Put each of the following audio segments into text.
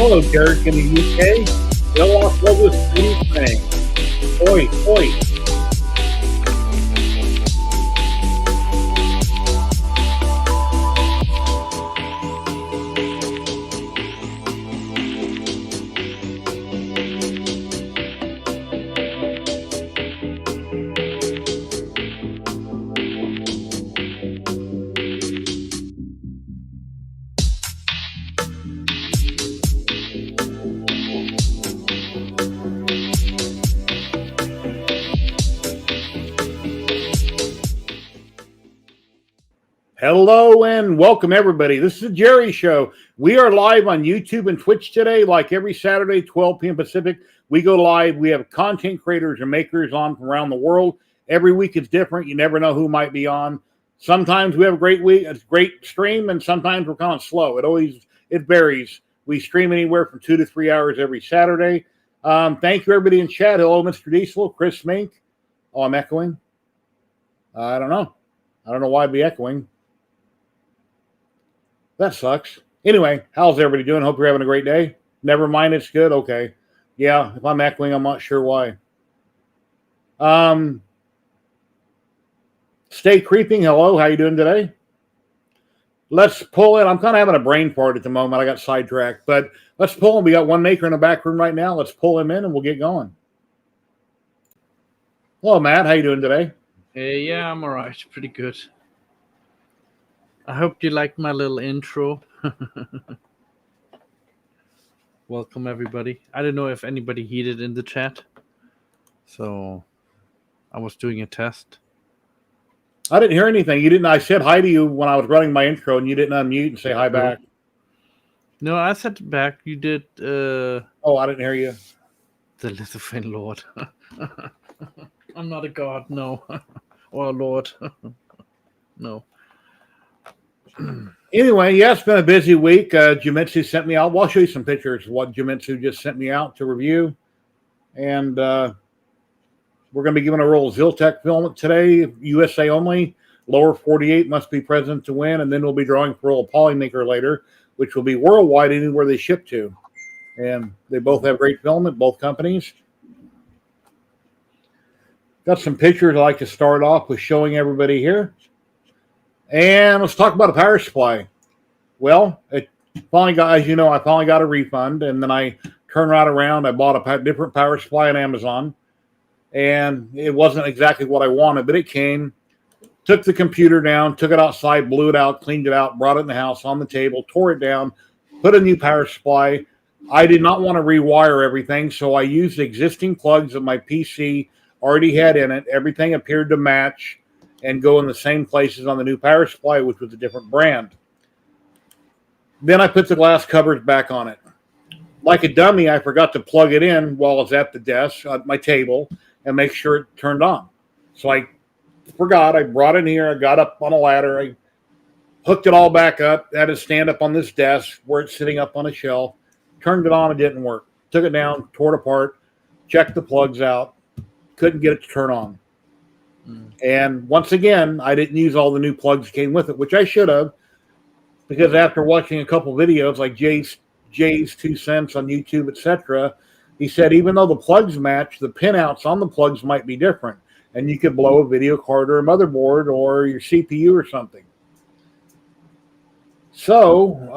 Hello, Derek in the UK. They'll offload this thing. Oi, oi. Hello and welcome, everybody. This is the Jerry Show. We are live on YouTube and Twitch today, like every Saturday, 12 p.m. Pacific. We go live. We have content creators and makers on from around the world. Every week it's different. You never know who might be on. Sometimes we have a great week, a great stream, and sometimes we're kind of slow. It varies. We stream anywhere from 2 to 3 hours every Saturday. Thank you, everybody in chat. Hello, Mr. Diesel, Chris Mink. Oh, I'm echoing. I don't know. I don't know why I'd be echoing. That sucks. Anyway, how's everybody doing? Hope you're having a great day. Never mind, it's good. Okay. Yeah, if I'm echoing, I'm not sure why. Stay creeping. Hello, how you doing today? Let's pull in. I'm kind of having a brain fart at the moment. I got sidetracked, but let's pull him. We got one maker in the back room right now. Let's pull him in and we'll get going. Hello, Matt. How you doing today? Hey, yeah, I'm all right. Pretty good. I hope you liked my little intro. Welcome, everybody. I don't know if anybody heeded in the chat. So I was doing a test. I didn't hear anything. You didn't. I said hi to you when I was running my intro, and you didn't unmute and say hi back. No, I said back. You did. Oh, I didn't hear you. The Lithophane Lord. I'm not a god, no. Or a lord. No. Anyway, yeah, it's been a busy week. Jimitsu sent me out. Well, I'll show you some pictures of what Jimitsu just sent me out to review. And we're going to be giving a roll of Zyltech filament today, USA only. Lower 48 must be present to win. And then we'll be drawing for a roll of Polymaker later, which will be worldwide anywhere they ship to. And they both have great filament, both companies. Got some pictures I'd like to start off with showing everybody here. And let's talk about a power supply. Well, it finally got, as you know, I finally got a refund, and then I turned right around. I bought a different power supply on Amazon, and it wasn't exactly what I wanted, but it came. Took the computer down, took it outside, blew it out, cleaned it out, brought it in the house on the table, tore it down, put a new power supply. I did not want to rewire everything, so I used existing plugs that my PC already had in it. Everything appeared to match and go in the same places on the new power supply, which was a different brand. Then I put the glass covers back on it. Like a dummy, I forgot to plug it in while I was at the desk, at my table, and make sure it turned on. So I forgot. I brought it in here. I got up on a ladder. I hooked it all back up. Had to stand up on this desk where it's sitting up on a shelf. Turned it on. It didn't work. Took it down, tore it apart, checked the plugs out. Couldn't get it to turn on. And once again, I didn't use all the new plugs that came with it, which I should have, because after watching a couple videos like Jay's 2 cents on YouTube, etc., he said even though the plugs match, the pinouts on the plugs might be different, and you could blow a video card or a motherboard or your CPU or something. So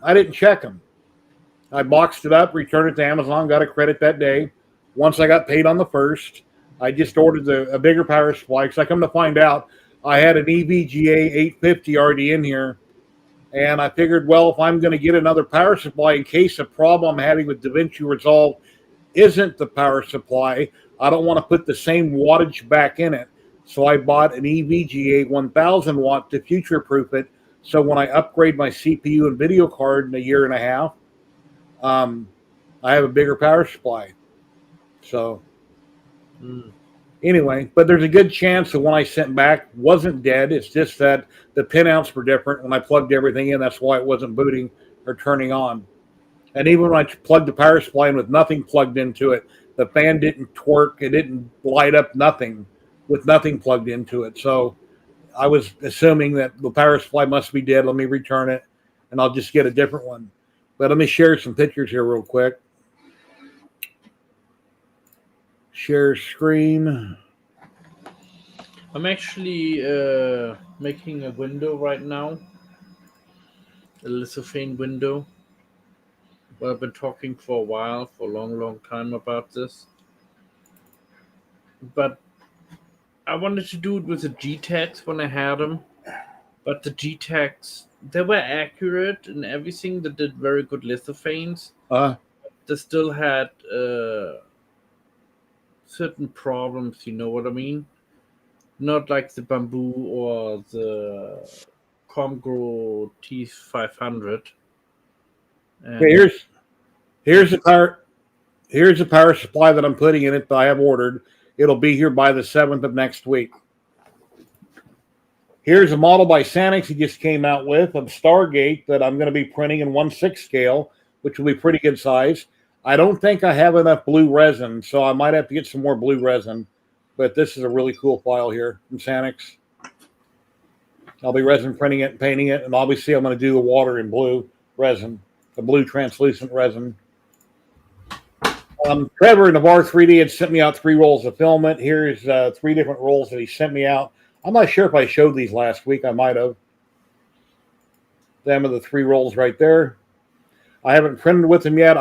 I didn't check them. I boxed it up, returned it to Amazon, got a credit that day. Once I got paid on the 1st, I just ordered a bigger power supply because I come to find out I had an EVGA 850 already in here. And I figured, well, if I'm going to get another power supply in case a problem I'm having with DaVinci Resolve isn't the power supply, I don't want to put the same wattage back in it. So I bought an EVGA 1000 watt to future-proof it. So when I upgrade my CPU and video card in a year and a half, I have a bigger power supply. So... Anyway, but there's a good chance that when I sent back wasn't dead. It's just that the pinouts were different when I plugged everything in. That's why it wasn't booting or turning on. And even when I plugged the power supply in with nothing plugged into it, the fan didn't twerk. It didn't light up, nothing with nothing plugged into it. So I was assuming that the power supply must be dead. Let me return it, and I'll just get a different one. But let me share some pictures here real quick. Share screen. I'm actually making a window right now, a lithophane window. Well, I've been talking for a while, for a long time about this. But I wanted to do it with the G-Techs when I had them. But the G-Techs, they were accurate and everything. They did very good lithophanes. They still had certain problems, you know what I mean? Not like the Bambu or the Comgro T500. Okay, And here's the power supply that I'm putting in it that I have ordered. It'll be here by the 7th of next week. Here's a model by Sanix he just came out with of Stargate that I'm going to be printing in 1/6 scale, which will be pretty good size. I don't think I have enough blue resin, so I might have to get some more blue resin. But this is a really cool file here from Sanix. I'll be resin printing it and painting it, and obviously I'm going to do the water in blue resin, the blue translucent resin. Trevor Navarre 3D had sent me out 3 rolls of filament. Here's 3 different rolls that he sent me out. I'm not sure if I showed these last week. I might have. Them are the 3 rolls right there. I haven't printed with them yet.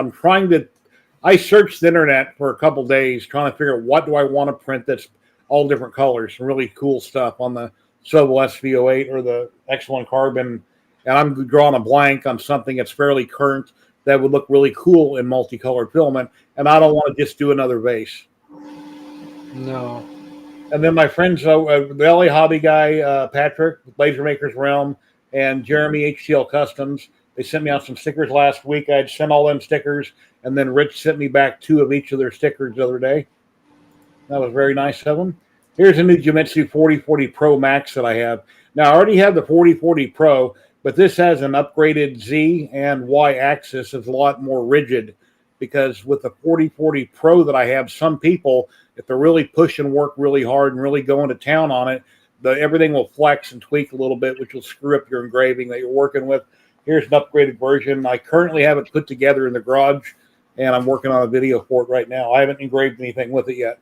I searched the internet for a couple days trying to figure out what do I want to print that's all different colors. Some really cool stuff on the Sobel SV08 or the X1 Carbon. And I'm drawing a blank on something that's fairly current that would look really cool in multicolored filament. And I don't want to just do another vase. no. And then my friends, the LA hobby guy, Patrick, Laser Maker's Realm, and Jeremy, HTL Customs, they sent me out some stickers last week. I had sent all them stickers, and then Rich sent me back 2 of each of their stickers the other day. That was very nice of them. Here's a new Jimitsu 4040 Pro Max that I have. Now, I already have the 4040 Pro, but this has an upgraded Z and Y axis. It's a lot more rigid because with the 4040 Pro that I have, some people, if they're really pushing work really hard and really going to town on it, everything will flex and tweak a little bit, which will screw up your engraving that you're working with. Here's an upgraded version. I currently have it put together in the garage, and I'm working on a video for it right now. I haven't engraved anything with it yet.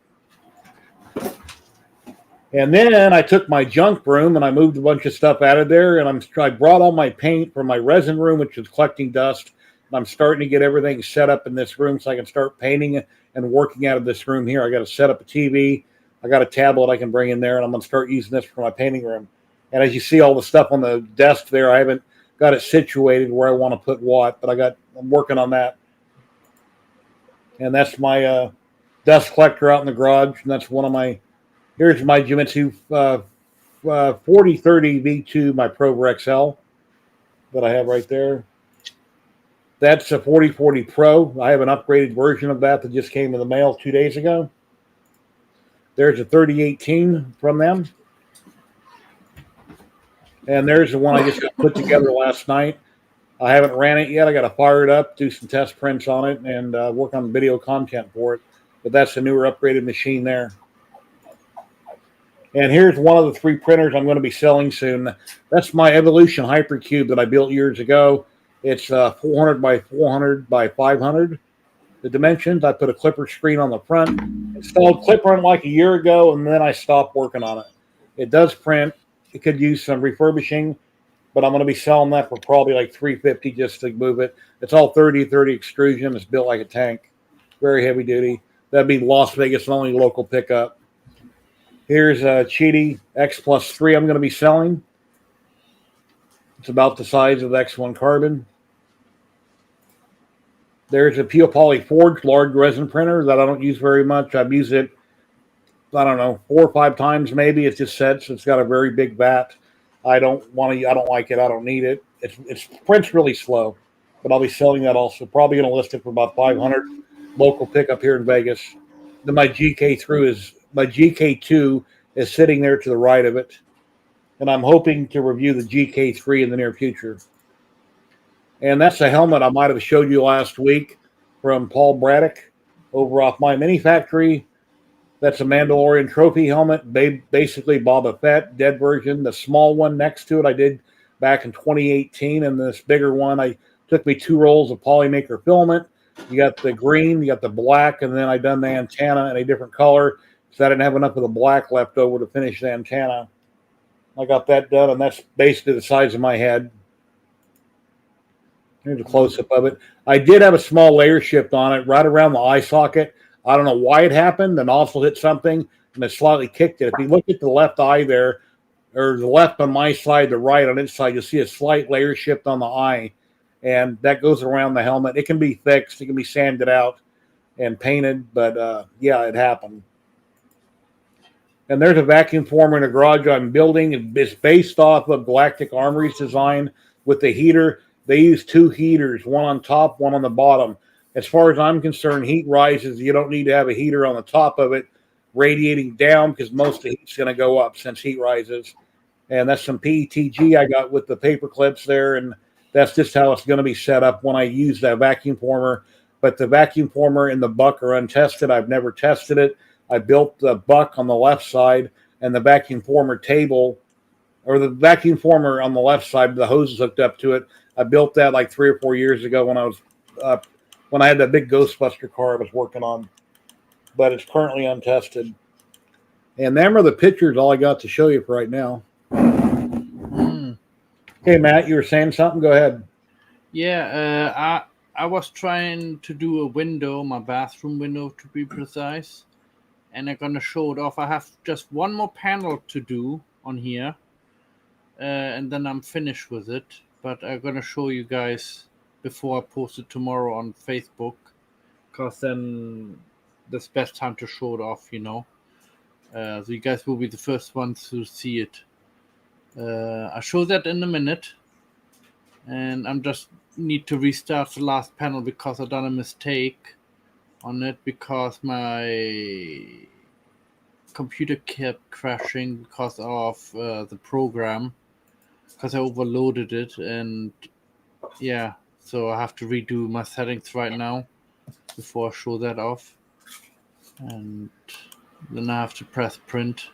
And then I took my junk room and I moved a bunch of stuff out of there, and I brought all my paint from my resin room, which is collecting dust. And I'm starting to get everything set up in this room so I can start painting and working out of this room here. I got to set up a TV. I got a tablet I can bring in there, and I'm going to start using this for my painting room. And as you see all the stuff on the desk there, I haven't got it situated where I want to put what, but I'm working on that. And that's my dust collector out in the garage, and that's one of my, here's my Jimitsu 4030 V2, my Prover XL that I have right there. That's a 4040 Pro. I have an upgraded version of that just came in the mail 2 days ago. There's a 3018 from them. And there's the one I just got put together last night. I haven't ran it yet. I got to fire it up, do some test prints on it, and work on video content for it. But that's a newer upgraded machine there. And here's one of the 3 printers I'm going to be selling soon. That's my Evolution Hypercube that I built years ago. It's 400 by 400 by 500. The dimensions, I put a clipper screen on the front. Installed clipper on like a year ago, and then I stopped working on it. It does print. It could use some refurbishing, but I'm going to be selling that for probably like $350 just to move it. It's all 30-30 extrusion. It's built like a tank. Very heavy duty. That'd be Las Vegas only local pickup. Here's a Cheaty X+3 I'm going to be selling. It's about the size of the X1 Carbon. There's a Pure Poly Forge large resin printer that I don't use very much. I've used it, I don't know, 4 or 5 times maybe. It just sets. It's got a very big vat. I don't like it. I don't need it. It's prints really slow, but I'll be selling that also. Probably going to list it for about 500 local pickup here in Vegas. Then my GK2 is sitting there to the right of it, and I'm hoping to review the GK3 in the near future. And that's a helmet I might have showed you last week from Paul Braddock over off my mini factory. That's a Mandalorian trophy helmet, basically Boba Fett, dead version. The small one next to it I did back in 2018, and this bigger one I Took me 2 rolls of Polymaker filament. You got the green, you got the black, and then I done the antenna in a different color because I didn't have enough of the black left over to finish the antenna. I got that done, and that's basically the size of my head. Here's a close-up of it. I did have a small layer shift on it right around the eye socket. I don't know why it happened. The nozzle hit something, and it slightly kicked it. If you look at the left eye there, or the left on my side, the right on its side, you'll see a slight layer shift on the eye, and that goes around the helmet. It can be fixed. It can be sanded out and painted, but yeah, it happened. And there's a vacuum former in a garage I'm building. It's based off of Galactic Armory's design with the heater. They use 2 heaters, one on top, one on the bottom. As far as I'm concerned, heat rises. You don't need to have a heater on the top of it radiating down because most of the heat's going to go up since heat rises. And that's some PETG I got with the paper clips there, and that's just how it's going to be set up when I use that vacuum former. But the vacuum former and the buck are untested. I've never tested it. I built the buck on the left side and the vacuum former table, or the vacuum former on the left side, the hose is hooked up to it. I built that like 3 or 4 years ago when I was when I had that big Ghostbuster car I was working on, but it's currently untested. And them are the pictures all I got to show you for right now. Okay, Matt, you were saying something? Go ahead. Yeah, I was trying to do a window, my bathroom window to be precise, and I'm gonna show it off. I have just one more panel to do on here, and then I'm finished with it. But I'm gonna show you guys before I post it tomorrow on Facebook, because then that's best time to show it off, you know. So you guys will be the first ones to see it. I'll show that in a minute, and I'm just need to restart the last panel because I done a mistake on it because my computer kept crashing because of the program, because I overloaded it, and yeah, so I have to redo my settings right now before I show that off, and then I have to press print.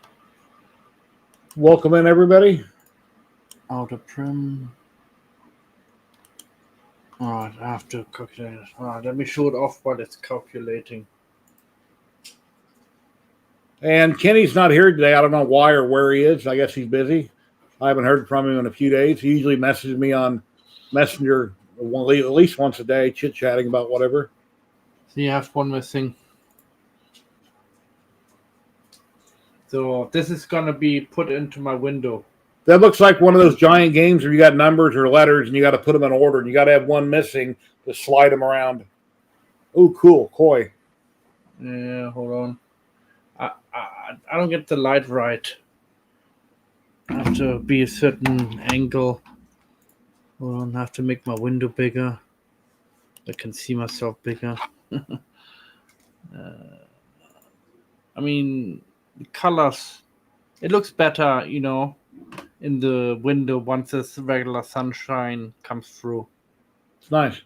Welcome in, everybody. Outer prim. Alright, I have to calculate it. Alright, let me show it off while it's calculating. And Kenny's not here today. I don't know why or where he is. I guess he's busy. I haven't heard from him in a few days. He usually messages me on Messenger at least once a day, chit-chatting about whatever. So you have one missing. So this is going to be put into my window. That looks like one of those giant games where you got numbers or letters and you got to put them in order and you got to have one missing to slide them around. Oh, cool. Koi. Yeah, hold on. I don't get the light right. I have to be a certain angle. Hold on, I have to make my window bigger. I can see myself bigger. I mean, the colors, it looks better, you know, in the window once this regular sunshine comes through. It's nice.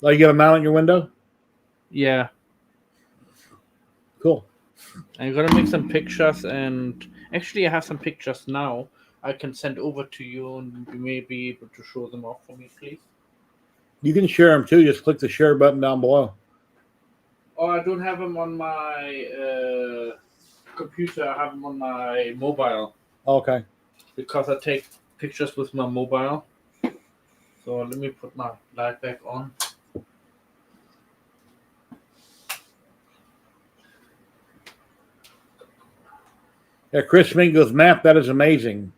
Oh, you got a mount in your window? Yeah. Cool. I'm gonna make some pictures, and actually I have some pictures now I can send over to you, and you may be able to show them off for me, please. You can share them too. Just click the share button down below. Oh, I don't have them on my computer. I have them on my mobile. Okay. Because I take pictures with my mobile. So let me put my light back on. Yeah, Chris Mink goes, Matt, that is amazing.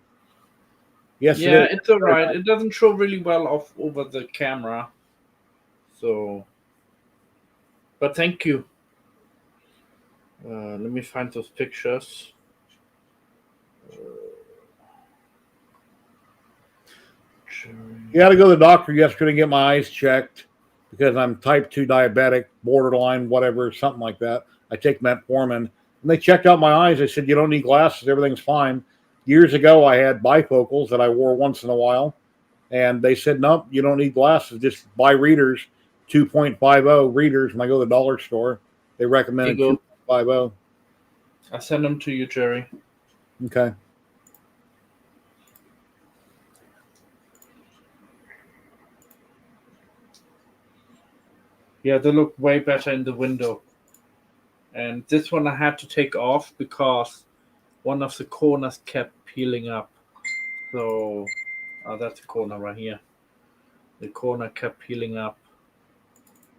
Yes, yeah, it is. It's all right. It doesn't show really well off over the camera. So, but thank you. Let me find those pictures. You got to go to the doctor yesterday and get my eyes checked because I'm type 2 diabetic, borderline, whatever, something like that. I take metformin. And they checked out my eyes. They said, you don't need glasses. Everything's fine. Years ago, I had bifocals that I wore once in a while. And they said, nope, you don't need glasses. Just buy readers, 2.50 readers. When I go to the dollar store, they recommended 2.50. I send them to you, Jerry. Okay. Yeah, they look way better in the window. And this one I had to take off because one of the corners kept peeling up. So, that's the corner right here. The corner kept peeling up.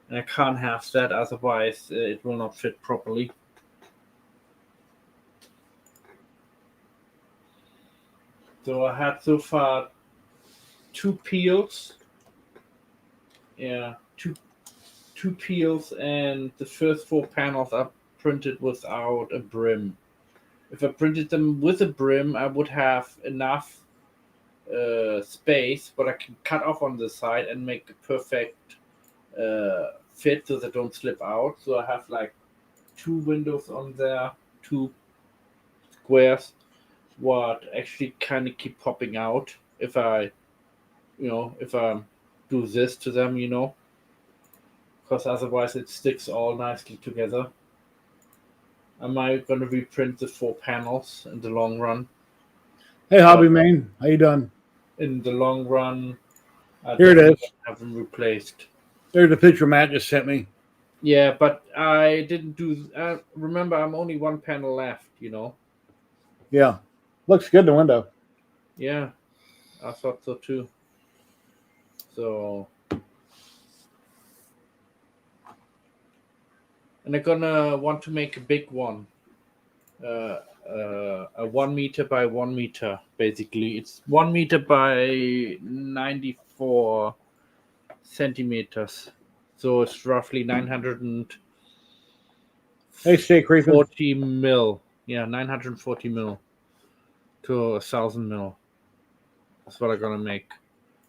And I can't have that, otherwise it will not fit properly. So I had so far 2 peels. Yeah, two peels, and the first 4 panels are printed without a brim. If I printed them with a brim, I would have enough space, but I can cut off on the side and make a perfect fit so they don't slip out. So I have like 2 windows on there, 2 squares, what actually kind of keep popping out if I do this to them, because otherwise it sticks all nicely together. Am I going to reprint the 4 panels in the long run? Hey, Hobby Man, how you doing? In the long run, I Here it definitely is. have them replaced. There's the picture Matt just sent me. Yeah, but I didn't do. Remember, I'm only 1 panel left. Yeah, looks good in the window. Yeah, I thought so too. So, and I'm gonna want to make a big one. A 1 meter by 1 meter. Basically, it's 1 meter by 94 centimeters. So it's roughly 940 Hey, stay creeping. mil. Yeah, 940 mil to 1,000 mil. That's what I'm gonna make,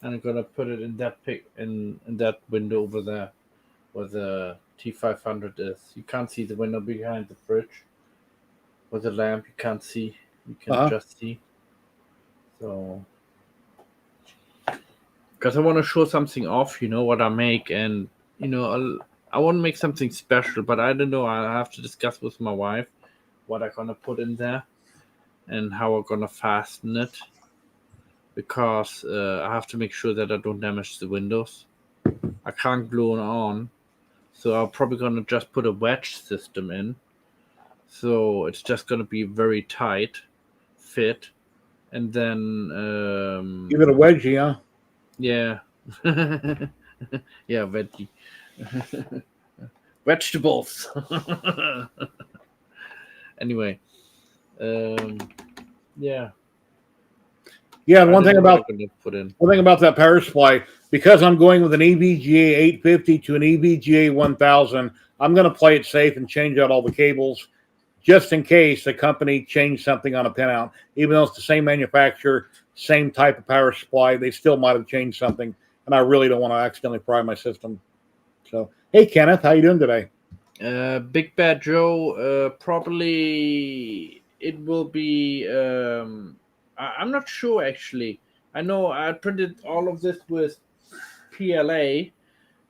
and I'm gonna put it in that in that window over there, where the T500 is. You can't see the window behind the fridge. With the lamp, you can't see. You can just see. So, because I want to show something off, what I make, and I want to make something special, but I don't know. I have to discuss with my wife what I'm gonna put in there and how I'm gonna fasten it, because I have to make sure that I don't damage the windows. I can't glue it on, so I'm probably gonna just put a wedge system in. So it's just gonna be very tight fit, and then Give it a wedgie, huh? yeah, yeah, veggie, vegetables. Anyway, yeah. Yeah, one thing about put in. that power supply, because I'm going with an EVGA 850 to an EVGA 1000, I'm going to play it safe and change out all the cables just in case the company changed something on a pinout. Even though it's the same manufacturer, same type of power supply, they still might have changed something, and I really don't want to accidentally fry my system. So, hey, Kenneth, how you doing today? Big Bad Joe, probably it will be. I'm not sure actually. I know I printed all of this with PLA,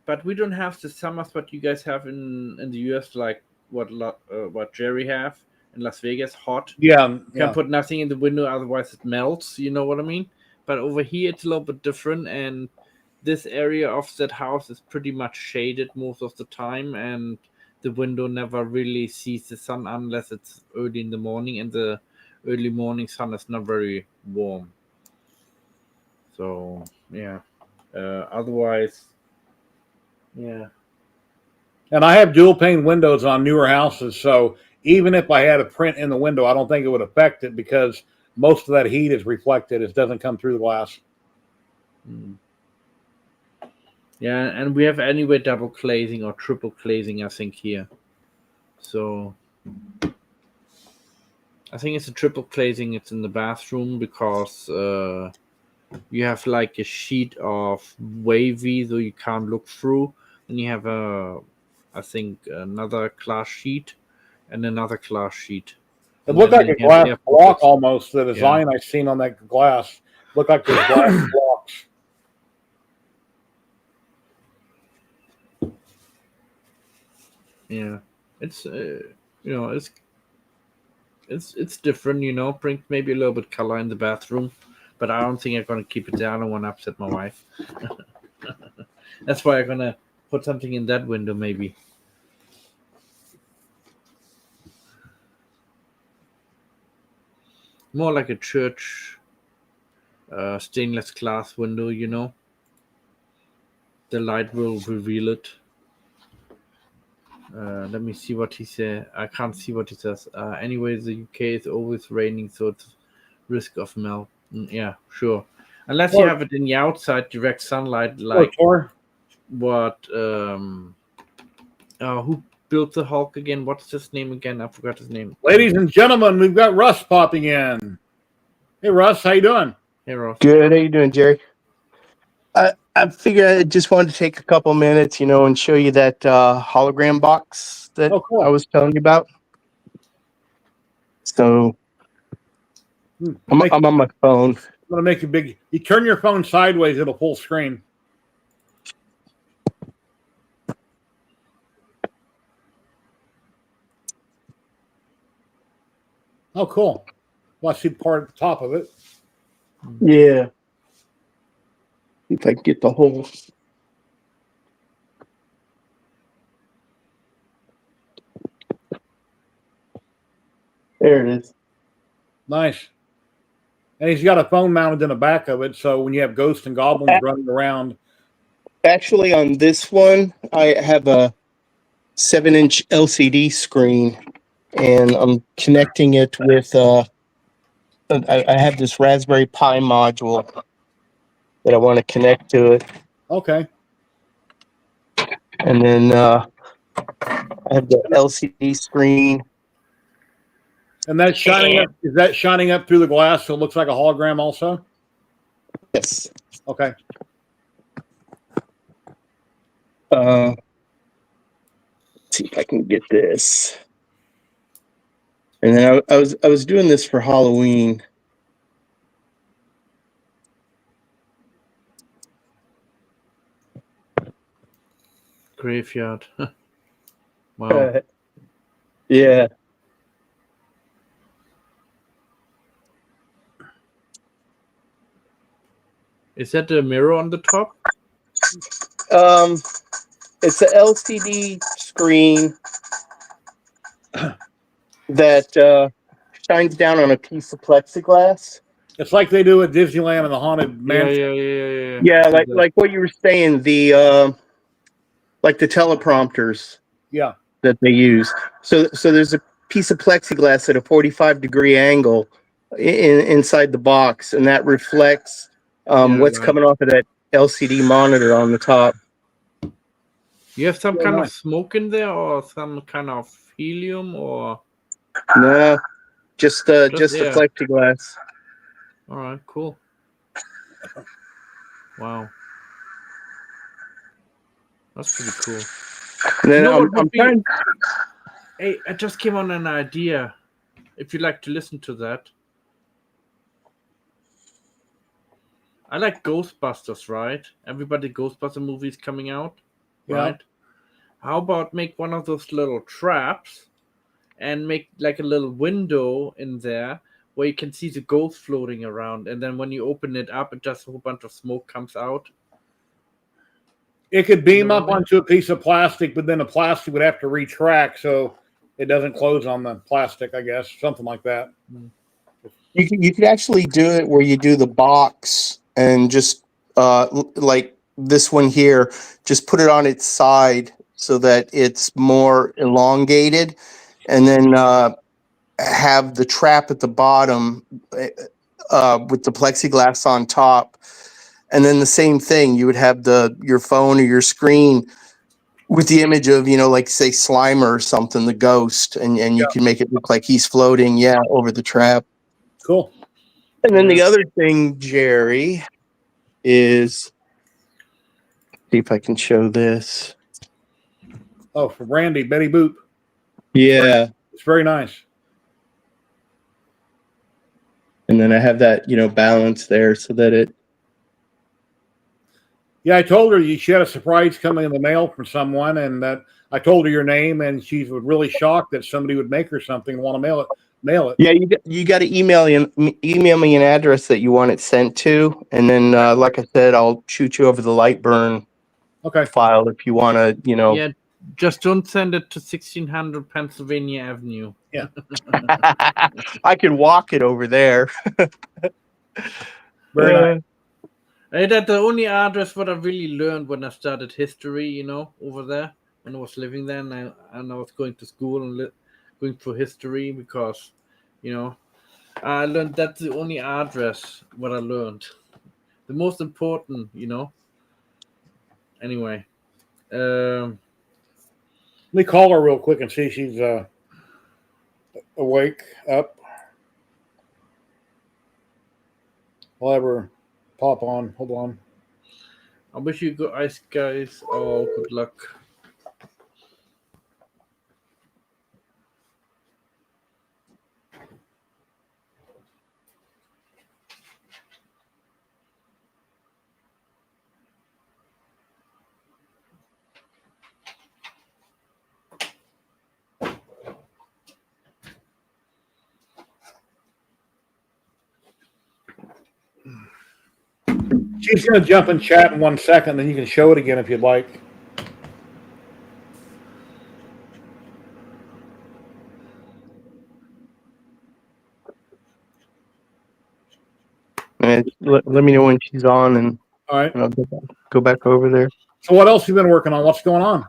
but we don't have the summers what you guys have in the US, like what Jerry have in Las Vegas, hot. Yeah, You can put nothing in the window, otherwise it melts. You know what I mean? But over here it's a little bit different, and this area of that house is pretty much shaded most of the time, and the window never really sees the sun unless it's early in the morning, and the early morning sun is not very warm. So yeah, otherwise, yeah. And I have dual pane windows on newer houses, so even if I had a print in the window, I don't think it would affect it because most of that heat is reflected. It doesn't come through the glass. Yeah, and we have anyway double glazing or triple glazing, I think, here. So I think it's a triple glazing. It's in the bathroom because you have like a sheet of wavy, so you can't look through. Then you have I think another glass sheet and another glass sheet. It looked like a glass block almost. The design I seen on that glass looked like those glass blocks. Yeah, it's it's different. Bring maybe a little bit color in the bathroom, but I don't think I'm gonna keep it there. I don't want to upset my wife. That's why I'm gonna Put something in that window, maybe. More like a church stainless glass window, you know. The light will reveal it. Let me see what he said. I can't see what he says. Anyway, the UK is always raining, so it's risk of melt. Yeah, sure. Unless you have it in the outside direct sunlight, like what? Who built the Hulk again? What's his name again? I forgot his name. Ladies and gentlemen, we've got Russ popping in. Hey, Russ, how you doing? Hey, Russ. Good. How you doing, Jerry? I figured I just wanted to take a couple minutes, and show you that hologram box that I was telling you about. So I'm on my phone. I'm going to make a big... You turn your phone sideways, it'll full screen. Oh, cool. Well, I see part at the top of it. Yeah. If I can get the whole... There it is. Nice. And he's got a phone mounted in the back of it, so when you have ghosts and goblins running around... Actually, on this one, I have a 7-inch LCD screen, and I'm connecting it with... I have this Raspberry Pi module that I want to connect to it. Okay. And then I have the LCD screen. And that's shining up. Is that shining up through the glass so it looks like a hologram also? Yes. Okay. Let's see if I can get this. And then I was doing this for Halloween. Graveyard. Wow. Yeah. Is that the mirror on the top? It's an LCD screen that shines down on a piece of plexiglass. It's like they do at Disneyland and the Haunted Mansion. Yeah, like what you were saying, the like the teleprompters. Yeah. That they use. So there's a piece of plexiglass at a 45-degree angle inside the box, and that reflects what's coming off of that LCD monitor on the top. You have some kind of smoke in there, or some kind of helium, or no, just the plexiglass. All right, cool. Wow, that's pretty cool. And then I'm trying. Hey, I just came on an idea. If you'd like to listen to that, I like Ghostbusters, right? Everybody Ghostbuster movies coming out, right? How about make one of those little traps and make like a little window in there where you can see the ghost floating around, and then when you open it up, it just a whole bunch of smoke comes out. It could beam up onto a piece of plastic, but then the plastic would have to retract so it doesn't close on the plastic, I guess. Something like that. You could actually do it where you do the box and just like this one here, just put it on its side so that it's more elongated, and then have the trap at the bottom with the plexiglass on top. And then the same thing, you would have your phone or your screen with the image of, like say Slimer or something, the ghost, and you can make it look like he's floating, over the trap. Cool. And then the other thing, Jerry, is, see if I can show this. Oh, for Randy, Betty Boop. Yeah. It's very nice. And then I have that, balance there so that it. Yeah, I told her she had a surprise coming in the mail from someone, and that I told her your name, and she was really shocked that somebody would make her something and want to mail it. Yeah, you got to email me an address that you want it sent to, and then, like I said, I'll shoot you over the Lightburn. Okay. file if you want to, you know. Yeah, just don't send it to 1600 Pennsylvania Avenue. Yeah. I could walk it over there. Very nice. That's the only address what I really learned when I started history, you know, over there when I was living there, and I was going to school and going for history because, you know, I learned that's the only address what I learned, the most important, you know. Anyway, Let me call her real quick and see if she's awake, up. I'll have her pop on. Hold on. I wish you guys all good luck. She's going to jump in chat in 1 second, then you can show it again if you'd like. And let me know when she's on, and All right. I'll go back over there. So what else have you been working on? What's going on?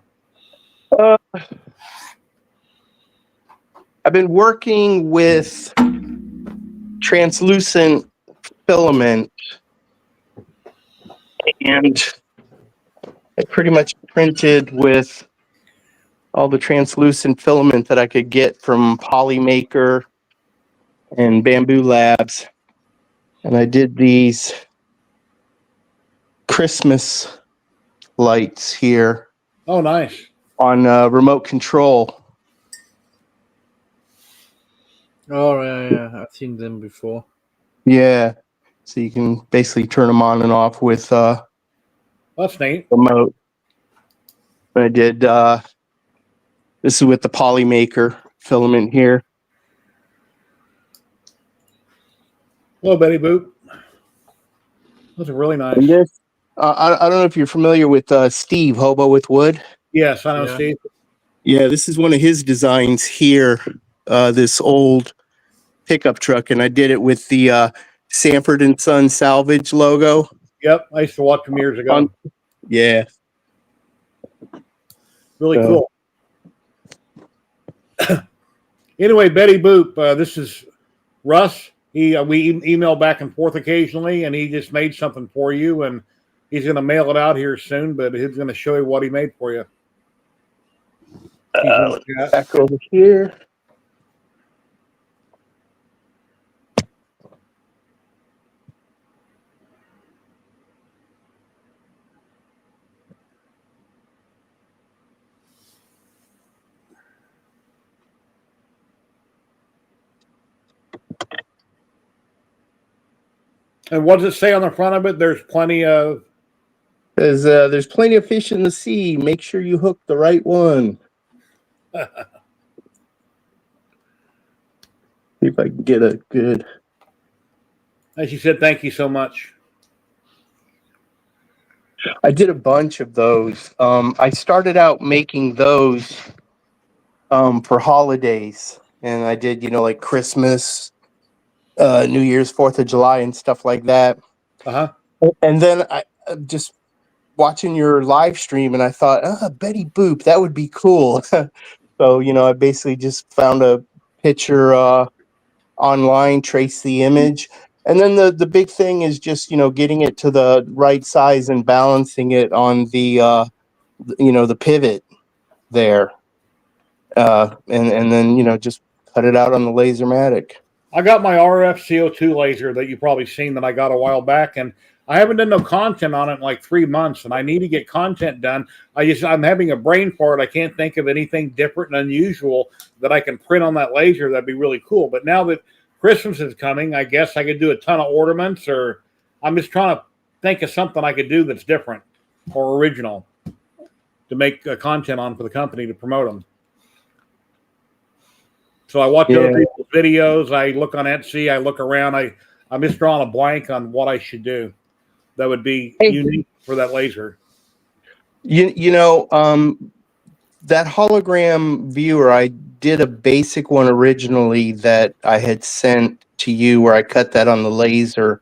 I've been working with translucent filament, and I pretty much printed with all the translucent filament that I could get from Polymaker and Bambu Labs. And I did these Christmas lights here Oh, nice. on remote control. Oh yeah, I've seen them before. Yeah. So you can basically turn them on and off with That's neat. remote. I did this is with the Polymaker filament here. Hello, Betty Boop. Those are really nice. And this, I don't know if you're familiar with Steve, Hobo with Wood. Yes, I know, Yeah. Steve. Yeah, this is one of his designs here, this old pickup truck, and I did it with the Sanford and Son salvage logo. Yep, I used to watch them years ago. Yeah. Really cool. Anyway, Betty Boop, this is Russ. We email back and forth occasionally, and he just made something for you, and he's going to mail it out here soon, but he's going to show you what he made for you. Back over here. And what does it say on the front of it? There's plenty of... There's plenty of fish in the sea. Make sure you hook the right one. See if I can get a good... As you said, thank you so much. I did a bunch of those. I started out making those for holidays. And I did, like Christmas, New Year's, 4th of July, and stuff like that. Uh-huh. And then I just watching your live stream, and I thought, Betty Boop, that would be cool. So, I basically just found a picture online, traced the image. And then the big thing is just, getting it to the right size and balancing it on the, the pivot there. And then, just cut it out on the Lasermatic. I got my RF CO2 laser that you probably seen that I got a while back, and I haven't done no content on it in like 3 months, and I need to get content done. I'm having a brain fart. I can't think of anything different and unusual that I can print on that laser. That'd be really cool. But now that Christmas is coming, I guess I could do a ton of ornaments, or I'm just trying to think of something I could do that's different or original to make content on for the company to promote them. So I watch other people's videos. I look on Etsy. I look around. I'm just drawing a blank on what I should do that would be unique for that laser. You know, that hologram viewer, I did a basic one originally that I had sent to you where I cut that on the laser.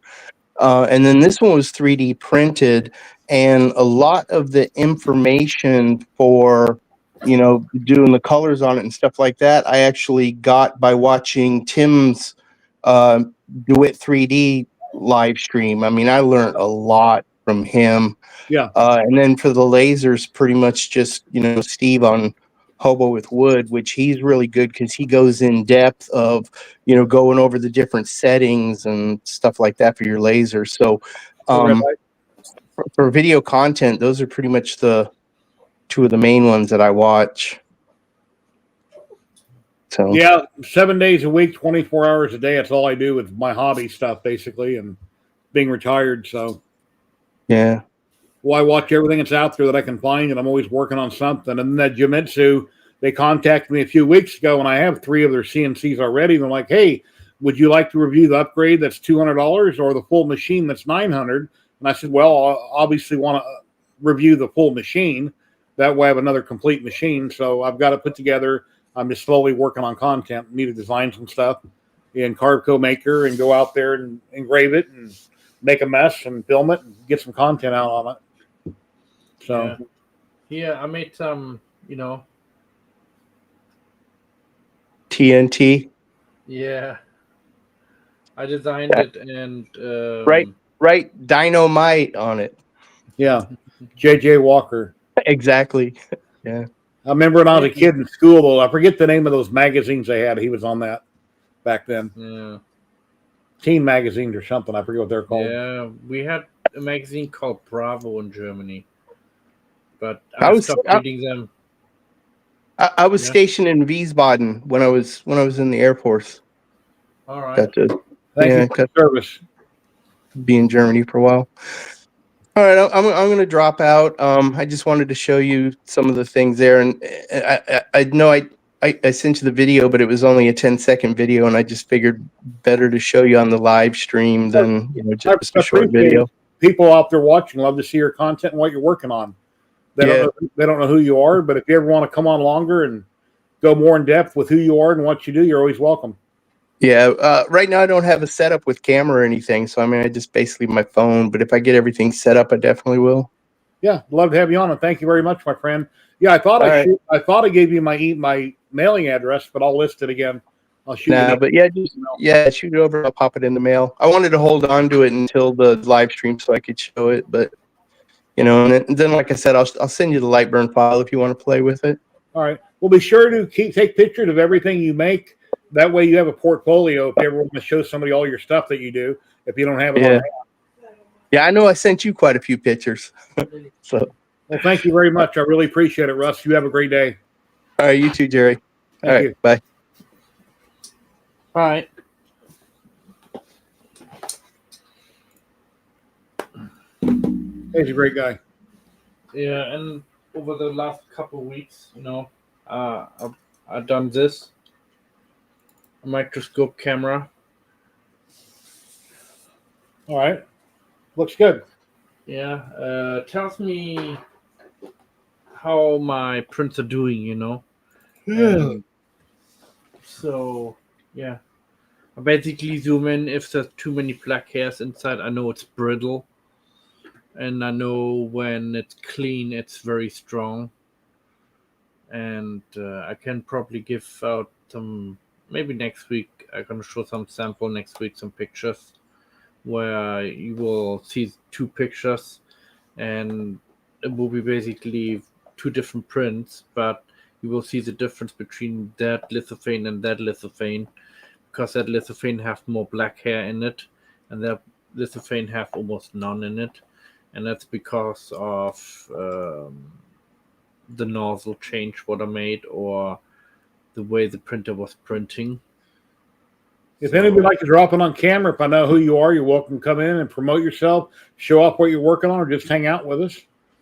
And then this one was 3D printed, and a lot of the information for, you know, doing the colors on it and stuff like that, I actually got by watching Tim's uh, Do It 3D live stream. I mean, I learned a lot from him. Yeah. And then for the lasers, pretty much just, you know, Steve on Hobo with Wood, which he's really good because he goes in depth of, you know, going over the different settings and stuff like that for your lasers. So The red light. for video content, those are pretty much the two of the main ones that I watch. So Yeah, 7 days a week, 24 hours a day. That's all I do with my hobby stuff, basically, and being retired. So, yeah. well, I watch everything that's out there that I can find, and I'm always working on something. And then that Jimitsu, they contacted me a few weeks ago, and I have 3 of their CNCs already. And they're like, "Hey, would you like to review the upgrade that's $200 or the full machine that's $900?" And I said, "Well, I obviously want to review the full machine. That way, I have another complete machine." So I've got it put together. I'm just slowly working on content. Need to design some stuff in Polymaker and go out there and engrave it and make a mess and film it and get some content out on it. So yeah, I made some, you know. TNT. Yeah, I designed it and Right, dynamite on it. yeah, JJ Walker. Exactly. Yeah. I remember when I was a kid in school, though, I forget the name of those magazines they had. He was on that back then. Yeah. Teen magazines or something. I forget what they're called. Yeah, we had a magazine called Bravo in Germany, but I stopped reading them. I was stationed in Wiesbaden when I was in the Air Force. All right. Got to Thank you for service. Be in Germany for a while. All right, I'm going to drop out. I just wanted to show you some of the things there, and I know I sent you the video, but it was only a 10-second video, and I just figured better to show you on the live stream than, you know, just a short video. People out there watching love to see your content and what you're working on. They don't know who you are, but if you ever want to come on longer and go more in depth with who you are and what you do, you're always welcome. Yeah, right now I don't have a setup with camera or anything, so I mean, I just basically my phone. But if I get everything set up, I definitely will. Yeah, love to have you on, and thank you very much, my friend. Yeah, I thought I gave you my mailing address, but I'll list it again. I'll shoot it. But shoot it over. I'll pop it in the mail. I wanted to hold on to it until the live stream so I could show it, but you know, and then like I said, I'll send you the Lightburn file if you want to play with it. All right. Well, be sure to take pictures of everything you make. That way you have a portfolio if you ever want to show somebody all your stuff that you do, if you don't have it on hand. Yeah, I know I sent you quite a few pictures. So, well, thank you very much. I really appreciate it, Russ. You have a great day. All right, you too, Jerry. Thank you. Bye. Bye. He's a great guy. Yeah, and over the last couple of weeks, you know, I've done this. A microscope camera. All right. Looks good. Yeah. Tells me how my prints are doing, you know. Yeah. So, yeah. I basically zoom in. If there's too many black hairs inside, I know it's brittle. And I know when it's clean, it's very strong. And I can probably give out some... Maybe next week, I'm going to show some sample next week, some pictures where you will see 2 pictures and it will be basically 2 different prints, but you will see the difference between that lithophane and that lithophane because that lithophane have more black hair in it and that lithophane have almost none in it. And that's because of the nozzle change what I made or the way the printer was printing. If anybody would like to drop it on camera, if I know who you are, you're welcome to come in and promote yourself, show off what you're working on, or just hang out with us.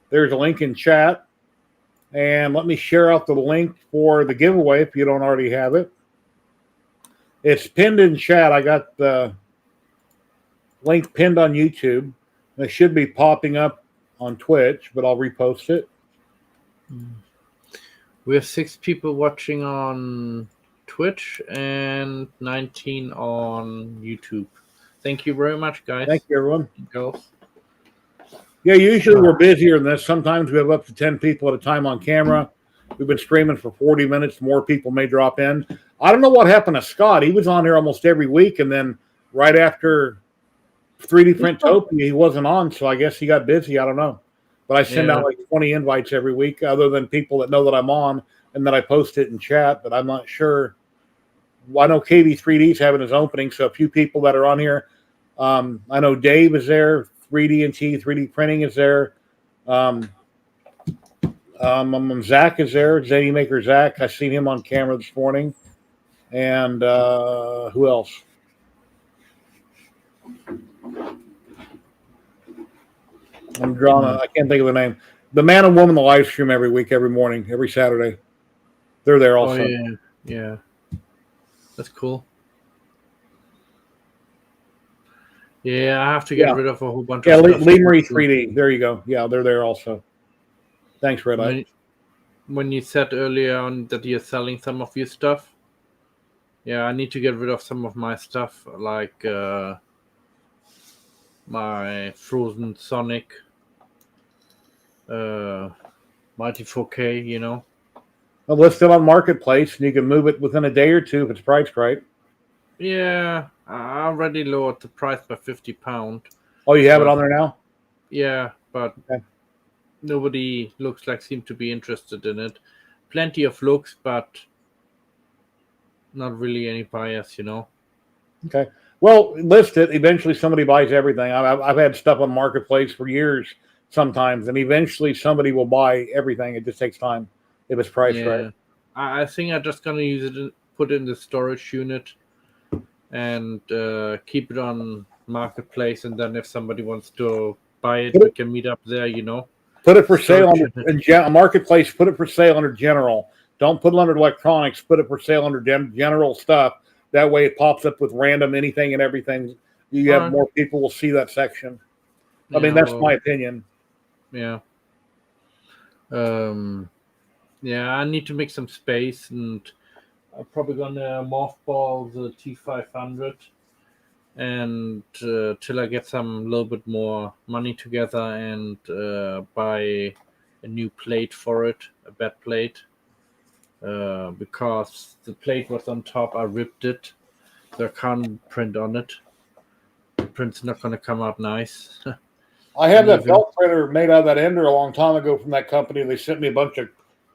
There's a link in chat. And let me share out the link for the giveaway if you don't already have it. It's pinned in chat. I got the link pinned on YouTube. It should be popping up on Twitch, but I'll repost it. We have 6 people watching on Twitch and 19 on YouTube. Thank you very much, guys. Thank you, everyone. Girls. Yeah, usually we're busier than this. Sometimes we have up to 10 people at a time on camera. We've been streaming for 40 minutes. More people may drop in. I don't know what happened to Scott. He was on here almost every week, and then right after 3D Printopia, he wasn't on, so I guess he got busy. I don't know. But I send out like 20 invites every week, other than people that know that I'm on and that I post it in chat, but I'm not sure. Well, I know KB3D is having his opening, so a few people that are on here. I know Dave is there. 3D and T, 3D printing is there. Zach is there. ZD Maker Zach. I seen him on camera this morning. And who else? I'm drawing. I can't think of the name. The man and woman, the live stream every week, every morning, every Saturday. They're there also. Oh, yeah. That's cool. Yeah, I have to get rid of a whole bunch of stuff. Lee Marie 3D. There you go. Yeah, they're there also. Thanks, Red Eye. When you said earlier on that you're selling some of your stuff, yeah, I need to get rid of some of my stuff, like my Frozen Sonic, Mighty 4K, you know. Well, list it on Marketplace, and you can move it within a day or two if it's priced right. Yeah, I already lowered the price by £50. Oh, you have it on there now? Yeah, but nobody seems to be interested in it. Plenty of looks, but not really any buyers, you know. Okay. Well, list it. Eventually somebody buys everything. I've had stuff on Marketplace for years sometimes, and eventually somebody will buy everything. It just takes time if it's priced right. I think I'm just going to use it, put it in the storage unit, and keep it on Marketplace, and then if somebody wants to buy it, we can meet up there, you know. Put it for sale on Marketplace. Put it for sale under general. Don't put it under electronics. Put it for sale under general stuff. That way it pops up with random anything and everything. You have more people will see that section. I mean, that's my opinion. Yeah. Yeah, I need to make some space, and I'm probably gonna mothball the T500 and till I get some little bit more money together and buy a new plate for it, a bed plate, because the plate was on top. I ripped it, so I can't print on it. The print's not gonna come out nice. I have that belt printer made out of that ender a long time ago from that company. They sent me a bunch of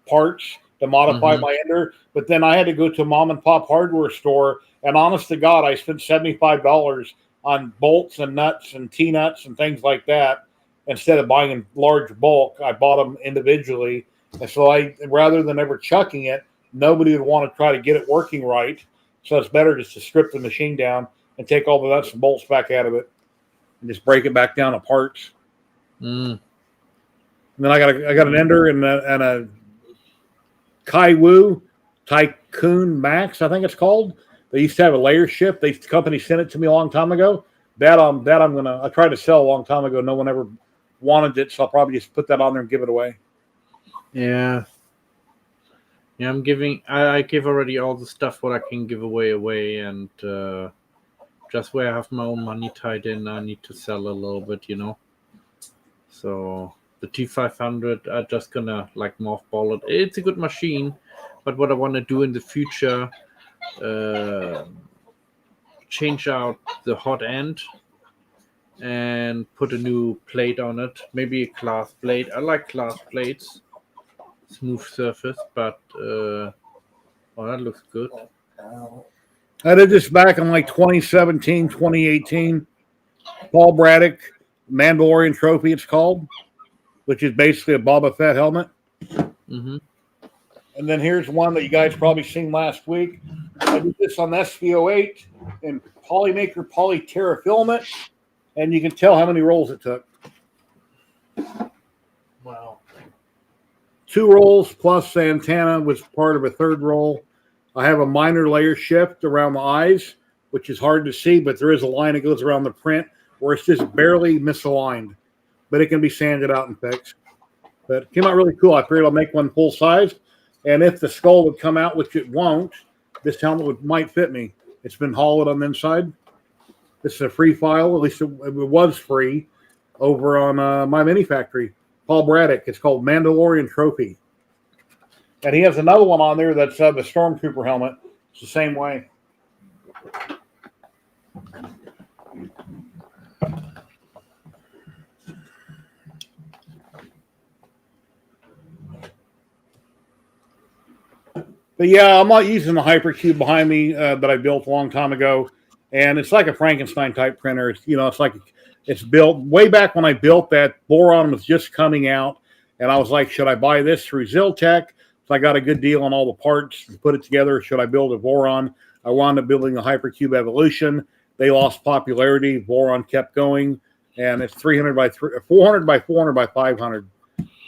parts to modify my ender, but then I had to go to a mom and pop hardware store, and honest to God, I spent $75 on bolts and nuts and T-nuts and things like that. Instead of buying in large bulk, I bought them individually. And so rather than ever chucking it, nobody would want to try to get it working right. So it's better just to strip the machine down and take all the nuts and bolts back out of it and just break it back down to parts. And then I got an ender and a Kaiwu Tycoon Max, I think it's called. They used to have a layer shift. The company sent it to me a long time ago. I tried to sell a long time ago. No one ever wanted it, so I'll probably just put that on there and give it away. Yeah, I give already all the stuff what I can give away, and just where I have my own money tied in, I need to sell a little bit, you know. So the T500, I'm just gonna mothball it. It's a good machine, but what I want to do in the future, change out the hot end and put a new plate on it. Maybe a glass plate. I like glass plates, smooth surface, but that looks good. I did this back in 2017, 2018. Paul Braddock Mandalorian Trophy, it's called, which is basically a Boba Fett helmet. And then here's one that you guys probably seen last week. I did this on SV08 in Polymaker Polyterra filament, and you can tell how many rolls it took. Wow. 2 rolls plus Santana was part of a 3rd roll. I have a minor layer shift around the eyes, which is hard to see, but there is a line that goes around the print where it's just barely misaligned, but it can be sanded out and fixed. But it came out really cool. I figured I'll make one full size. And if the skull would come out, which it won't, this helmet might fit me. It's been hollowed on the inside. This is a free file. At least it was free over on my mini factory. Paul Braddock. It's called Mandalorian Trophy. And he has another one on there that's the Stormtrooper helmet. It's the same way. But yeah, I'm not using the Hypercube behind me that I built a long time ago. And it's like a Frankenstein type printer. It's built way back when I built that. Boron was just coming out. And I was like, should I buy this through Zyltech? So I got a good deal on all the parts to put it together. Should I build a Boron? I wound up building the Hypercube Evolution. They lost popularity. Boron kept going. And it's 400 by 400 by 500.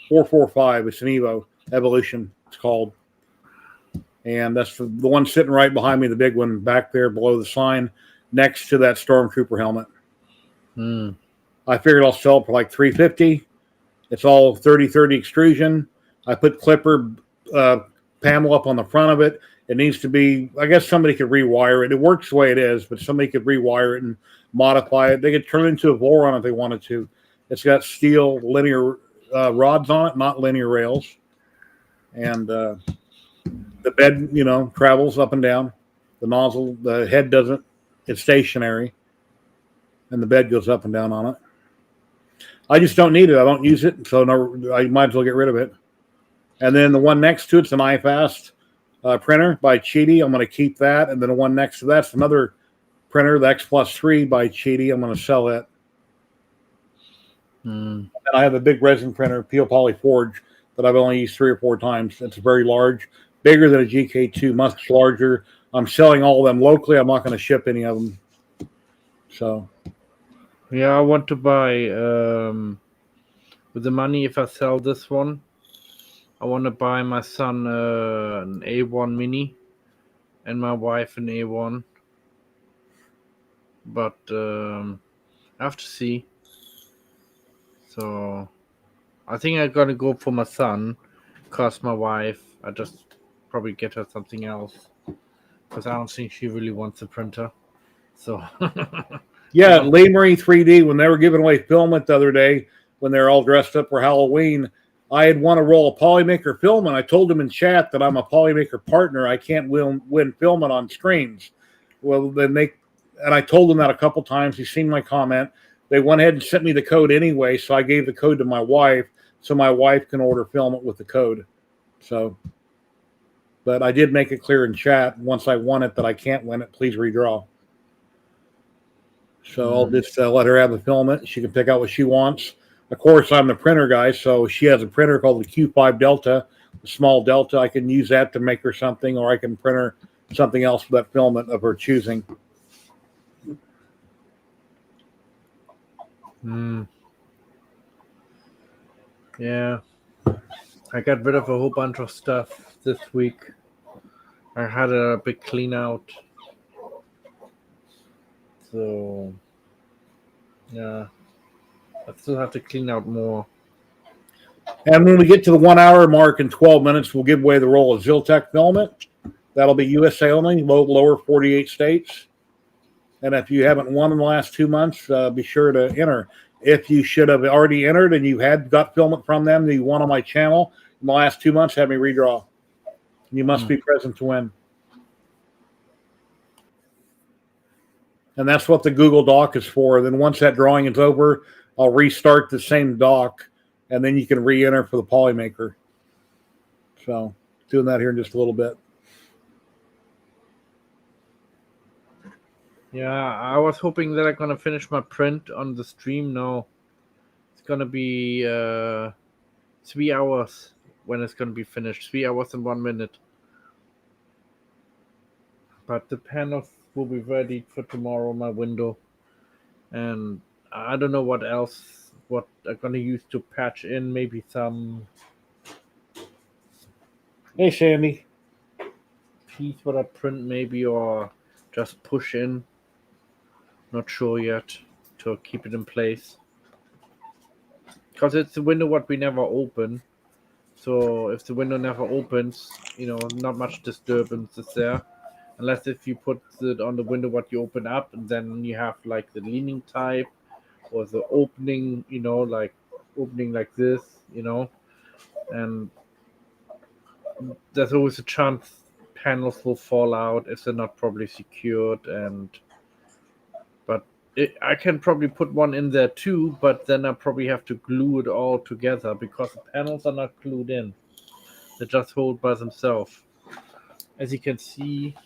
445. It's an Evo Evolution, it's called. And that's the one sitting right behind me, the big one back there below the sign, next to that Stormtrooper helmet. I figured I'll sell it for like $350. It's all 30-30 extrusion. I put clipper panel up on the front of it. It needs to be, I guess somebody could rewire it. It works the way it is, but somebody could rewire it and modify it. They could turn it into a Voron if they wanted to. It's got steel linear rods on it, not linear rails. And the bed, travels up and down. The nozzle, the head doesn't. It's stationary. And the bed goes up and down on it. I just don't need it. I don't use it. So I might as well get rid of it. And then the one next to it's an iFast printer by Cheedy. I'm going to keep that. And then the one next to that's another printer, the X+3 by Cheedy. I'm going to sell it. And I have a big resin printer, Peel Poly Forge, that I've only used 3 or 4 times. It's very large, bigger than a GK2, much larger. I'm selling all of them locally. I'm not going to ship any of them. So, yeah, I want to buy with the money. If I sell this one, I want to buy my son an A1 Mini and my wife an A1. But I have to see. So I think I'm gonna go for my son, cause my wife, I just probably get her something else, because I don't think she really wants a printer. So yeah, Lee Marie 3D, when they were giving away filament the other day, when they were all dressed up for Halloween, I had won a roll of Polymaker filament. I told them in chat that I'm a Polymaker partner. I can't win filament on streams. Well, and I told them that a couple times. He's seen my comment. They went ahead and sent me the code anyway, so I gave the code to my wife, so my wife can order filament with the code. So, but I did make it clear in chat once I won it that I can't win it. Please redraw. So I'll just let her have the filament. She can pick out what she wants. Of course, I'm the printer guy, so she has a printer called the Q5 Delta, the small Delta. I can use that to make her something, or I can print her something else with that filament of her choosing. Yeah, I got rid of a whole bunch of stuff this week. I had a big clean out. So, yeah, I still have to clean out more. And when we get to the 1 hour mark in 12 minutes, we'll give away the roll of Zyltech filament. That'll be USA only, lower 48 states. And if you haven't won in the last 2 months, be sure to enter. If you should have already entered and you had got filament from them that you won on my channel in the last 2 months, have me redraw. You must be present to win. And that's what the Google Doc is for. Then once that drawing is over, I'll restart the same doc, and then you can re-enter for the Polymaker. So, doing that here in just a little bit. Yeah, I was hoping that I'm gonna finish my print on the stream. No, it's gonna be 3 hours when it's gonna be finished. 3 hours and 1 minute. But the panels will be ready for tomorrow, my window. And I don't know what else, what I'm gonna use to patch in, maybe some Hey, Sandy. piece what I print maybe, or just push in. Not sure yet, to keep it in place. because it's a window what we never open. So if the window never opens, not much disturbance is there, unless if you put it on the window what you open up, and then you have like the leaning type or the opening, like opening like this, and there's always a chance panels will fall out if they're not properly secured. But I can probably put one in there too, but then I probably have to glue it all together because the panels are not glued in. They just hold by themselves. As you can see,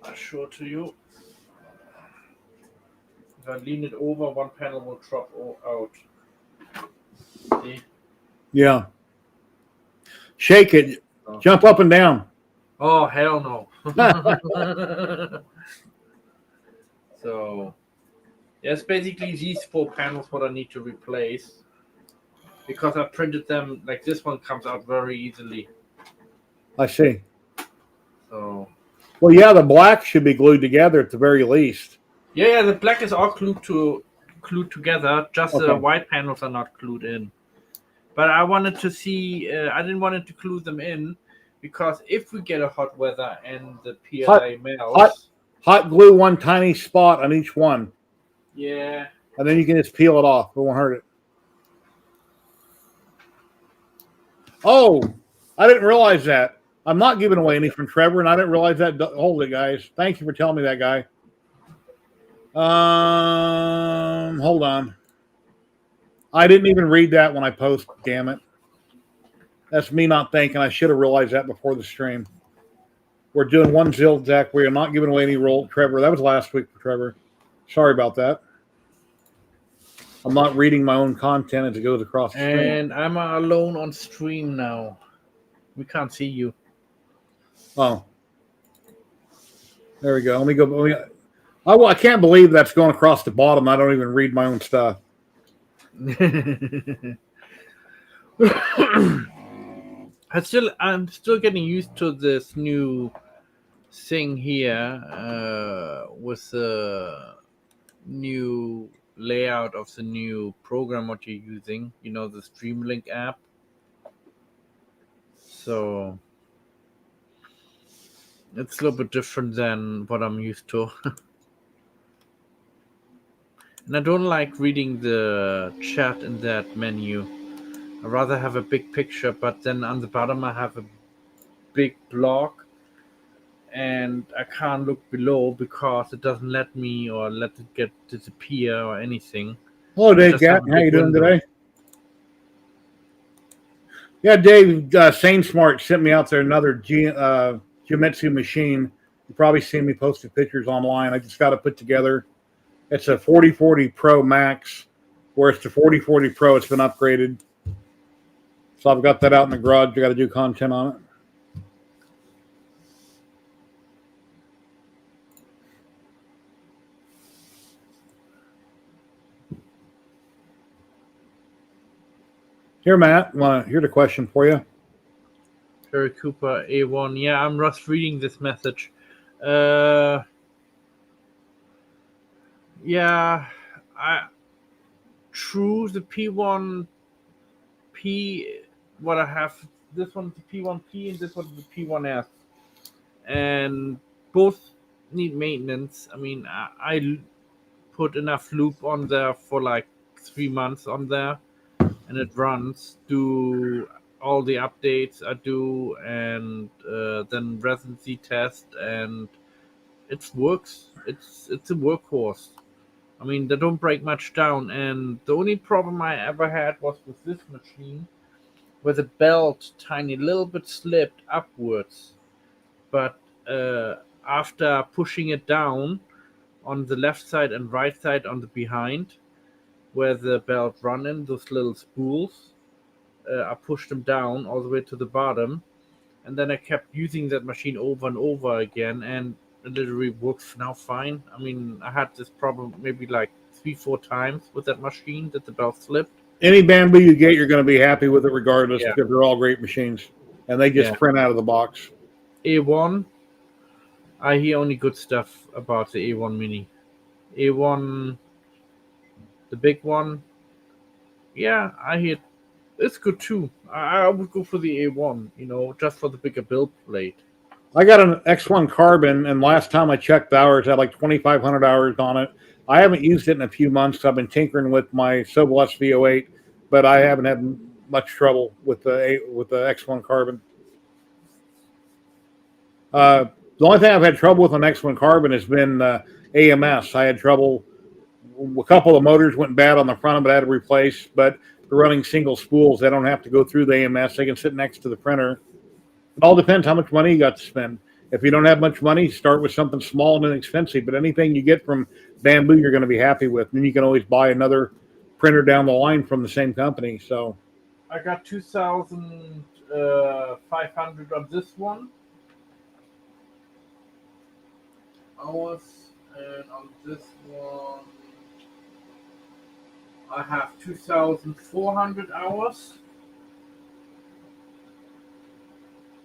I'll show it to you. If I lean it over, one panel will drop out. See? Yeah. Shake it. Oh. Jump up and down. Oh, hell no. So, it's basically these 4 panels what I need to replace. Because I printed them, like this one comes out very easily. I see. So, Well, yeah, the black should be glued together at the very least. yeah, the black is all glued together. Just Okay. the white panels are not glued in. But I wanted to see. I didn't want to glue them in because if we get a hot weather and the PLA melts, Hot glue one tiny spot on each one, yeah, and then you can just peel it off. It won't hurt it. Oh, I didn't realize that. I'm not giving away any from Trevor, and I didn't realize that. Hold it, guys. Thank you for telling me that, guy. Hold on. I didn't even read that when I posted. Damn it. That's me not thinking. I should have realized that before the stream. We're doing one Zyltech. We are not giving away any roll. Trevor, that was last week for Trevor. Sorry about that. I'm not reading my own content as it goes across the stream. and I'm alone on stream now. We can't see you. Oh. There we go. Let me go. I can't believe that's going across the bottom. I don't even read my own stuff. I'm still getting used to this new thing here with the new layout of the new program what you're using, the Streamlink app. So it's a little bit different than what I'm used to. And I don't like reading the chat in that menu. I'd rather have a big picture, but then on the bottom I have a big block and I can't look below because it doesn't let me or let it disappear or anything. Hello, Dave Gatton. How you doing today? Yeah, Dave Sane Smart sent me out there another Geometsu machine. You probably seen me posted pictures online. I just got it put together. It's a 4040 Pro Max, where it's the 4040 Pro. It's been upgraded. So I've got that out in the garage. I got to do content on it. Here, Matt, here's a question for you. Terry Cooper A1. Yeah, I'm just reading this message. Yeah, true. The P1P, what I have, this one's the P1P and this one's the P1F, and both need maintenance. I mean, I put enough loop on there for like 3 months on there, and it runs. Do all the updates I do, and then residency test, and it works. It's a workhorse. I mean, they don't break much down, and the only problem I ever had was with this machine, where the belt tiny little bit slipped upwards, but after pushing it down on the left side and right side on the behind, where the belt run in, those little spools, I pushed them down all the way to the bottom, and then I kept using that machine over and over again, and it literally works now fine. I mean, I had this problem maybe like 3-4 times with that machine that the belt slipped. Any Bambu you get, you're going to be happy with it regardless, Yeah. because they're all great machines, and they just print out of the box. A1, I hear only good stuff about the A1 Mini. A1, the big one. Yeah, I hear it's good too. I would go for the A1, just for the bigger build plate. I got an X1 Carbon, and last time I checked the hours, I had like 2,500 hours on it. I haven't used it in a few months. I've been tinkering with my Sobel SV08, but I haven't had much trouble with the X1 Carbon. The only thing I've had trouble with on X1 Carbon has been AMS. I had trouble. A couple of motors went bad on the front of it. I had to replace, but for running single spools, they don't have to go through the AMS. They can sit next to the printer. It all depends how much money you got to spend. If you don't have much money, start with something small and inexpensive. But anything you get from Bambu, you're going to be happy with. And then you can always buy another printer down the line from the same company. So I got 2,500 on this one. Hours, and on this one, I have 2,400 hours.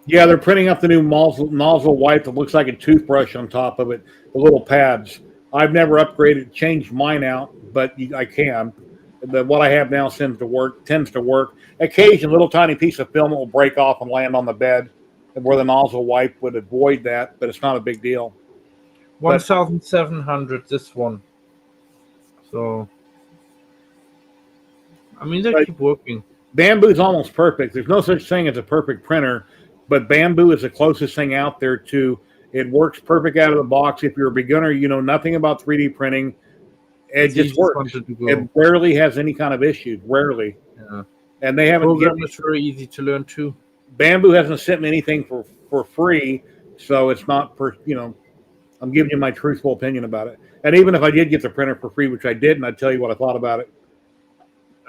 yeah, they're printing up the new nozzle wipe that looks like a toothbrush on top of it, the little pads. I've never changed mine out, but I can. What I have now tends to work. Occasionally, a little tiny piece of filament will break off and land on the bed, where the nozzle wipe would avoid that, but it's not a big deal. 1,700 this one. So, I mean, they keep working. Bambu's almost perfect. There's no such thing as a perfect printer, but Bambu is the closest thing out there to it. Works perfect out of the box. If you're a beginner, you know nothing about 3D printing, it just works. It rarely has any kind of issues. Rarely. Yeah. And they haven't. Program is very easy to learn too. Bambu hasn't sent me anything for free, so it's not I'm giving you my truthful opinion about it. And even if I did get the printer for free, which I didn't, I'd tell you what I thought about it.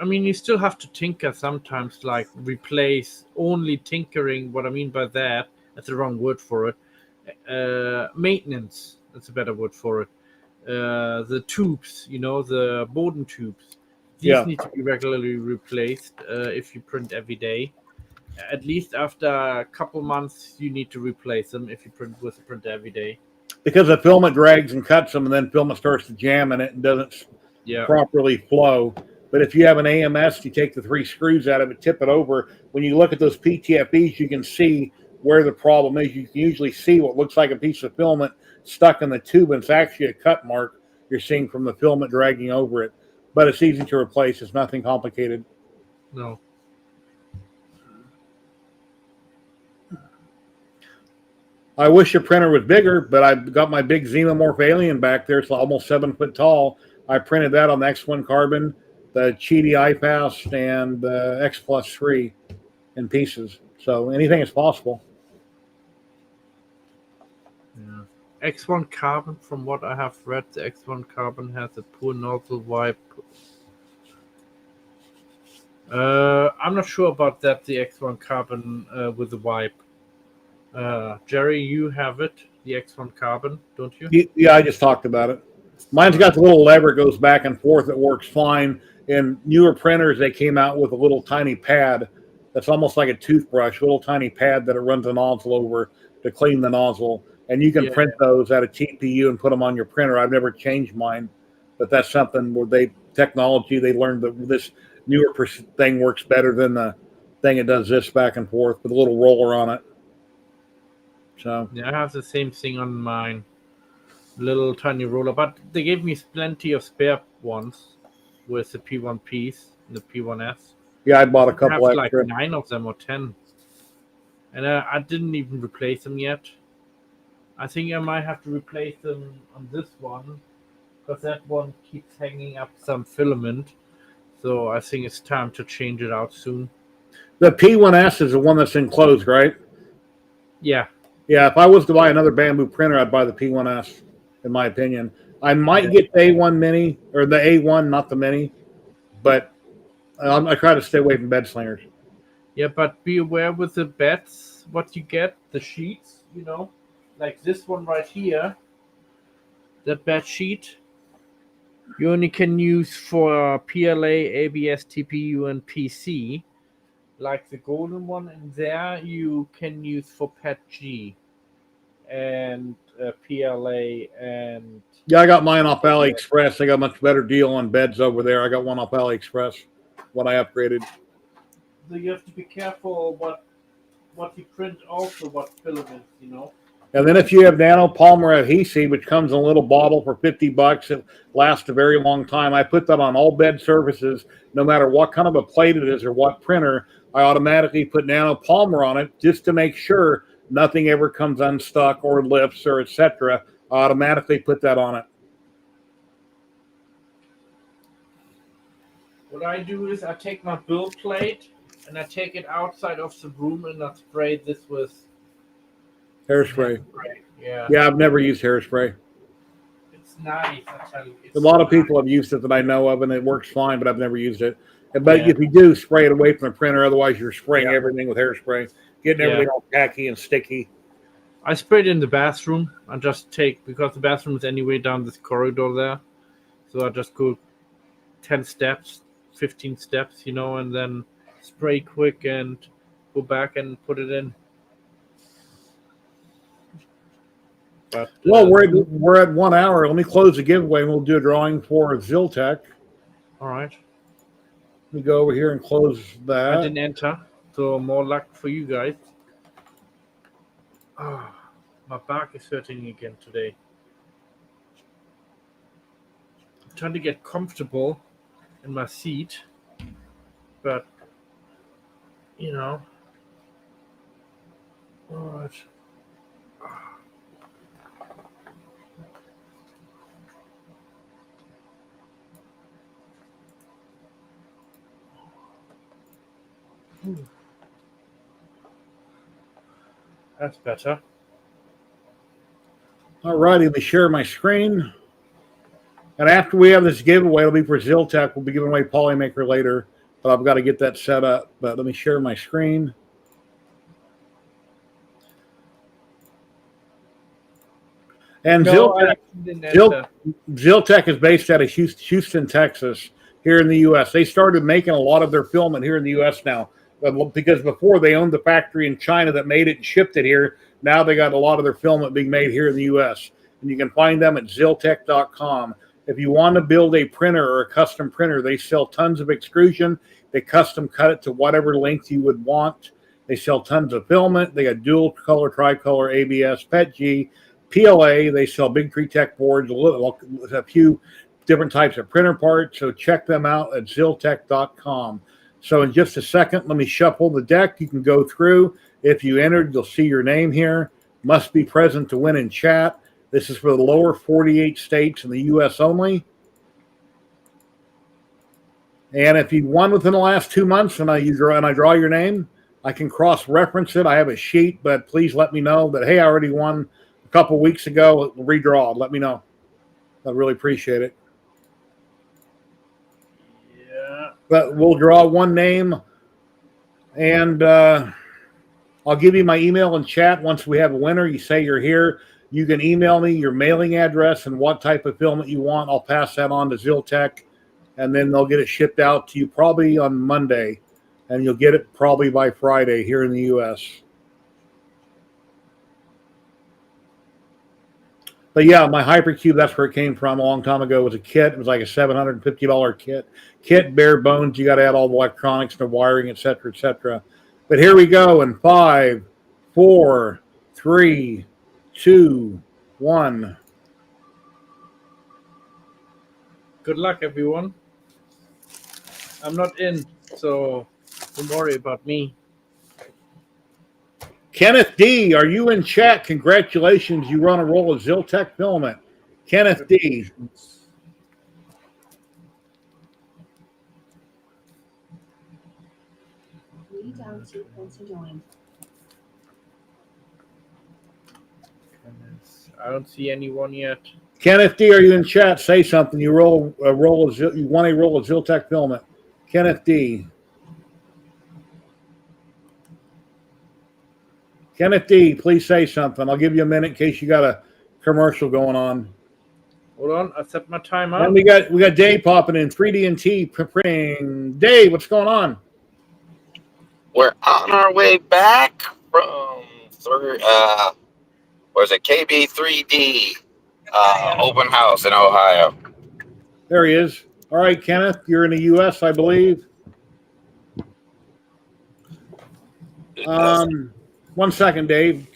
I mean, you still have to tinker sometimes, like replace only tinkering. What I mean by that's the wrong word for it. Maintenance, that's a better word for it. The tubes, the Boden tubes. These need to be regularly replaced if you print every day. At least after a couple months, you need to replace them if you print with a printer every day. Because the filament drags and cuts them, and then filament starts to jam in it and doesn't properly flow. But if you have an AMS, you take the 3 screws out of it, tip it over. When you look at those PTFEs, you can see where the problem is. You can usually see what looks like a piece of filament stuck in the tube, and it's actually a cut mark you're seeing from the filament dragging over it. But it's easy to replace. It's nothing complicated. No. I wish your printer was bigger, but I've got my big Xenomorph Alien back there. It's almost 7 foot tall. I printed that on the X1 Carbon, the Cheedy iFast, and the X Plus 3 in pieces. So anything is possible. Yeah. X1 Carbon, from what I have read, the X1 Carbon has a poor nozzle wipe. I'm not sure about that, the X1 Carbon with the wipe. Jerry, you have it, the X1 Carbon, don't you? Yeah, I just talked about it. Mine's got the little lever that goes back and forth. It works fine. In newer printers, they came out with a little tiny pad that's almost like a toothbrush, a little tiny pad that it runs a nozzle over to clean the nozzle. And you can print those at a TPU and put them on your printer. I've never changed mine, but that's something where they learned that this newer thing works better than the thing that does this back and forth with a little roller on it. So yeah, I have the same thing on mine, little tiny roller, but they gave me plenty of spare ones with the P1Ps and the P1S. Yeah, I bought a couple I have extra. like 9 of them or 10, and I didn't even replace them yet. I think I might have to replace them on this one because that one keeps hanging up some filament. So I think it's time to change it out soon. The P1S is the one that's enclosed, right? Yeah. Yeah, if I was to buy another Bambu printer, I'd buy the P1S, in my opinion. I might get the A1 Mini, or the A1, not the Mini, but I try to stay away from bed slingers. Yeah, but be aware with the beds, what you get, the sheets, like this one right here, that bed sheet, you only can use for PLA, ABS, TPU, and PC. Like the golden one in there, you can use for PET-G. And PLA and Yeah, I got mine off AliExpress. I got a much better deal on beds over there. I got one off AliExpress when I upgraded. so you have to be careful what you print, also what filaments, you know. And then if you have nanopolymer adhesive, which comes in a little bottle for $50, it lasts a very long time. I put that on all bed surfaces, no matter what kind of a plate it is or what printer. I automatically put nanopolymer on it just to make sure nothing ever comes unstuck or lifts or etc. I automatically put that on it. What I do is I take my build plate and I take it outside of the room and I spray this with Hairspray. Yeah. Yeah, I've never used hairspray. It's nice, I tell you. A lot of people have used it that I know of, and it works fine, but I've never used it. But Yeah. if you do, spray it away from the printer. Otherwise, you're spraying everything with hairspray, getting everything all tacky and sticky. I sprayed in the bathroom. I just take, because the bathroom is anyway down this corridor there. So I just go 10 steps, 15 steps, you know, and then spray quick and go back and put it in. But, well, we're at 1 hour. Let me close the giveaway, and we'll do a drawing for Zyltech. All right. Let me go over here and close that. I didn't enter, so more luck for you guys. Oh, my back is hurting again today. I'm trying to get comfortable in my seat, but, you know. All right. That's better. All righty, let me share my screen. And after we have this giveaway, it'll be for Zyltech. We'll be giving away Polymaker later, but I've got to get that set up. But let me share my screen. And Zyltech is based out of Houston, Texas, here in the U.S. They started making a lot of their filament here in the U.S. now, because before they owned the factory in China that made it and shipped it here. Now they got a lot of their filament being made here in the U.S. And you can find them at Zyltech.com. If you want to build a printer or a custom printer, they sell tons of extrusion. They custom cut it to whatever length you would want. They sell tons of filament. They got dual color, tricolor, ABS, PETG, PLA. They sell big Tech boards, a few different types of printer parts. So check them out at Zyltech.com. So in just a second, let me shuffle the deck. You can go through. If you entered, you'll see your name here. Must be present to win in chat. This is for the lower 48 states in the U.S. only. And if you won within the last 2 months and I draw your name, I can cross-reference it. I have a sheet, but please let me know that, hey, I already won a couple weeks ago. Redraw. Let me know. I'd really appreciate it. Yeah. But we'll draw one name, and I'll give you my email in chat once we have a winner. You say you're here. You can email me your mailing address and what type of filament you want. I'll pass that on to Zyltech, and then they'll get it shipped out to you probably on Monday, and you'll get it probably by Friday here in the U.S. But yeah, my Hypercube, that's where it came from a long time ago. It was a kit. It was like a $750 kit. Kit, bare bones. You got to add all the electronics, the wiring, et cetera, et cetera. But here we go in 5, 4, 3, 2, 1. Good luck, everyone. I'm not in, so don't worry about me. Kenneth D, are you in chat? Congratulations, you run a roll of Zyltech filament. Kenneth D. I don't see anyone yet. Kenneth D, are you in chat? Say something. You won a roll of Zyltech filament. Kenneth D. Kenneth D, please say something. I'll give you a minute in case you got a commercial going on. Hold on, I set my timer. And we got Dave popping in, 3D&T printing. Dave, what's going on? We're on our way back from was it KB3D open house in Ohio. There he is. All right, Kenneth, you're in the U.S., I believe. 1 second, Dave.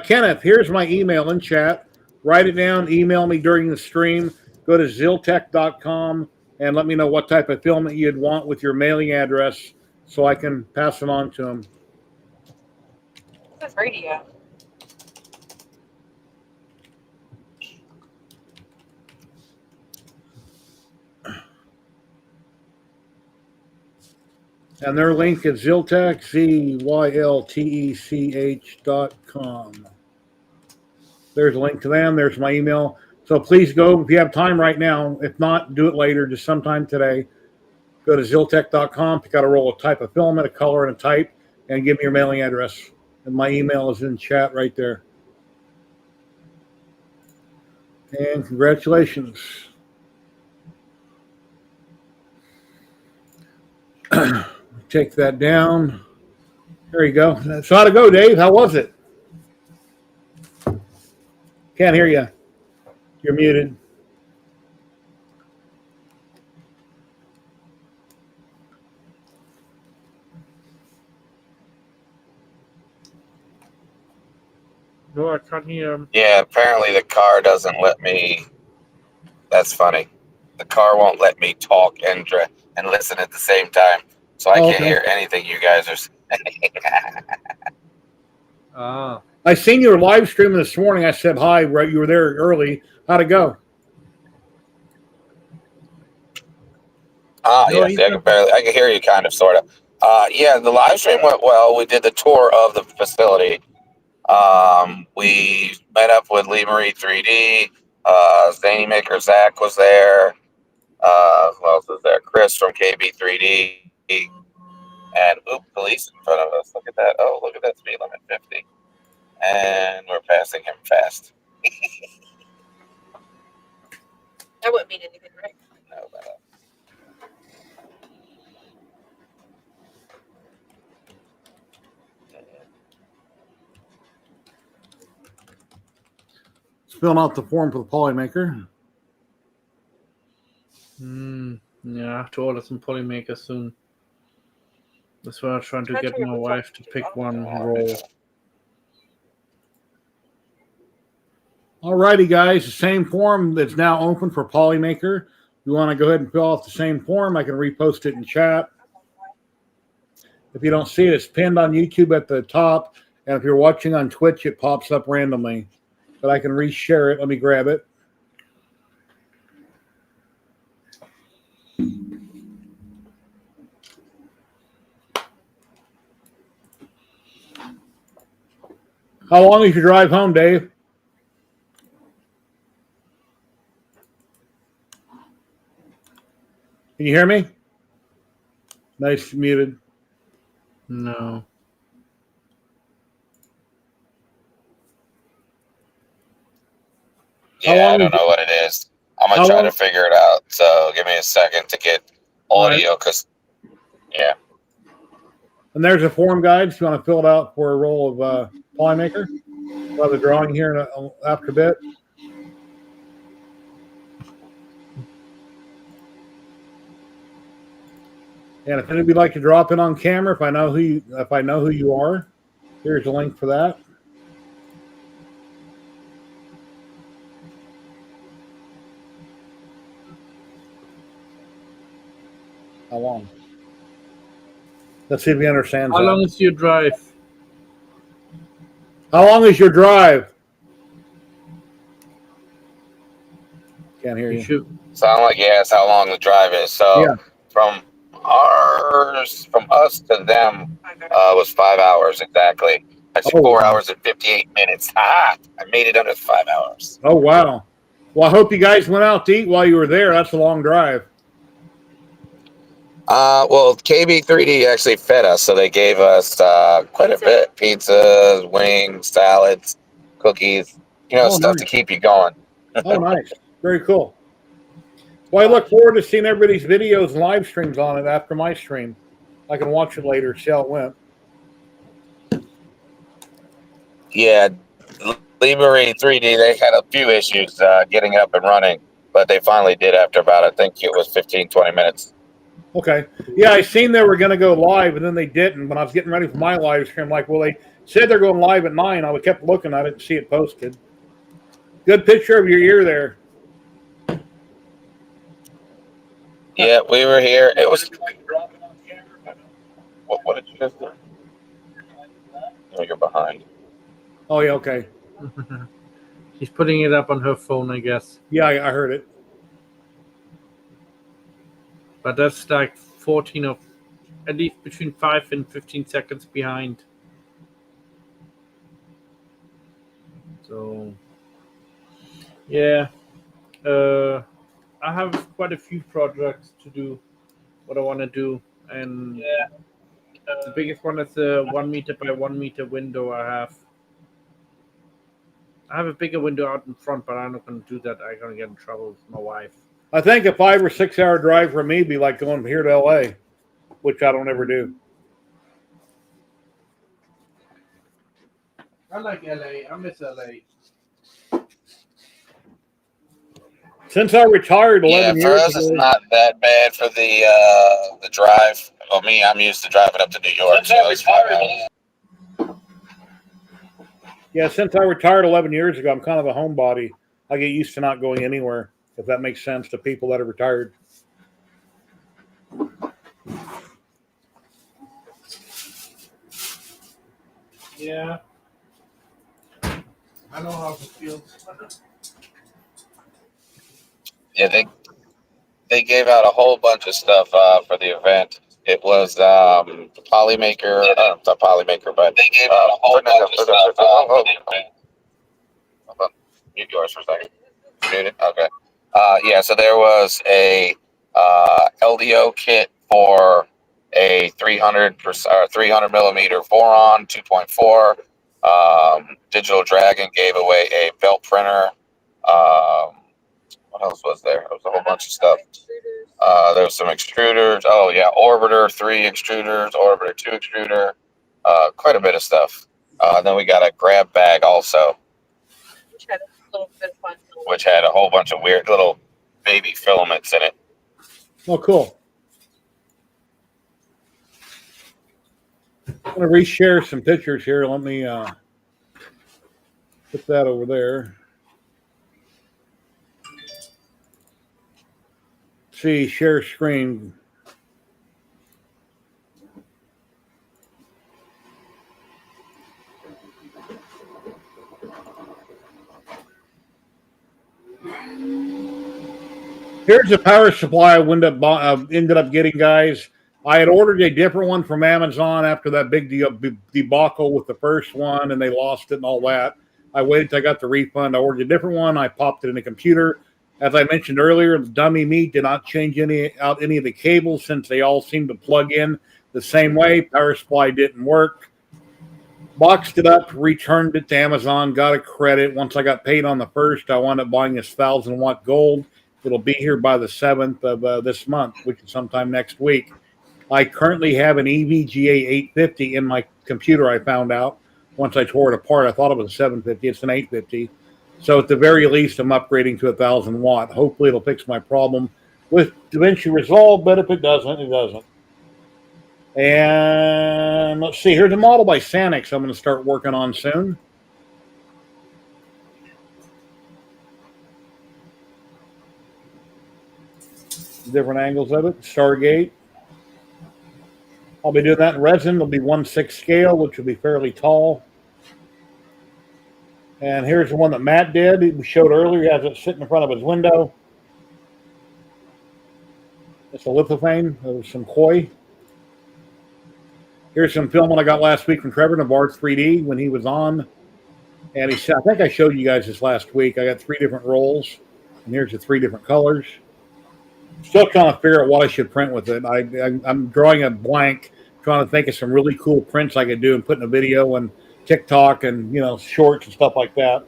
Kenneth, here's my email in chat. Write it down. Email me during the stream. Go to Zyltech.com and let me know what type of filament you'd want with your mailing address so I can pass it on to them. This is radio. And their link is Zyltech, Zyltech.com. There's a link to them. There's my email. So please go if you have time right now. If not, do it later, just sometime today. Go to Zyltech.com, pick out a roll of type of filament, a color, and a type, and give me your mailing address. And my email is in chat right there. And congratulations. Take that down. There you go. So how'd it go, Dave? How was it? Can't hear you. You're muted. No, I can't hear him. Yeah, apparently the car doesn't let me. That's funny. The car won't let me talk and listen at the same time, so I can't hear anything you guys are saying. I seen you were live streaming this morning. I said hi. Right, you were there early. How'd it go? Yes, I can hear you kind of, sort of. Yeah, the live stream went well. We did the tour of the facility. We met up with Lee Marie 3D. Zany Maker Zach was there. Who else was there? Chris from KB3D. And police in front of us. Look at that. Oh, look at that speed limit, 50. And we're passing him fast. That wouldn't mean anything, right? No, but, Filling out the form for the Polymaker. Yeah, I have to order some Polymaker soon. That's why I'm trying to get my wife to pick one roll. Alrighty, guys. The same form that's now open for Polymaker. If you want to go ahead and fill out the same form, I can repost it in chat. If you don't see it, it's pinned on YouTube at the top. And if you're watching on Twitch, it pops up randomly. But I can reshare it. Let me grab it. How long is your drive home, Dave? Can you hear me? Nice, muted. No. yeah, I don't know what it is. I'm going to try to figure it out. So give me a second to get audio because, yeah. And there's a form guide if you want to fill it out for a roll of Polymaker. We'll have the drawing here after a bit. And if anybody'd like to drop in on camera, if I know who you are, here's a link for that. How long? Let's see if he understands. How long is your drive? How long is your drive? Can't hear you. Sound like you asked how long the drive is. So from us to them was 5 hours exactly. Actually, 4 hours and 58 minutes. I made it under 5 hours. Oh wow! Well, I hope you guys went out to eat while you were there. That's a long drive. Well, KB3D actually fed us, so they gave us quite a bit: pizzas, wings, salads, cookies. Stuff to keep you going. Oh, nice! Very cool. Well, I look forward to seeing everybody's videos and live streams on it after my stream. I can watch it later, see how it went. Yeah, Library 3D, they had a few issues getting it up and running, but they finally did after about, I think it was 15, 20 minutes. Okay. Yeah, I seen they were going to go live, and then they didn't. When I was getting ready for my live stream, like, well, they said they're going live at 9. I kept looking. I didn't see it posted. Good picture of your ear there. Yeah, we were here. It was. What did you just do? Oh, you're behind. Oh, yeah, okay. She's putting it up on her phone, I guess. Yeah, I heard it. But that's like 14 of at least between 5 and 15 seconds behind. So, yeah. I have quite a few projects to do what I want to do. And the biggest one is the 1 meter by 1 meter window I have. I have a bigger window out in front, but I'm not going to do that. I'm going to get in trouble with my wife. I think a 5 or 6 hour drive for me would be like going from here to LA, which I don't ever do. I like LA. I miss LA. Since I retired 11 for years us, it's ago, not that bad for the drive. Well, me, I'm used to driving up to New York. since I retired 11 years ago, I'm kind of a homebody. I get used to not going anywhere, if that makes sense to people that are retired. Yeah. I know how it feels. Yeah, they gave out a whole bunch of stuff for the event. It was Polymaker, not Polymaker, but they gave out a whole bunch of stuff for the event. Hold on. Mute yours for a second. Muted? Okay. Yeah, so there was a LDO kit for a 300 millimeter 4-on 2.4. Digital Dragon gave away a belt printer. What else was there? There was a whole bunch of stuff. There was some extruders. Oh yeah, Orbiter 3 extruders, Orbiter 2 extruder. Quite a bit of stuff. Then we got a grab bag also, Which had a little bit of fun. which had a whole bunch of weird little baby filaments in it. Oh, cool. I'm going to reshare some pictures here. Let me put that over there. See, share screen. Here's the power supply I ended up getting, guys. I had ordered a different one from Amazon after that big debacle with the first one, and they lost it and all that. I waited till I got the refund. I ordered a different one. I popped it in the computer. As I mentioned earlier, the dummy me did not change any of the cables since they all seemed to plug in the same way. Power supply didn't work. Boxed it up, returned it to Amazon, got a credit. Once I got paid on the first, I wound up buying this 1,000-watt gold. It'll be here by the 7th of this month, which is sometime next week. I currently have an EVGA 850 in my computer, I found out. Once I tore it apart, I thought it was a 750. It's an 850. So at the very least, I'm upgrading to 1,000 watt. Hopefully it'll fix my problem with DaVinci Resolve, but if it doesn't, it doesn't. And let's see, here's a model by Sanix I'm going to start working on soon. Different angles of it. Stargate. I'll be doing that in resin. It'll be 1/6 scale, which will be fairly tall. And here's the one that Matt did. He showed earlier. He has it sitting in front of his window. It's a lithophane. There's some koi. Here's some filament I got last week from Trevor Navarre 3D when he was on. And he said, I think I showed you guys this last week. I got 3 different rolls. And here's the 3 different colors. Still trying to figure out what I should print with it. I'm drawing a blank, trying to think of some really cool prints I could do and put in a video and TikTok and, shorts and stuff like that.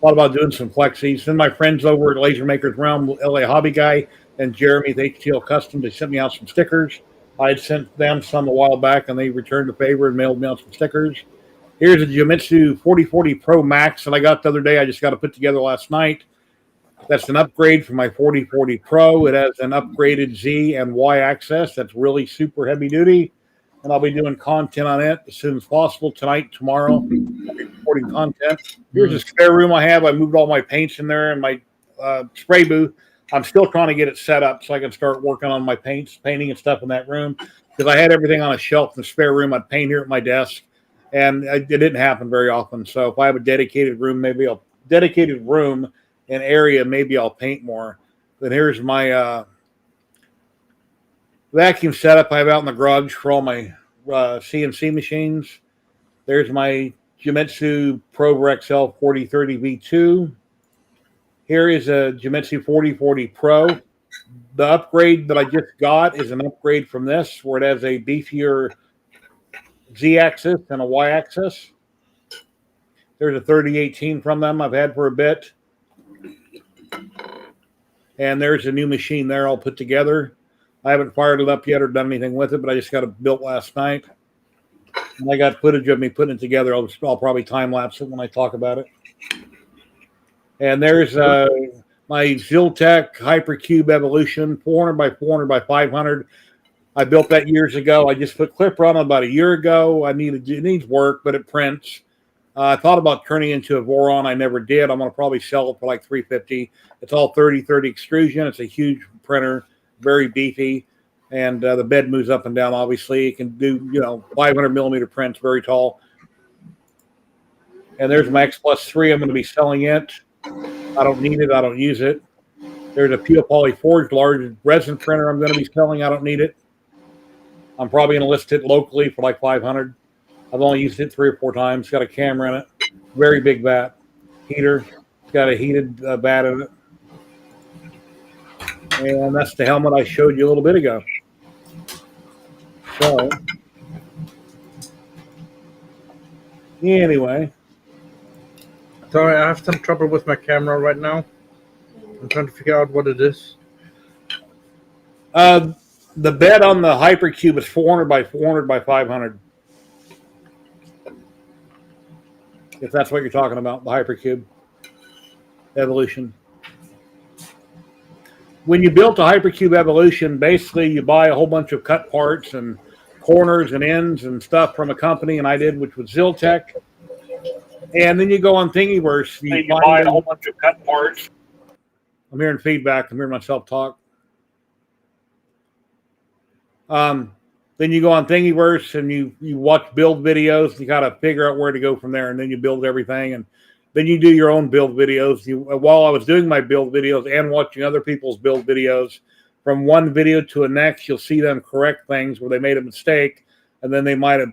Thought about doing some flexies. Then my friends over at Laser Makers Realm, LA Hobby Guy, and Jeremy with HTL Custom, they sent me out some stickers. I had sent them some a while back, and they returned the favor and mailed me out some stickers. Here's a Jimitsu 4040 Pro Max that I got the other day. I just got to put together last night. That's an upgrade for my 4040 Pro. It has an upgraded Z and Y axis. That's really super heavy duty. And I'll be doing content on it as soon as possible tonight, tomorrow. I'll be recording content. Here's a spare room I have. I moved all my paints in there and my spray booth. I'm still trying to get it set up so I can start working on my painting and stuff in that room. Because I had everything on a shelf in the spare room. I'd paint here at my desk. And it didn't happen very often. So if I have a dedicated room, an area, maybe I'll paint more. But here's my vacuum setup I have out in the garage for all my CNC machines. There's my Jimitsu Prover XL 4030 V2. Here is a Jimitsu 4040 Pro. The upgrade that I just got is an upgrade from this, where it has a beefier Z-axis and a Y-axis. There's a 3018 from them I've had for a bit. And there's a new machine there I'll put together. I haven't fired it up yet or done anything with it, but I just got it built last night. And I got footage of me putting it together. I'll probably time-lapse it when I talk about it. And there's my Zyltech Hypercube Evolution, 400 by 400 by 500. I built that years ago. I just put clipper on it about a year ago. It needs work, but it prints. I thought about turning into a Voron. I never did. I'm going to probably sell it for like $350. It's all 30-30 extrusion. It's a huge printer, very beefy, and the bed moves up and down. Obviously, it can do 500 millimeter prints, very tall. And there's my X+3. I'm going to be selling it. I don't need it. I don't use it. There's a Pure Poly Forged large resin printer I'm going to be selling. I don't need it. I'm probably going to list it locally for like $500. I've only used it 3 or 4 times. It's got a camera in it. Very big vat. Heater. It's got a heated vat in it. And that's the helmet I showed you a little bit ago. So, anyway. Sorry, I have some trouble with my camera right now. I'm trying to figure out what it is. The bed on the Hypercube is 400 by 400 by 500. If that's what you're talking about, the Hypercube Evolution. When you built a Hypercube Evolution, basically you buy a whole bunch of cut parts and corners and ends and stuff from a company, and I did, which was Zyltech. And then you go on Thingiverse. You buy a whole bunch of cut parts. I'm hearing feedback. I'm hearing myself talk. Then you go on Thingiverse and you watch build videos. You got to figure out where to go from there, and then you build everything, and then you do your own build videos. While I was doing my build videos and watching other people's build videos, from one video to the next, you'll see them correct things where they made a mistake, and then they might have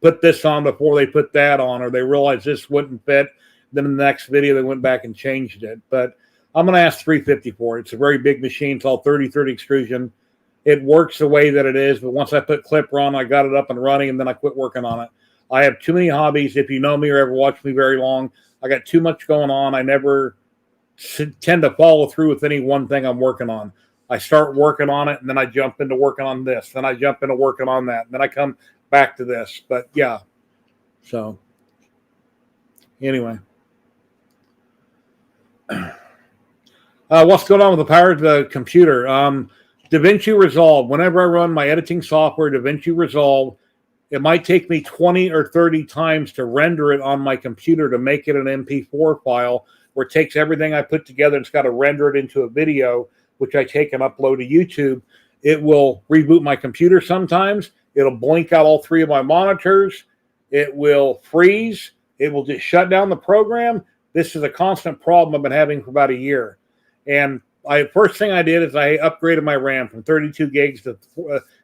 put this on before they put that on, or they realized this wouldn't fit. Then in the next video, they went back and changed it. But I'm going to ask $350 for it. It's a very big machine. It's all 30-30 extrusion. It works the way that it is, but once I put clipper on, I got it up and running, and then I quit working on it. I have too many hobbies. If you know me or ever watched me very long, I got too much going on. I never tend to follow through with any one thing I'm working on. I start working on it, and then I jump into working on this. Then I jump into working on that. And then I come back to this. But, yeah. So, anyway. What's going on with the power of the computer? DaVinci Resolve. Whenever I run my editing software, DaVinci Resolve, it might take me 20 or 30 times to render it on my computer to make it an MP4 file, where it takes everything I put together and it's got to render it into a video, which I take and upload to YouTube. It will reboot my computer sometimes. It'll blink out all 3 of my monitors. It will freeze. It will just shut down the program. This is a constant problem I've been having for about a year. And first thing I did is I upgraded my RAM from 32 gigs to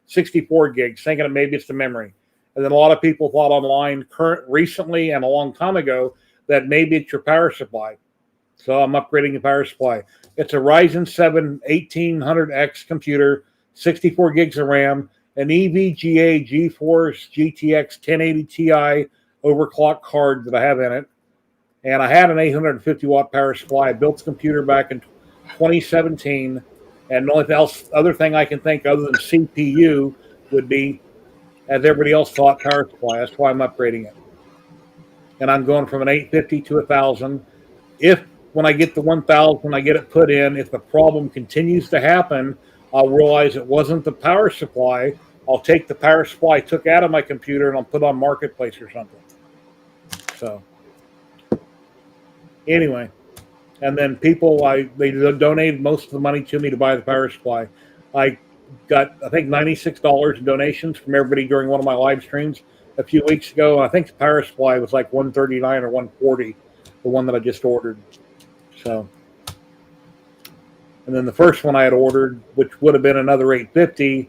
64 gigs, thinking that maybe it's the memory. And then a lot of people thought online recently and a long time ago that maybe it's your power supply. So I'm upgrading the power supply. It's a Ryzen 7 1800X computer, 64 gigs of RAM, an EVGA GeForce GTX 1080 Ti overclock card that I have in it. And I had an 850 watt power supply. I built the computer back in 2017, and the only other thing I can think other than CPU would be, as everybody else thought, power supply. That's why I'm upgrading it. and I'm going from an 850 to 1,000. If when I get the 1,000, I get it put in, if the problem continues to happen, I'll realize it wasn't the power supply. I'll take the power supply I took out of my computer and I'll put it on Marketplace or something. So anyway, and then people, they donated most of the money to me to buy the power supply. I got, I think, $96 in donations from everybody during one of my live streams a few weeks ago. I think the power supply was like $139 or $140, the one that I just ordered. So, and then the first one I had ordered, which would have been another $850,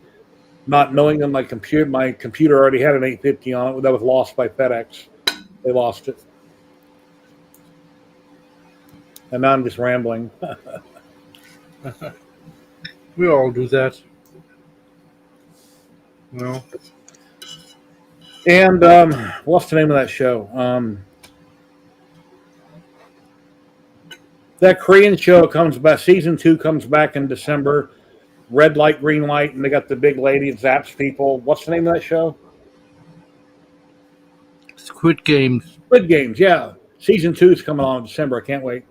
not knowing that my computer already had an $850 on it that was lost by FedEx. They lost it. And now I'm just rambling. We all do that. No. And what's the name of that show? That Korean show comes back. Season 2 comes back in December. Red light, green light, and they got the big lady that zaps people. What's the name of that show? Squid Games. Squid Games, yeah. Season 2 is coming on in December. I can't wait.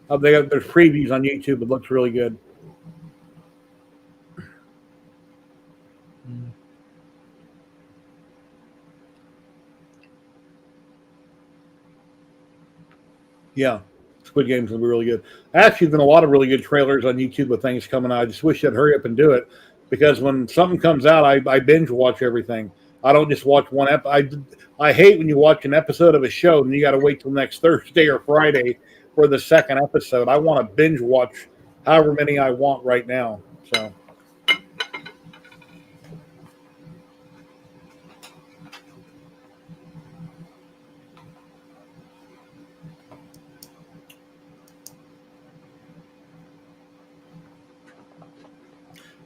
There's previews on YouTube. It looks really good. Yeah, Squid Games will be really good. Actually, there's been a lot of really good trailers on YouTube with things coming out. I just wish I'd hurry up and do it, because when something comes out, I binge watch everything. I don't just watch one episode. I hate when you watch an episode of a show and you got to wait till next Thursday or Friday for the second episode. I want to binge watch however many I want right now. So.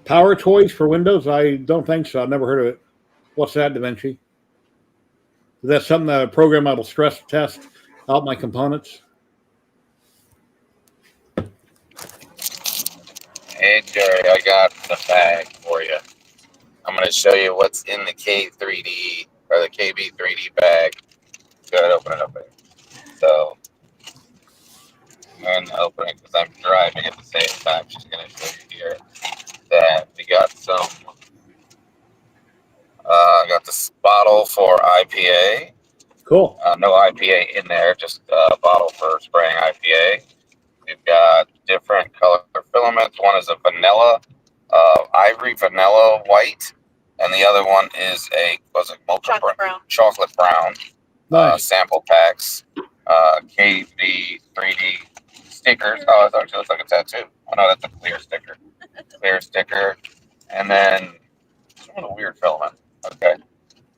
Power Toys for Windows? I don't think so. I've never heard of it. What's that, DaVinci? Is that something that a program that'll stress test out my components? Hey, Jerry, I got the bag for you. I'm going to show you what's in the K3D or the KB3D bag. Go ahead, open it up. So, I'm going to open it because I'm driving at the same time. She's going to show you here that we got some. I got this bottle for IPA. Cool. No IPA in there, just a bottle for spraying IPA. We've got different color filaments. One is a vanilla, ivory vanilla white, and the other one is a Chocolate brown. Chocolate brown. Nice. Sample packs, KV3D stickers. Oh, it actually looks like a tattoo. Oh no, that's a clear sticker. Clear sticker, and then some of the weird filament. Okay,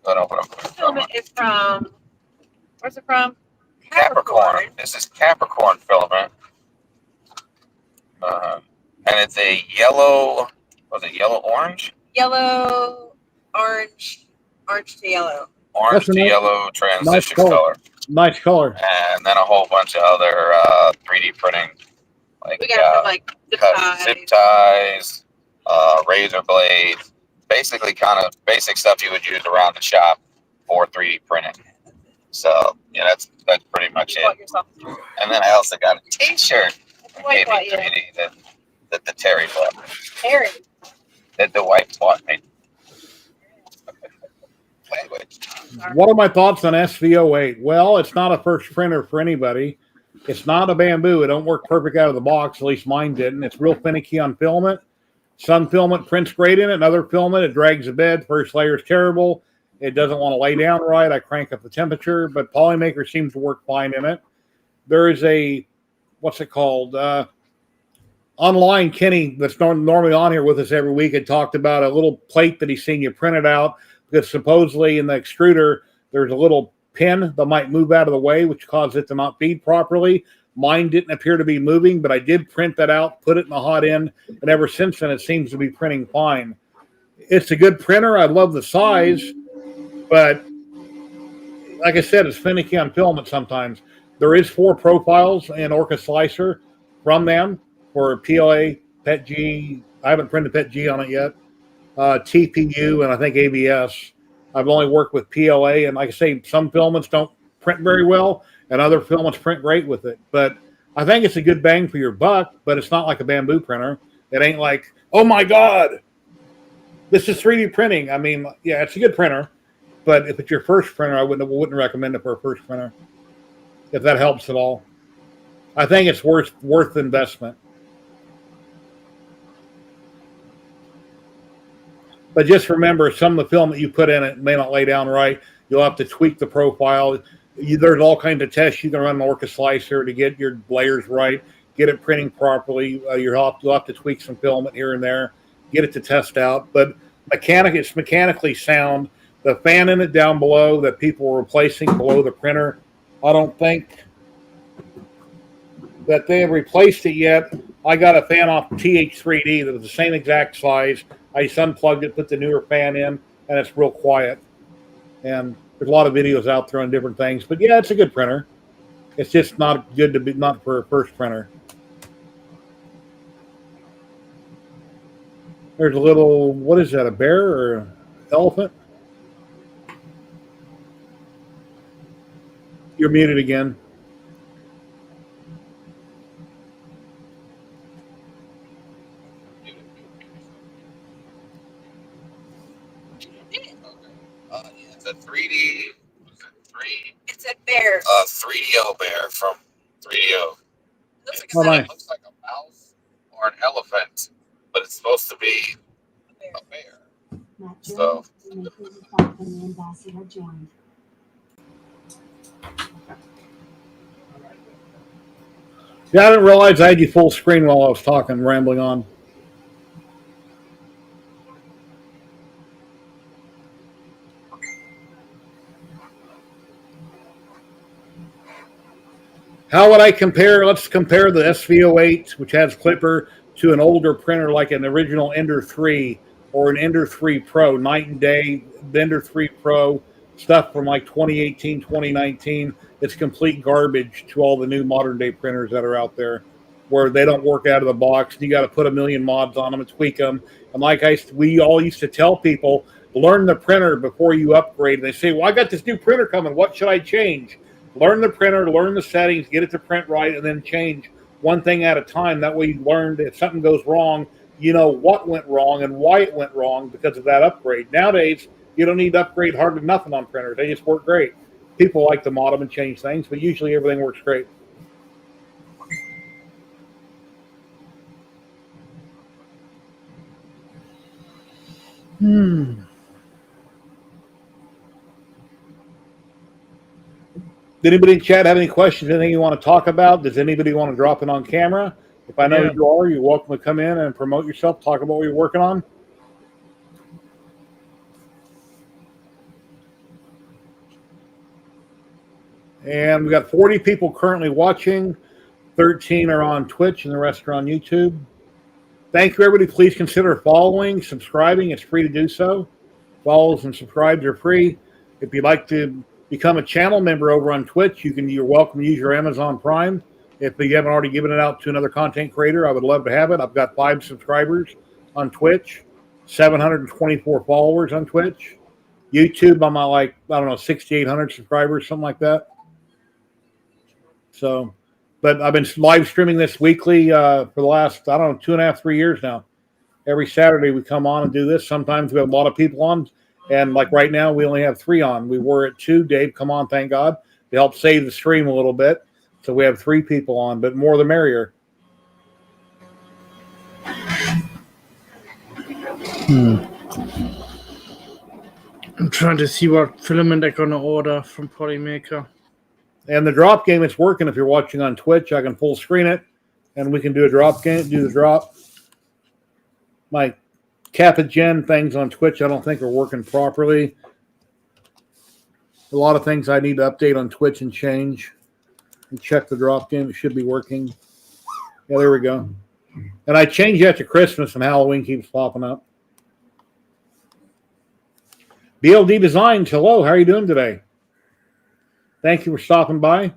go ahead, open up the Filament is from, where's it from? Capricorn. This is Capricorn filament. And it's a yellow, was it yellow orange? Yellow, orange to yellow. Orange to yellow transition color. Nice color. And then a whole bunch of other 3D printing, like, We got some like zip ties, razor blades, basically kind of basic stuff you would use around the shop for 3D printing. So yeah, that's pretty much it. And then I also got a T-shirt from KB3D that the Terry bought. Terry. That the wife bought me. Language. What are my thoughts on SV08? Well, it's not a first printer for anybody. It's not a Bambu. It don't work perfect out of the box. At least mine didn't. It's real finicky on filament. Some filament prints great in it. Another filament, it drags the bed. First layer is terrible. It doesn't want to lay down right. I crank up the temperature, but Polymaker seems to work fine in it. There is a, what's it called? Online, Kenny, that's normally on here with us every week, had talked about a little plate that he's seen you printed out, because supposedly in the extruder, there's a little pin that might move out of the way, which causes it to not feed properly. Mine didn't appear to be moving, but I did print that out, put it in the hot end, and ever since then, it seems to be printing fine. It's a good printer. I love the size, but like I said, it's finicky on filament sometimes. There is 4 profiles in Orca Slicer from them for PLA, PETG. I haven't printed PETG on it yet. TPU, and I think ABS. I've only worked with PLA, and like I say, some filaments don't print very well, and other filaments print great with it. But I think it's a good bang for your buck, but it's not like a Bambu printer. It ain't like, oh my God, this is 3D printing. I mean, yeah, it's a good printer, but if it's your first printer, I wouldn't recommend it for a first printer, if that helps at all. I think it's worth the investment. But just remember, some of the film that you put in it may not lay down right. You'll have to tweak the profile. There's all kinds of tests you can run an Orca slicer to get your layers right, get it printing properly. You'll have to tweak some filament here and there, get it to test out. But it's mechanically sound. The fan in it down below that people were replacing below the printer, I don't think that they have replaced it yet. I got a fan off TH3D that was the same exact size. I just unplugged it, put the newer fan in, and it's real quiet. And there's a lot of videos out there on different things. But yeah, it's a good printer. It's just not for a first printer. There's a little, what is that, a bear or an elephant? You're muted again. It's a 3D. It's a bear. 3DO bear from 3DO. Looks like Oh, a nice. It looks like a mouse or an elephant, but it's supposed to be bear. a bear. So. Yeah, I didn't realize I had you full screen while I was talking, rambling on. How would I compare? Let's compare the SV08, which has Clipper, to an older printer like an original Ender 3 or an Ender 3 Pro, night and day. The Ender 3 Pro, stuff from like 2018, 2019. It's complete garbage to all the new modern day printers that are out there, where they don't work out of the box. You got to put a million mods on them and tweak them. And like we all used to tell people, learn the printer before you upgrade. And they say, well, I got this new printer coming. What should I change? Learn the printer, learn the settings, get it to print right, and then change one thing at a time. That way you learned if something goes wrong, you know what went wrong and why it went wrong because of that upgrade. Nowadays, you don't need to upgrade hardly nothing on printers. They just work great. People like to mod them and change things, but usually everything works great. Did anybody in chat have any questions, anything you want to talk about? Does anybody want to drop it on camera? If I know Yeah. who you are, you're welcome to come in and promote yourself, talk about what you're working on. And we got 40 people currently watching. 13 are on Twitch and the rest are on YouTube. Thank you, everybody. Please consider following, subscribing. It's free to do so. Follows and subscribes are free. If you'd like to become a channel member over on Twitch, you're welcome to use your Amazon Prime. If you haven't already given it out to another content creator, I would love to have it. I've got 5 subscribers on Twitch, 724 followers on Twitch. YouTube, I'm at 6,800 subscribers, something like that. So, but I've been live streaming this weekly for the last, 2.5, 3 years now. Every Saturday we come on and do this. Sometimes we have a lot of people on. And like right now, we only have 3 on. We were at 2. Dave, come on, thank God. They helped save the stream a little bit. So we have 3 people on, but more the merrier. I'm trying to see what filament I'm gonna order from Polymaker. And the drop game, it's working. If you're watching on Twitch, I can full screen it, and we can do a drop game, do the drop. My Kappa Gen things on Twitch, I don't think are working properly. A lot of things I need to update on Twitch and change. And check the drop game. It should be working. Yeah, there we go. And I changed that to Christmas, and Halloween keeps popping up. BLD Designs, hello. How are you doing today? Thank you for stopping by.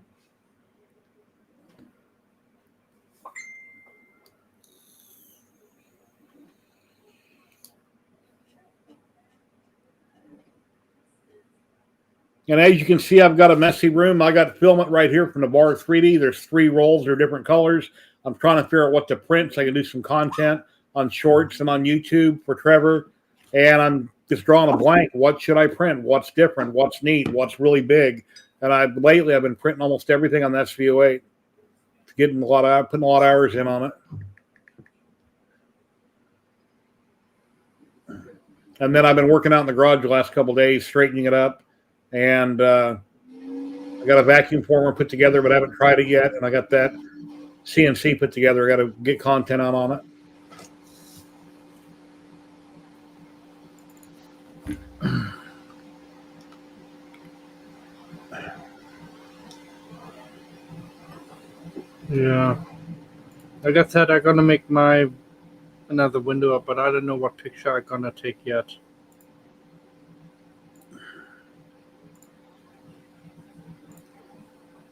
And as you can see, I've got a messy room. I got filament right here from the Bar 3D. There's 3 rolls. They're different colors. I'm trying to figure out what to print so I can do some content on shorts and on YouTube for Trevor. And I'm just drawing a blank. What should I print? What's different? What's neat? What's really big? And lately I've been printing almost everything on the SVO8. Putting a lot of hours in on it. And then I've been working out in the garage the last couple of days, straightening it up. And I got a vacuum former put together, but I haven't tried it yet. And I got that CNC put together. I got to get content out on it. Yeah. Like I said, I'm gonna make another window up, but I don't know what picture I'm gonna take yet.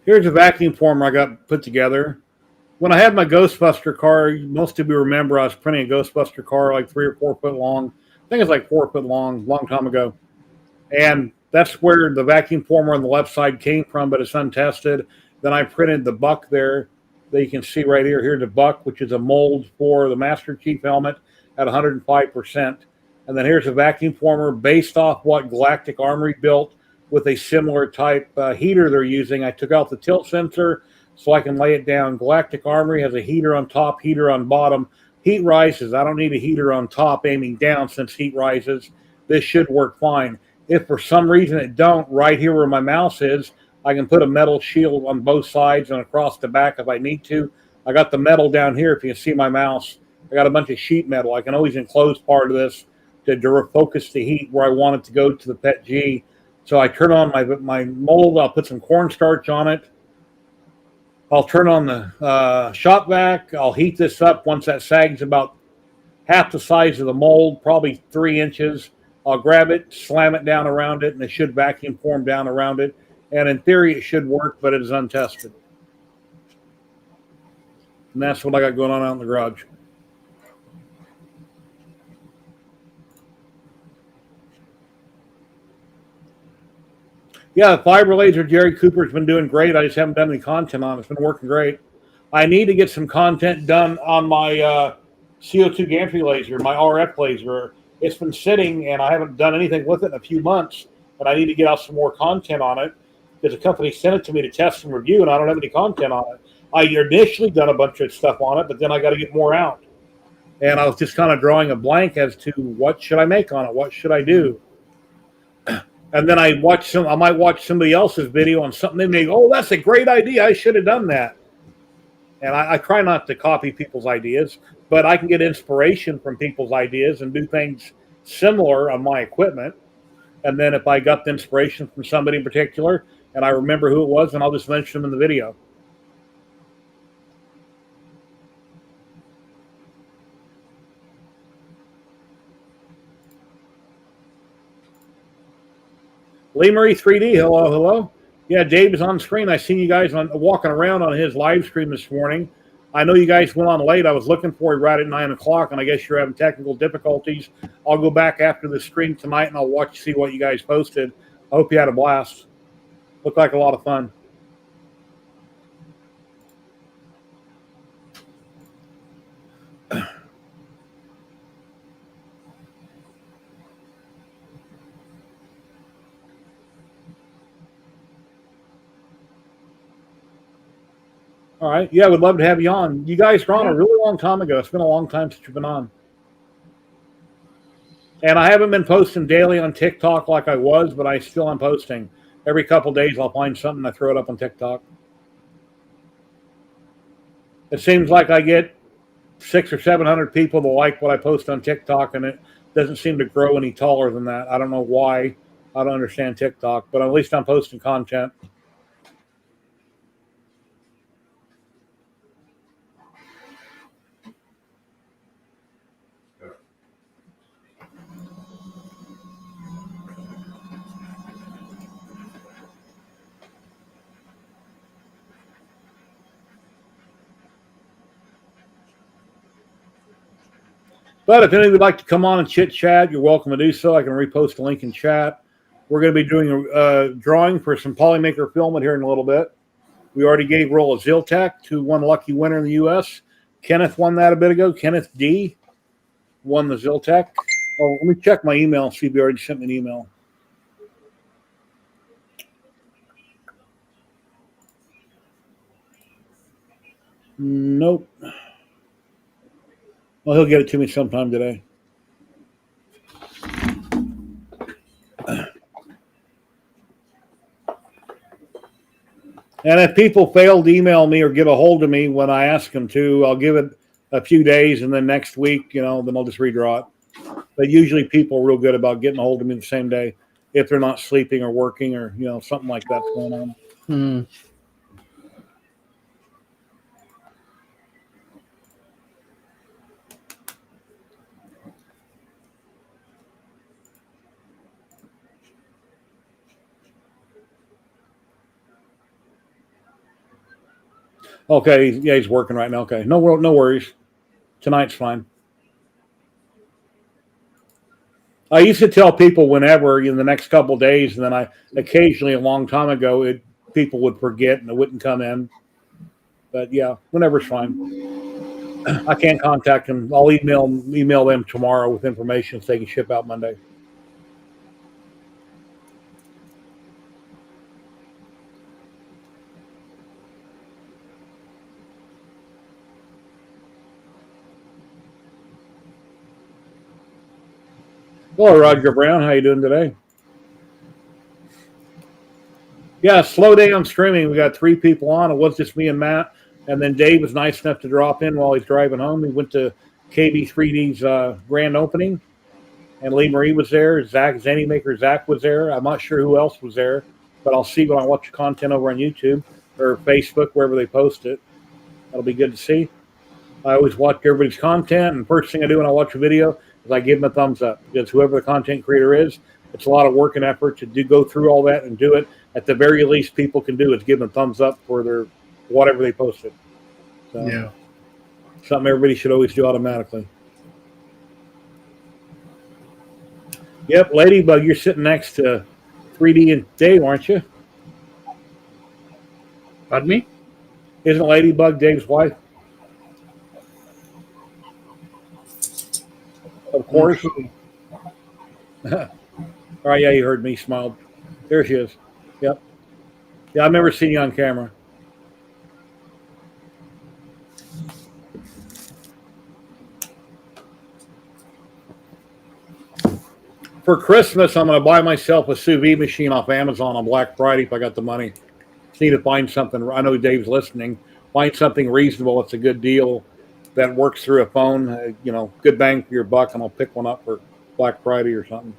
Here's a vacuum former I got put together. When I had my Ghostbuster car, most of you remember I was printing a Ghostbuster car like 3 or 4 foot long. I think it's like 4 foot long time ago. And that's where the vacuum former on the left side came from, but it's untested. Then I printed the buck there that you can see right here. Here's a buck, which is a mold for the Master Chief helmet at 105%. And then here's a vacuum former based off what Galactic Armory built with a similar type heater they're using. I took out the tilt sensor so I can lay it down. Galactic Armory has a heater on top, heater on bottom. Heat rises. I don't need a heater on top aiming down since heat rises. This should work fine. If for some reason it don't, right here where my mouse is, I can put a metal shield on both sides and across the back if I need to. I got the metal down here. If you can see my mouse, I got a bunch of sheet metal. I can always enclose part of this to focus the heat where I want it to go to the PET G. So I turn on my mold. I'll put some cornstarch on it. I'll turn on the shop vac. I'll heat this up once that sags about half the size of the mold, probably 3 inches. I'll grab it, slam it down around it, and it should vacuum form down around it. And in theory, it should work, but it is untested. And that's what I got going on out in the garage. Yeah, the fiber laser Jerry Cooper's been doing great. I just haven't done any content on it. It's been working great. I need to get some content done on my CO2 gantry laser, my RF laser. It's been sitting, and I haven't done anything with it in a few months. But I need to get out some more content on it because the company sent it to me to test and review, and I don't have any content on it. I initially done a bunch of stuff on it, but then I got to get more out. And I was just kind of drawing a blank as to what should I make on it? What should I do? And then I might watch somebody else's video on something they make. Oh, that's a great idea. I should have done that. And I try not to copy people's ideas, but I can get inspiration from people's ideas and do things similar on my equipment. And then if I got the inspiration from somebody in particular and I remember who it was, then I'll just mention them in the video. Lee Murray 3D, hello, hello. Yeah, Dave is on screen. I seen you guys walking around on his live stream this morning. I know you guys went on late. I was looking for you right at 9 o'clock, and I guess you're having technical difficulties. I'll go back after the stream tonight, and I'll see what you guys posted. I hope you had a blast. Looked like a lot of fun. All right. Yeah, we'd love to have you on. You guys were on a really long time ago. It's been a long time since you've been on. And I haven't been posting daily on TikTok like I was, but I still am posting. Every couple of days I'll find something and I throw it up on TikTok. It seems like I get 600 or 700 people to like what I post on TikTok, and it doesn't seem to grow any taller than that. I don't know why. I don't understand TikTok, but at least I'm posting content. But if any of you would like to come on and chit chat, you're welcome to do so. I can repost a link in chat. We're going to be doing a drawing for some Polymaker filament here in a little bit. We already gave roll of Zyltech to one lucky winner in the U.S. Kenneth won that a bit ago. Kenneth D won the Zyltech. Oh, let me check my email and see if you already sent me an email. Nope. Well, he'll get it to me sometime today. And if people fail to email me or get a hold of me when I ask them to, I'll give it a few days, and then next week, then I'll just redraw it. But usually people are real good about getting a hold of me the same day if they're not sleeping or working or, something like that's going on. Okay, yeah, he's working right now. Okay, no worries. Tonight's fine. I used to tell people whenever in the next couple of days, and then I occasionally, a long time ago, people would forget and it wouldn't come in. But yeah, whenever's fine. I can't contact them. I'll email them tomorrow with information so they can ship out Monday. Hello, Roger Brown. How you doing today? Yeah, slow day on streaming. We got 3 people on. It was just me and Matt. And then Dave was nice enough to drop in while he's driving home. He went to KB3D's grand opening. And Lee Marie was there. Zanymaker Zach was there. I'm not sure who else was there. But I'll see when I watch the content over on YouTube or Facebook, wherever they post it. That'll be good to see. I always watch everybody's content. And first thing I do when I watch a video is I give them a thumbs up. Because whoever the content creator is, it's a lot of work and effort to go through all that and do it. At the very least, people can do is give them a thumbs up for their whatever they posted. So, Yeah. Something everybody should always do automatically. Yep, Ladybug, you're sitting next to 3D and Dave, aren't you? Pardon me? Isn't Ladybug Dave's wife? Of course. All right, yeah, you heard me. Smiled. There she is. Yep. Yeah, I've never seen you on camera. For Christmas, I'm going to buy myself a sous vide machine off Amazon on Black Friday if I got the money. Just need to find something. I know Dave's listening. Find something reasonable. It's a good deal that works through a phone. Good bang for your buck, and I'll pick one up for Black Friday or something.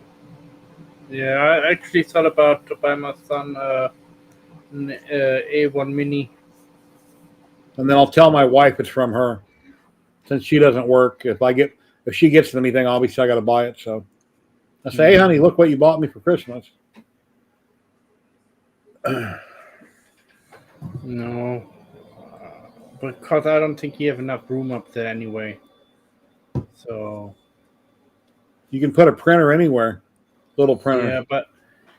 Yeah, I actually thought about to buy my son an A1 Mini. And then I'll tell my wife it's from her, since she doesn't work. If she gets anything, obviously I got to buy it. So I say, hey, honey, look what you bought me for Christmas. No, because I don't think you have enough room up there anyway. So You can put a printer anywhere, little printer. yeah, but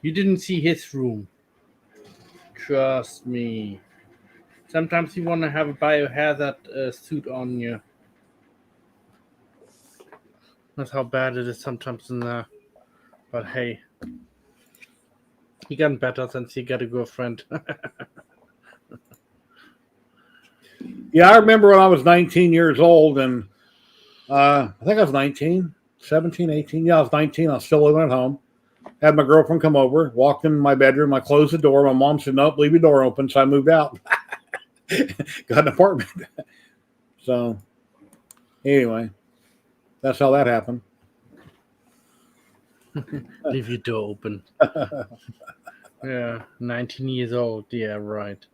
you didn't see his room. Trust me. Sometimes you want to have a biohazard suit on you. That's how bad it is sometimes in there. But hey, he gotten better since he got a girlfriend. Yeah, I remember when I was 19 years old, and I think I was 19, 17, 18. Yeah, I was 19. I was still living at home. Had my girlfriend come over, walked in my bedroom. I closed the door. My mom said, nope, leave your door open. So I moved out. Got an apartment. So anyway, that's how that happened. Leave your door open. Yeah, 19 years old. Yeah, right.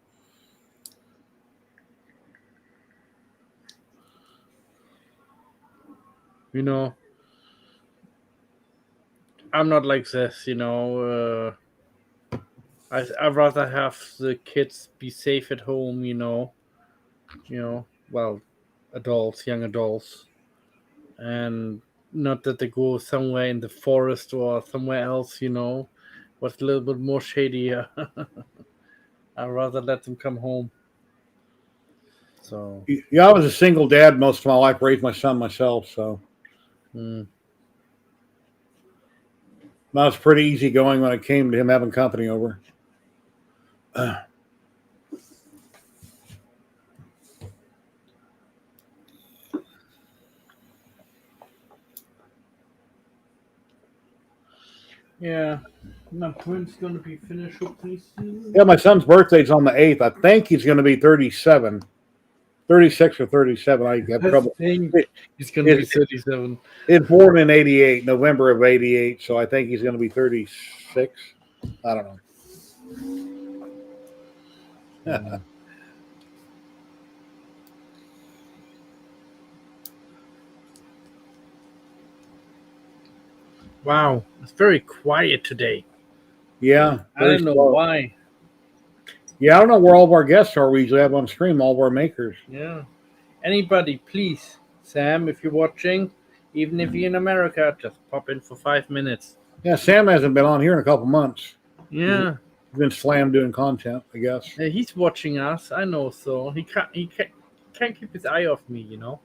I'm not like this, I'd rather have the kids be safe at home, well, young adults, and not that they go somewhere in the forest or somewhere else, was a little bit more shady. I'd rather let them come home. So Yeah, I was a single dad most of my life, raised my son myself, so that was pretty easy going when it came to him having company over. yeah, my print's gonna be finished hopefully soon. Yeah, my son's birthday's on the 8th. I think he's going to be 37, 36 or 37. I have trouble. He's gonna be 37. He's born in 88, November of 88, so I think he's going to be 36. I don't know. Wow, it's very quiet today. Yeah. I don't know why. Yeah, I don't know where all of our guests are. We usually have on stream all of our makers. Yeah. Anybody, please, Sam, if you're watching, even if you're in America, just pop in for 5 minutes. Yeah, Sam hasn't been on here in a couple months. Yeah. He's been slammed doing content, I guess. Yeah, he's watching us. I know so. He can't keep his eye off me, you know.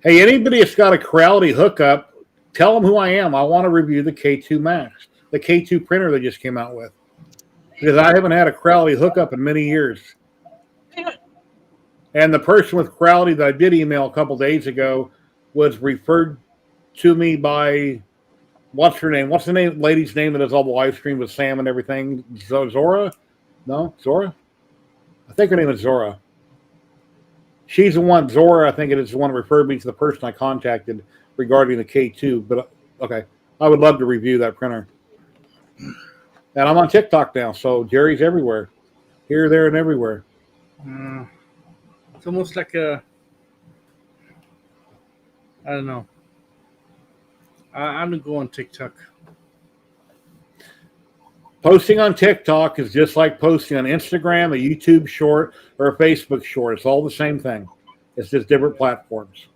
Hey, anybody that's got a Creality hookup, tell them who I am. I want to review the K2 Max, the K2 printer they just came out with. Because I haven't had a Creality hookup in many years. And the person with Creality that I did email a couple days ago was referred to me by, what's her name? What's the name? Lady's name that does all the live stream with Sam and everything? Zora? No? Zora? I think her name is Zora. She's the one, Zora, I think it is the one that referred me to the person I contacted regarding the K2. But, okay, I would love to review that printer. And I'm on TikTok now, so Jerry's everywhere. Here, there, and everywhere. It's almost like a, I don't know. I'm going to go on TikTok. Posting on TikTok is just like posting on Instagram, a YouTube short, or a Facebook short. It's all the same thing. It's just different platforms.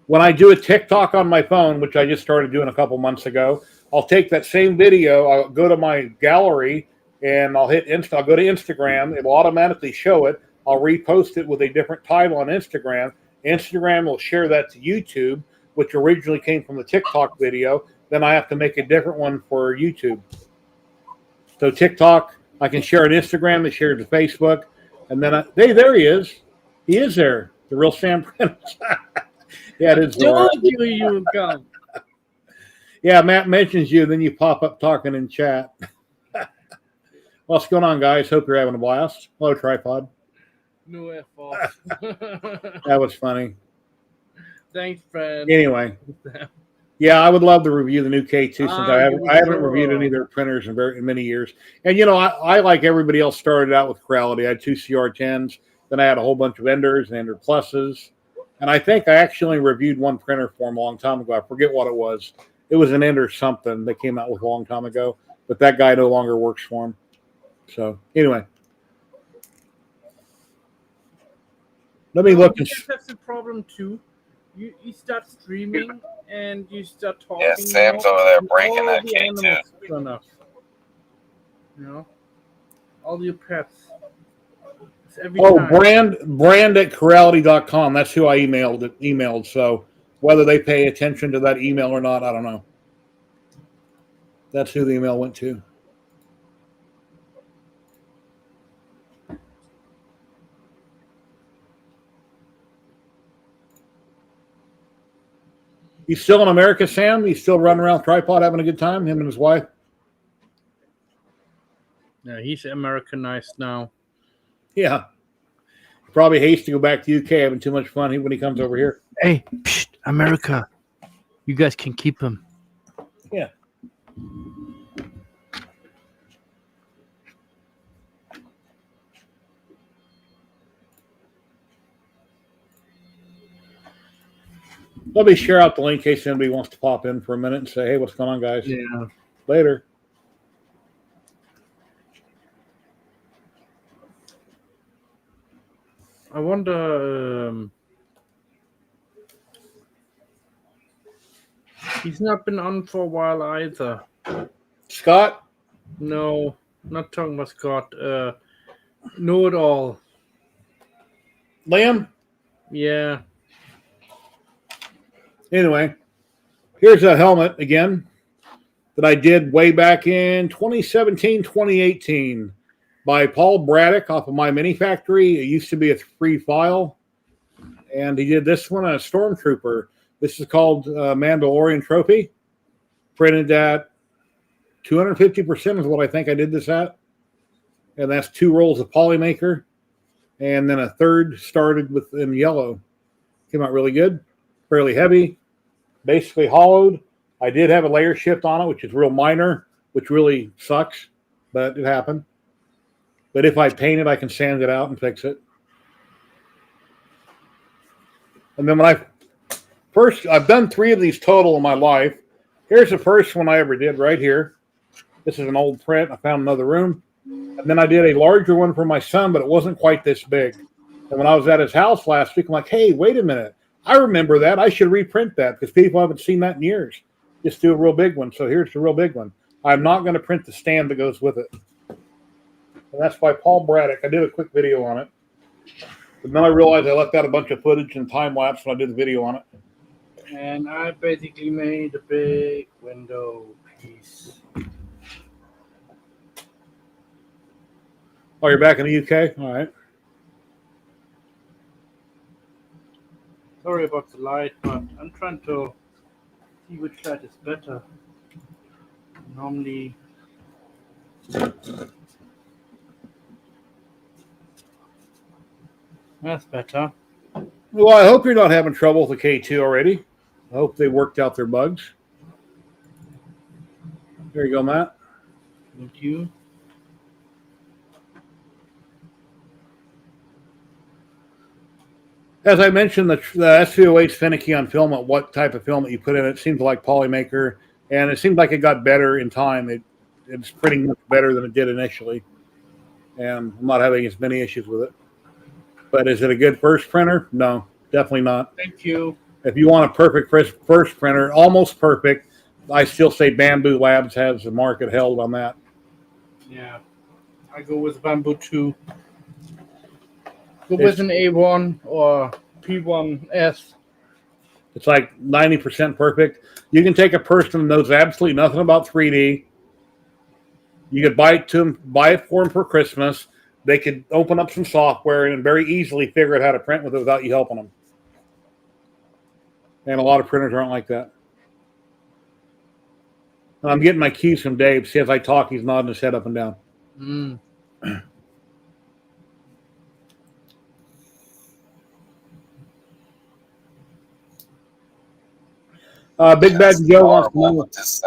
When I do a TikTok on my phone, which I just started doing a couple months ago, I'll take that same video, I'll go to my gallery, and I'll go to Instagram. It will automatically show it. I'll repost it with a different title on Instagram. Instagram will share that to YouTube, which originally came from the TikTok video. Then I have to make a different one for YouTube. So TikTok, I can share on Instagram. They share it to Facebook. And then, there he is. He is there. The real Sam Prentice. Yeah, it is. Told you would come. Yeah, Matt mentions you, then you pop up talking in chat. What's going on, guys? Hope you're having a blast. Hello, Tripod. No F off. That was funny. Thanks, friend. Anyway, yeah, I would love to review the new K2 since I haven't reviewed any of their printers in many years. And, you know, I like everybody else, started out with Creality. I had 2 CR10s. Then I had a whole bunch of Enders and Ender Pluses. And I think I actually reviewed one printer for them a long time ago. I forget what it was. It was an Ender something they came out with a long time ago. But that guy no longer works for him. So, anyway. Let me look. That's the problem, too. You start streaming and you start talking. Yeah, Sam's over there breaking that K2. You know? All your pets. Every time. brand at Creality.com. That's who I emailed. So whether they pay attention to that email or not, I don't know. That's who the email went to. He's still in America, Sam? He's still running around Tripod having a good time, him and his wife? Yeah, he's Americanized now. Yeah. Probably hates to go back to UK having too much fun when he comes over here. Hey, America. You guys can keep him. Yeah. Let me share out the link in case anybody wants to pop in for a minute and say, hey, what's going on, guys? Yeah. Later. I wonder. He's not been on for a while either. Scott? No, not talking about Scott. Know it all. Liam? Yeah. Anyway, here's a helmet again that I did way back in 2017, 2018 by Paul Braddock off of My Mini Factory. It used to be a free file. And he did this one on a Stormtrooper. This is called Mandalorian Trophy. Printed at 250% is what I think I did this at. And that's 2 rolls of Polymaker. And then a third started with in yellow. Came out really good. Fairly heavy. Basically hollowed. I did have a layer shift on it, which is real minor, which really sucks, but it happened. But if I paint it, I can sand it out and fix it. And then when I've done 3 of these total in my life. Here's the first one I ever did right here. This is an old print. I found another room. And then I did a larger one for my son, but it wasn't quite this big. And when I was at his house last week, I'm like, hey, wait a minute. I remember that. I should reprint that because people haven't seen that in years. Just do a real big one. So here's the real big one. I'm not going to print the stand that goes with it. And that's by Paul Braddock. I did a quick video on it. But then I realized I left out a bunch of footage and time lapse when I did the video on it. And I basically made a big window piece. Oh, you're back in the UK? All right. Sorry about the light, but I'm trying to see which light is better. Normally, that's better. Well, I hope you're not having trouble with the K2 already. I hope they worked out their bugs. There you go, Matt. Thank you. As I mentioned, the S308 is finicky on filament. What type of filament you put in it seems like Polymaker, and it seemed like it got better in time. It's pretty much better than it did initially, and I'm not having as many issues with it. But is it a good first printer? No, definitely not. Thank you. If you want a perfect first printer, almost perfect, I still say Bambu Labs has the market held on that. Yeah, I go with Bambu 2. Go with an A1 or P1S. It's like 90% perfect. You can take a person who knows absolutely nothing about 3D. You could buy it for them for Christmas. They could open up some software and very easily figure out how to print with it without you helping them. And a lot of printers aren't like that. And I'm getting my cues from Dave. See, as I talk, he's nodding his head up and down. Mm. Big Bad Joe wants to know. With this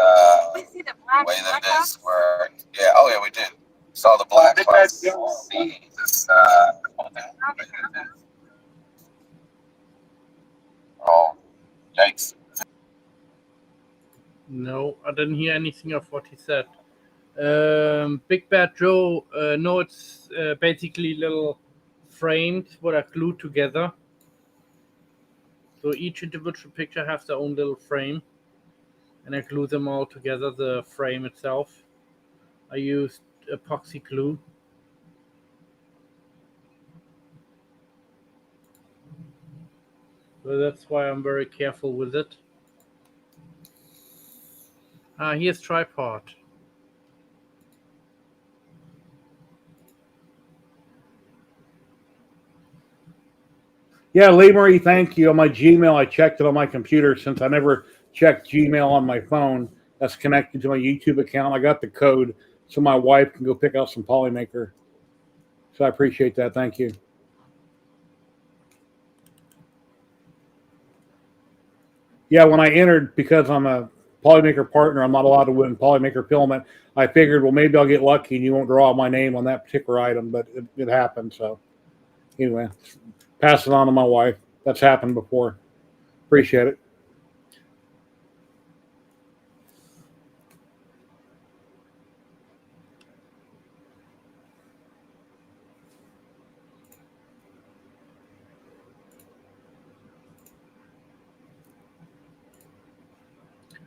We see the black way that black it is, where oh yeah, we did. Saw the black spots. See this oh, yikes. No, I didn't hear anything of what he said. Big Bad Joe, no, it's basically little frames what are glued together. So each individual picture has their own little frame, and I glue them all together, the frame itself. I used epoxy glue. So that's why I'm very careful with it. Here's tripod. Yeah, Lee Marie, thank you. On my Gmail, I checked it on my computer since I never checked Gmail on my phone. That's connected to my YouTube account. I got the code so my wife can go pick out some Polymaker. So I appreciate that. Thank you. Yeah, when I entered, because I'm a Polymaker partner, I'm not allowed to win Polymaker filament. I figured, well, maybe I'll get lucky and you won't draw my name on that particular item, but it happened. So anyway, pass it on to my wife. That's happened before. Appreciate it.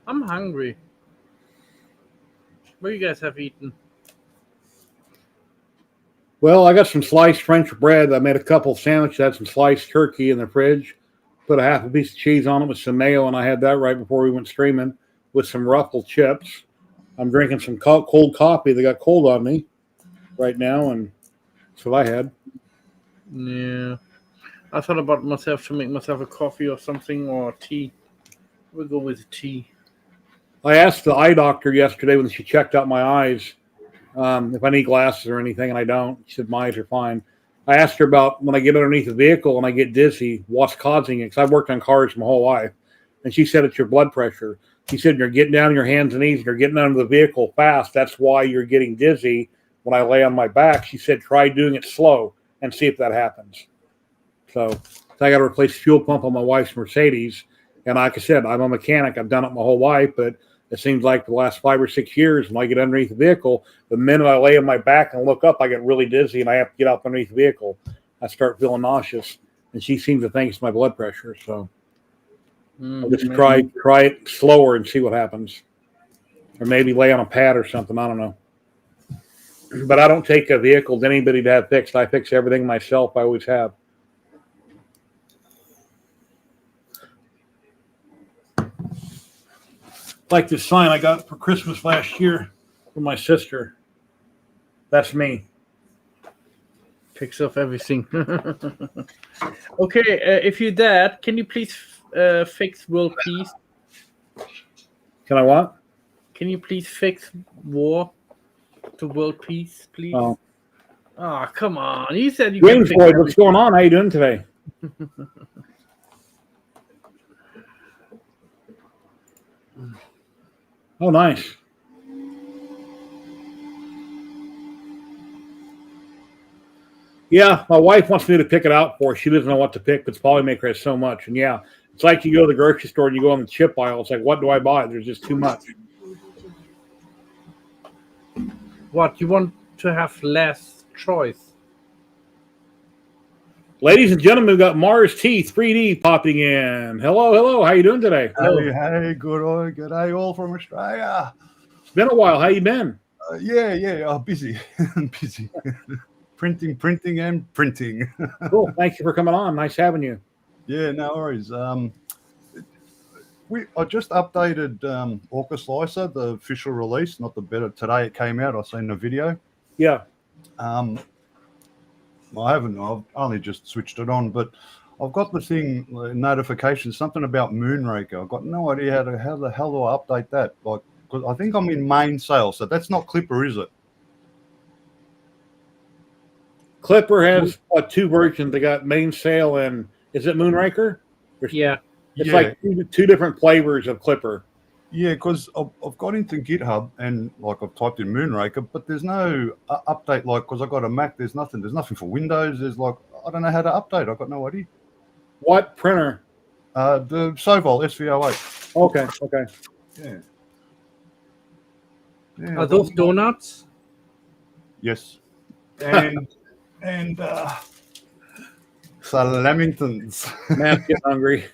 I'm hungry. What you guys have eaten? Well, I got some sliced French bread. I made a couple of sandwiches. I had some sliced turkey in the fridge. Put a half a piece of cheese on it with some mayo, and I had that right before we went streaming with some Ruffle chips. I'm drinking some cold coffee that got cold on me right now, and that's what I had. Yeah. I thought about myself to make myself a coffee or something or tea. We'll go with tea. I asked the eye doctor yesterday when she checked out my eyes if I need glasses or anything, and I don't. She said my eyes are fine. I asked her about when I get underneath the vehicle and I get dizzy, what's causing it? Because I've worked on cars my whole life. And she said it's your blood pressure. She said you're getting down on your hands and knees and you're getting under the vehicle fast. That's why you're getting dizzy when I lay on my back. She said try doing it slow and see if that happens. So I got to replace the fuel pump on my wife's Mercedes. And like I said, I'm a mechanic. I've done it my whole life, but it seems like the last 5 or 6 years when I get underneath the vehicle, the minute I lay on my back and look up, I get really dizzy and I have to get up underneath the vehicle. I start feeling nauseous. And she seems to think it's my blood pressure. So I'll just try it slower and see what happens. Or maybe lay on a pad or something. I don't know. But I don't take a vehicle to anybody to have fixed. I fix everything myself. I always have. Like this sign I got for Christmas last year from my sister. That's me. Picks up everything. Okay, if you're that, can you please fix world peace? Can I what? Can you please fix war to world peace, please? Oh, come on. You said you Green can fix Floyd, what's everything. going on? How you doing today? Oh, nice. Yeah, my wife wants me to pick it out for her. She doesn't know what to pick, but Polymaker has so much. And yeah, it's like you go to the grocery store and you go on the chip aisle. It's like, what do I buy? There's just too much. What, you want to have less choice? Ladies and gentlemen, we've got Mars T 3D popping in. Hello. How you doing today? Hey, good day all from Australia. It's been a while. How you been? Busy, busy. printing and printing. Cool. Thank you for coming on. Nice having you. Yeah, no worries. I just updated Orca Slicer, the official release, not the beta. Today it came out. I've seen the video. Yeah. I haven't. I've only just switched it on, but I've got the thing notification, something about Moonraker. I've got no idea how the hell do I update that? Like, because I think I'm in main sale, so that's not Clipper, is it? Clipper has two versions. They got main sale and is it Moonraker? Yeah. It's like two different flavors of Clipper. Yeah, because I've got into GitHub and like I've typed in Moonraker, but there's no update. Like, because I've got a Mac, there's nothing for Windows. There's like, I don't know how to update. I've got no idea. What printer? The Sovol SV08. Okay. Yeah. Are those donuts? Yes. And Lamingtons. Man's getting hungry.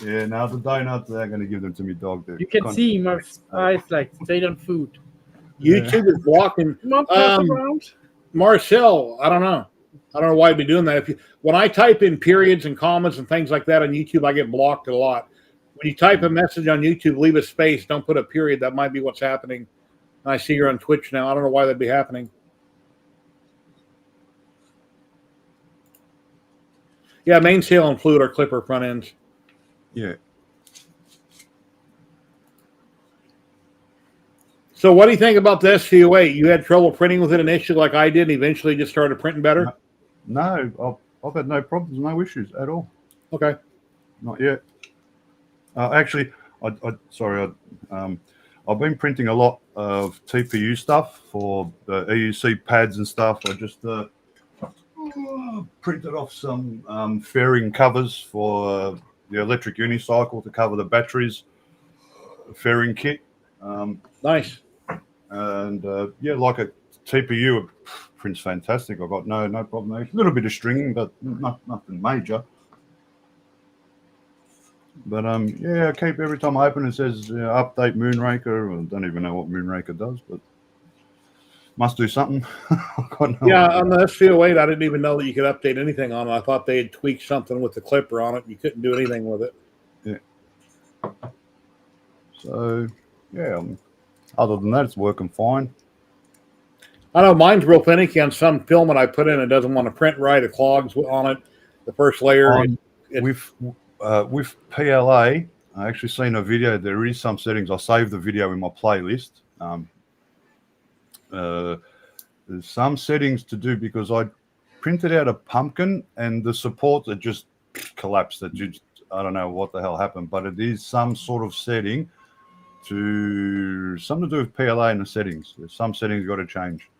Yeah, now the donuts, they're going to give them to me dog. You can see my eyes like straight on food. YouTube is blocking. Come on, pass around. Marcel, I don't know why I'd be doing that. When I type in periods and commas and things like that on YouTube, I get blocked a lot. When you type a message on YouTube, leave a space, don't put a period. That might be what's happening. I see you're on Twitch now. I don't know why that'd be happening. Yeah, main sale and fluid are Clipper front ends. Yeah. So what do you think about the SVO8? You had trouble printing with it initially like I did and eventually just started printing better? No, I've had no problems, no issues at all. Okay. Not yet. Actually, I've been printing a lot of TPU stuff for the EUC pads and stuff. I just printed off some fairing covers for the electric unicycle to cover the batteries, fairing kit. Nice. And like a TPU, it prints fantastic. I've got no problem there. A little bit of stringing, but nothing major. But yeah, I keep every time I open it says update Moonraker. I don't even know what Moonraker does, but must do something. I've got no Yeah, idea. on the SVO8, I didn't even know that you could update anything on it. I thought they had tweaked something with the clipper on it. You couldn't do anything with it. So yeah, other than that, it's working fine. I know mine's real finicky on some filament I put in. It doesn't want to print right. It clogs on it. The first layer. With PLA, I actually seen a video. There is some settings. I saved the video in my playlist. There's some settings to do because I printed out a pumpkin and the supports it just collapsed. I don't know what the hell happened, but it is some sort of setting something to do with PLA in the settings. There's some settings got to change.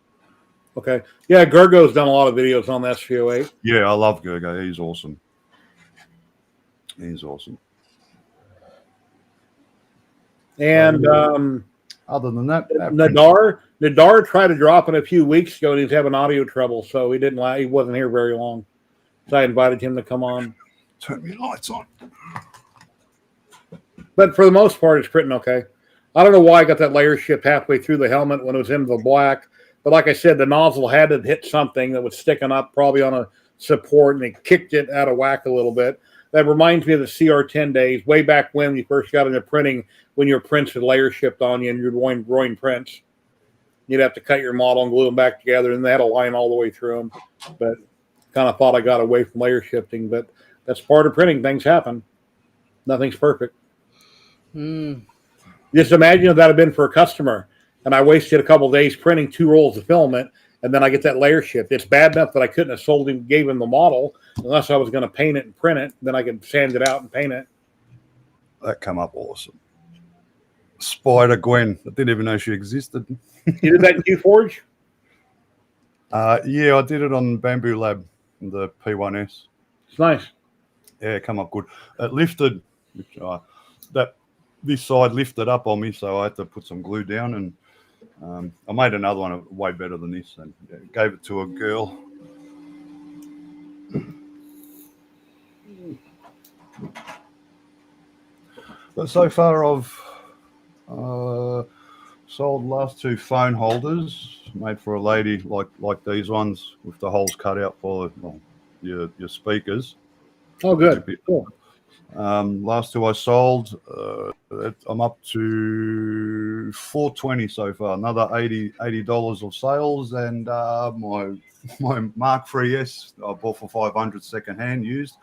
Okay. Yeah, Gergo's done a lot of videos on the SVO8. Yeah, I love Gergo. He's awesome. He's awesome. And other than that, Nadar tried to drop in a few weeks ago and he's having audio trouble, so he wasn't here very long. So I invited him to come on. Turn your lights on. But for the most part, it's printing okay. I don't know why I got that layer shift halfway through the helmet when it was into the black. But like I said, the nozzle had to hit something that was sticking up probably on a support, and it kicked it out of whack a little bit. That reminds me of the CR10 days, way back when we first got into printing, when your prints had layer shipped on you and you're growing prints. You'd have to cut your model and glue them back together, and they had a line all the way through them. But kind of thought I got away from layer shifting, but that's part of printing. Things happen. Nothing's perfect. Just imagine if that had been for a customer, and I wasted a couple of days printing 2 rolls of filament, and then I get that layer shift. It's bad enough that I couldn't have gave him the model unless I was going to paint it and print it. Then I could sand it out and paint it. That come up awesome. Spider Gwen. I didn't even know she existed. You did that in Qforge? Yeah, I did it on Bambu Lab, the P1S. It's nice. Yeah, it come up good. It lifted, this side lifted up on me, so I had to put some glue down, and I made another one way better than this, and gave it to a girl. But so far, I've sold the last 2 phone holders made for a lady, like these ones with the holes cut out for your speakers. Oh, good. Cool. Last 2 I sold. I'm up to $420 so far. Another $80 of sales, and my Mark III S I bought for $500 secondhand used,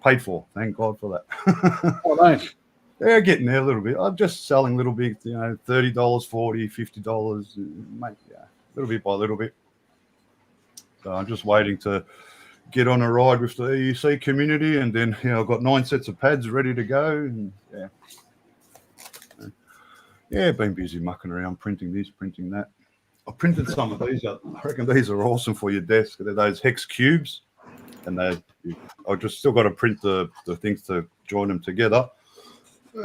paid for. Thank God for that. Oh, nice. They're getting there a little bit. I'm just selling little bit, $30, $40, $50, mate. Yeah, little bit by little bit. So I'm just waiting to get on a ride with the EUC community, and then I've got 9 sets of pads ready to go. And been busy mucking around, printing this, printing that. I printed some of these out. I reckon these are awesome for your desk. They're those hex cubes, and I just still got to print the things to join them together.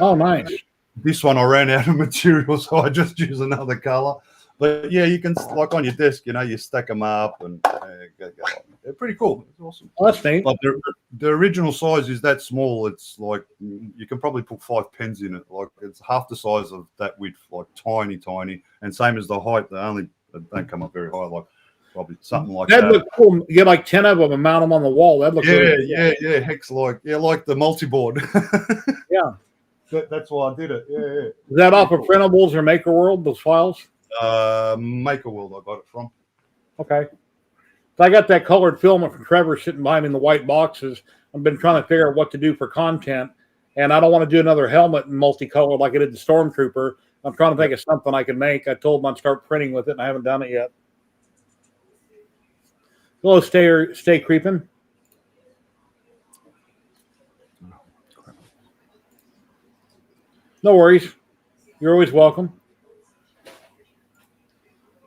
Oh, nice. This one I ran out of material, so I just use another color. But yeah, you can, like on your desk, you stack them up, and they're pretty cool. It's awesome. Oh, that's neat. But the original size is that small. It's like you can probably put 5 pens in it. Like it's half the size of that width, like tiny, and same as the height. They don't come up very high, like probably something like that. That'd look cool. You get like 10 of them and mount them on the wall. That'd look really cool. Yeah. Hex like the multi-board. Yeah. That's why I did it. Yeah. Is that off of Printables or Maker World, those files? Maker World I got it from. Okay. So I got that colored filament from Trevor sitting behind me in the white boxes. I've been trying to figure out what to do for content, and I don't want to do another helmet in multicolored like I did the Stormtrooper. I'm trying to think of something I can make. I told him I'd start printing with it, and I haven't done it yet. Hello, stay creeping. No worries. You're always welcome.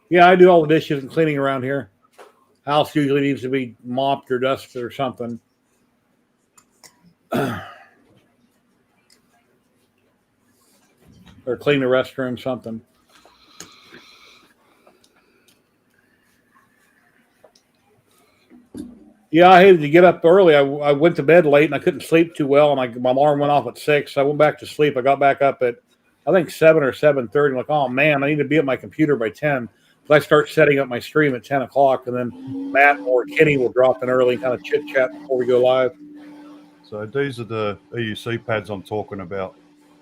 Yeah, I do all the dishes and cleaning around here. House usually needs to be mopped or dusted or something. Or clean the restroom, something. Yeah, I hated to get up early. I went to bed late and I couldn't sleep too well, and my alarm went off at 6. So I went back to sleep. I got back up at I think 7 or 7:30. I'm like, oh man, I need to be at my computer by 10. So I start setting up my stream at 10 o'clock, and then Matt or Kenny will drop in early and kind of chit chat before we go live. So these are the EUC pads I'm talking about.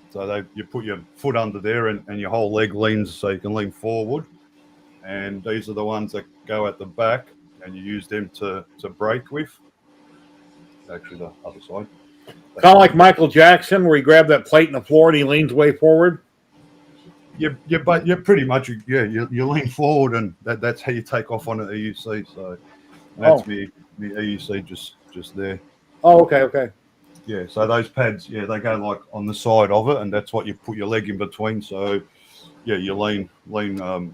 So you put your foot under there and your whole leg leans so you can lean forward. And these are the ones that go at the back, and you use them to brake with. Actually, the other side. Kind of like Michael Jackson, where he grabbed that plate in the floor and he leans way forward. But you're pretty much you lean forward, and that's how you take off on an EUC. So that's me EUC just there. Oh, okay. Yeah, so those pads, they go like on the side of it, and that's what you put your leg in between. So you lean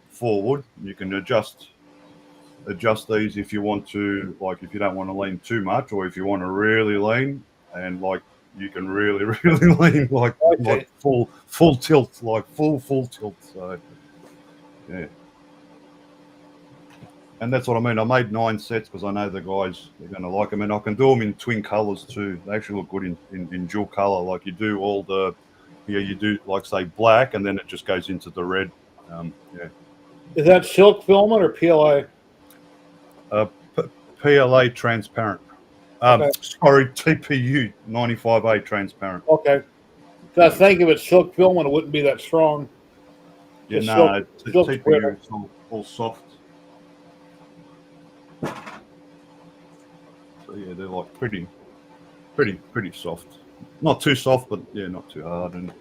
forward. You can adjust these if you want to, like if you don't want to lean too much, or if you want to really lean, and like you can really lean like full tilt, like full tilt. So yeah. And that's what I mean. I made 9 sets because I know the guys are going to like them, and I can do them in twin colors too. They actually look good in dual color. Like you do all the, you do like say black, and then it just goes into the red. Is that silk filament or PLA? PLA transparent. Okay. Sorry, TPU 95A transparent. Okay. So I think if it's silk filament, it wouldn't be that strong. Yeah, Just no, silk TPU is all soft. So yeah, they're like pretty soft. Not too soft, but yeah, not too hard. And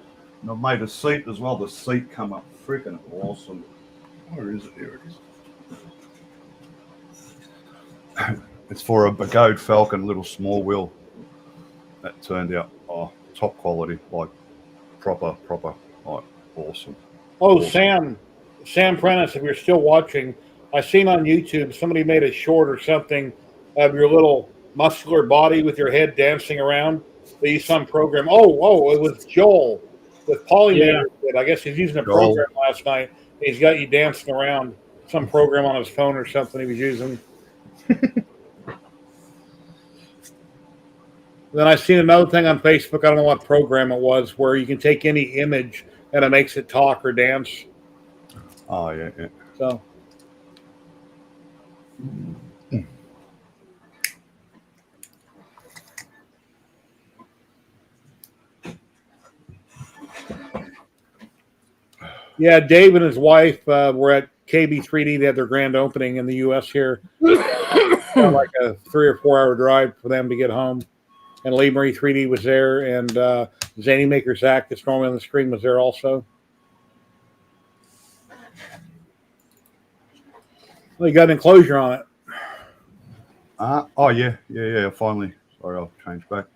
I've made a seat as well. The seat come up freaking awesome. Where is it? Here it is. It's for a Begode Falcon little small wheel. That turned out top quality, like proper, like awesome. Oh, awesome. Sam Prentice, if you're still watching, I seen on YouTube somebody made a short or something of your little muscular body with your head dancing around. They used some program. Oh, it was Joel with Polymaker. Yeah. I guess he's using a program last night. He's got you dancing around some program on his phone or something he was using. Then I seen another thing on Facebook. I don't know what program it was, where you can take any image and it makes it talk or dance. Oh yeah. So. Yeah, Dave and his wife were at KB3D. They had their grand opening in the U.S. here. Like a 3 or 4 hour drive for them to get home. And Lee Marie 3D was there, and Zany Maker Zach, that's normally on the screen, was there also. Well, you got an enclosure on it. Yeah. Finally, sorry, I'll change back.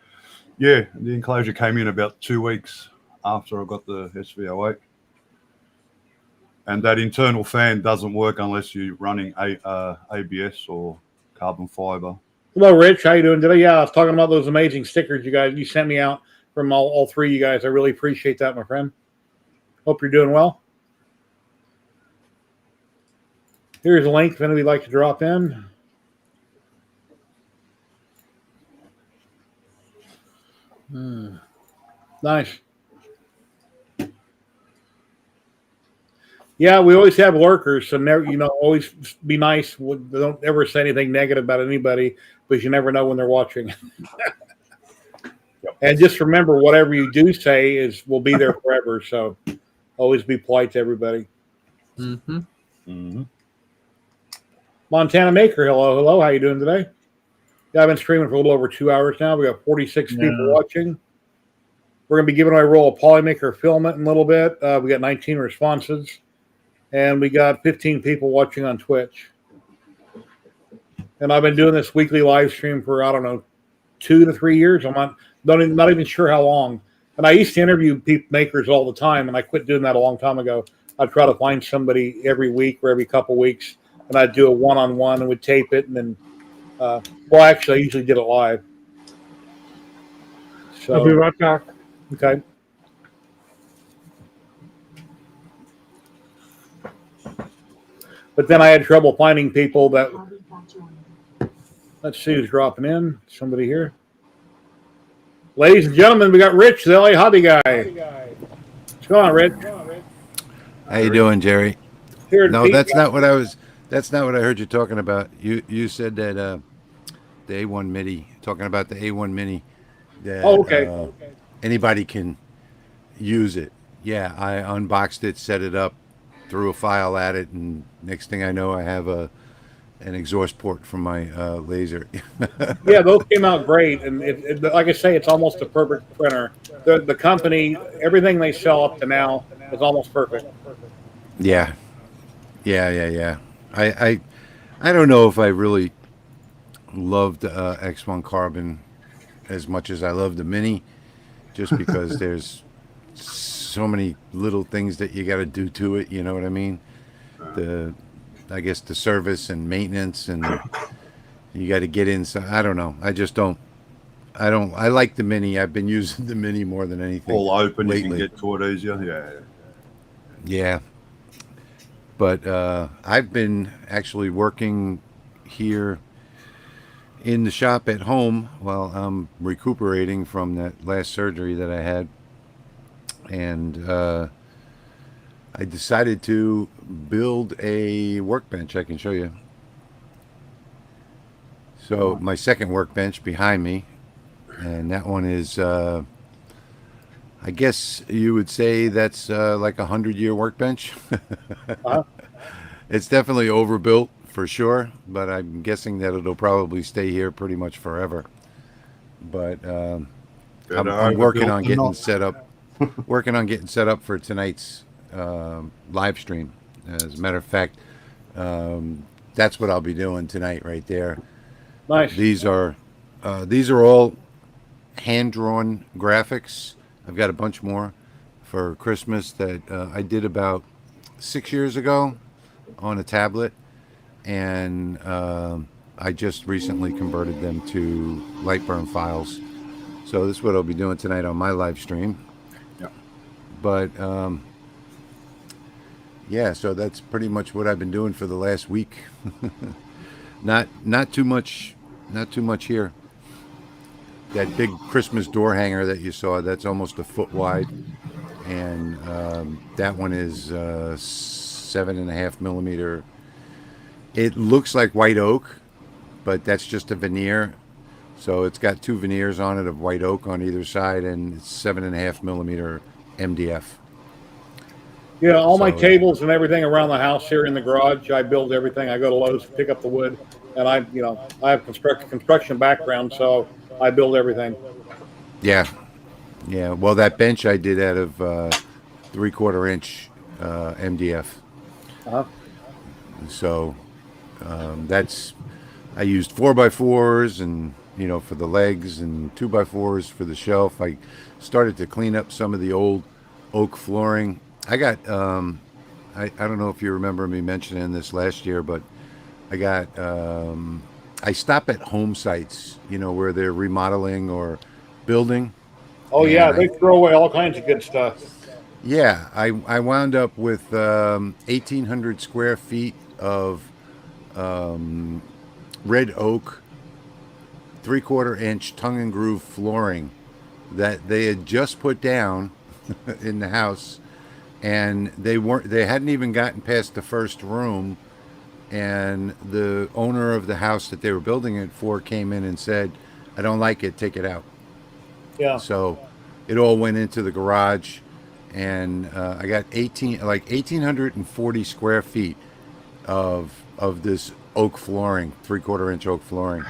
Yeah, the enclosure came in about 2 weeks after I got the SV08. And that internal fan doesn't work unless you're running ABS or carbon fiber. Hello, Rich. How you doing today? Yeah, I was talking about those amazing stickers you sent me out from all three of you guys. I really appreciate that, my friend. Hope you're doing well. Here's a link if anybody'd like to drop in. Nice. Yeah, we always have lurkers, so never, always be nice. Don't ever say anything negative about anybody, because you never know when they're watching. And just remember, whatever you do say will be there forever. So always be polite to everybody. Mm-hmm. Mm-hmm. Montana Maker, hello. How you doing today? Yeah, I've been streaming for a little over 2 hours now. We got 46 people watching. We're going to be giving away a roll of Polymaker filament in a little bit. We got 19 responses. And we got 15 people watching on Twitch. And I've been doing this weekly live stream for, 2 to 3 years. I'm not even sure how long. And I used to interview makers all the time, and I quit doing that a long time ago. I'd try to find somebody every week or every couple weeks, and I'd do a one-on-one and would tape it. And then, actually, I usually did it live. So, I'll be right back. Okay. But then I had trouble finding people that. Let's see who's dropping in. Somebody here. Ladies and gentlemen, we got Rich, the LA hobby guy. What's going on, Rich? How you doing, Jerry? Here in No, Pete. that's not what I was. That's not what I heard you talking about. You said that the A1 Mini, talking about the A1 Mini, that Oh, okay. anybody can use it. Yeah, I unboxed it, set it up, threw a file at it, and next thing I know, I have an exhaust port from my laser. Yeah, those came out great, and like I say, it's almost a perfect printer. The company, everything they sell up to now is almost perfect. Yeah, yeah. I don't know if I really loved X1 Carbon as much as I love the Mini, just because there's so many little things that you got to do to it. You know what I mean? I guess the service and maintenance, and you got to get in. So I don't know. I just don't. I like the Mini. I've been using the Mini more than anything. All open, lately. you can get to it easier. Yeah. Yeah. But I've been actually working here in the shop at home while I'm recuperating from that last surgery that I had. And I decided to build a workbench. I can show you. So my second workbench behind me, and that one is, I guess you would say that's like 100-year workbench. Uh-huh. It's definitely overbuilt for sure, but I'm guessing that it'll probably stay here pretty much forever. But I'm working on getting set up. Working on getting set up for tonight's live stream. As a matter of fact, that's what I'll be doing tonight, right there. Nice. These are all hand-drawn graphics. I've got a bunch more for Christmas that I did about 6 years ago on a tablet, and I just recently converted them to Lightburn files. So this is what I'll be doing tonight on my live stream. Yeah. But yeah, so that's pretty much what I've been doing for the last week. Not too much here. That big Christmas door hanger that you saw, that's almost a foot wide, and that one is 7.5 millimeter. It looks like white oak, but that's just a veneer. So it's got two veneers on it of white oak on either side, and it's 7.5 millimeter MDF. Yeah, all my So, tables and everything around the house here in the garage, I build everything. I go to Lowe's, pick up the wood, and I have construction background, so I build everything. Yeah. Well, that bench I did out of 3/4 inch MDF. Uh-huh. So I used 4x4s and for the legs, and 2x4s for the shelf. I started to clean up some of the old oak flooring. I got I don't know if you remember me mentioning this last year, but I got I stop at home sites, where they're remodeling or building. Oh, yeah, they throw away all kinds of good stuff. Yeah, I wound up with 1,800 square feet of red oak 3/4 inch tongue and groove flooring that they had just put down in the house, and they hadn't even gotten past the first room, and the owner of the house that they were building it for came in and said, "I don't like it, take it out." Yeah. So it all went into the garage, and I got 1,840 square feet of this oak flooring, 3/4 inch oak flooring.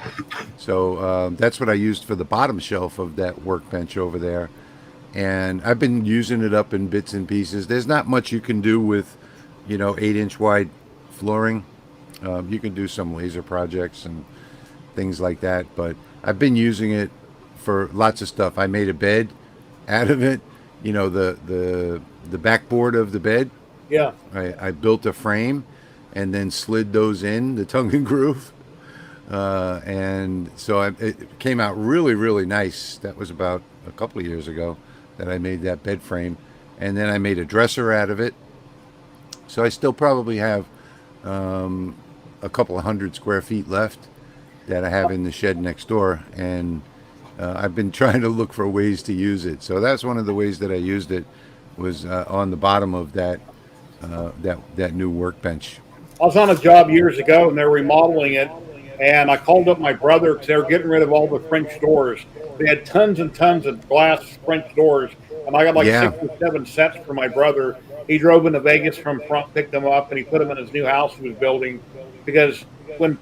So that's what I used for the bottom shelf of that workbench over there. And I've been using it up in bits and pieces. There's not much you can do with, 8-inch wide flooring. You can do some laser projects and things like that, but I've been using it for lots of stuff. I made a bed out of it, the backboard of the bed. Yeah. I built a frame and then slid those in, the tongue and groove. And so it came out really, really nice. That was about a couple of years ago that I made that bed frame. And then I made a dresser out of it. So I still probably have a couple of hundred square feet left. that I have in the shed next door, and I've been trying to look for ways to use it. So that's one of the ways that I used it was on the bottom of that new workbench. I was on a job years ago, and they're remodeling it. And I called up my brother because they were getting rid of all the French doors. They had tons and tons of glass French doors, and I got like Yeah. 6 or 7 sets for my brother. He drove into Vegas from front, picked them up, and he put them in his new house he was building. Because when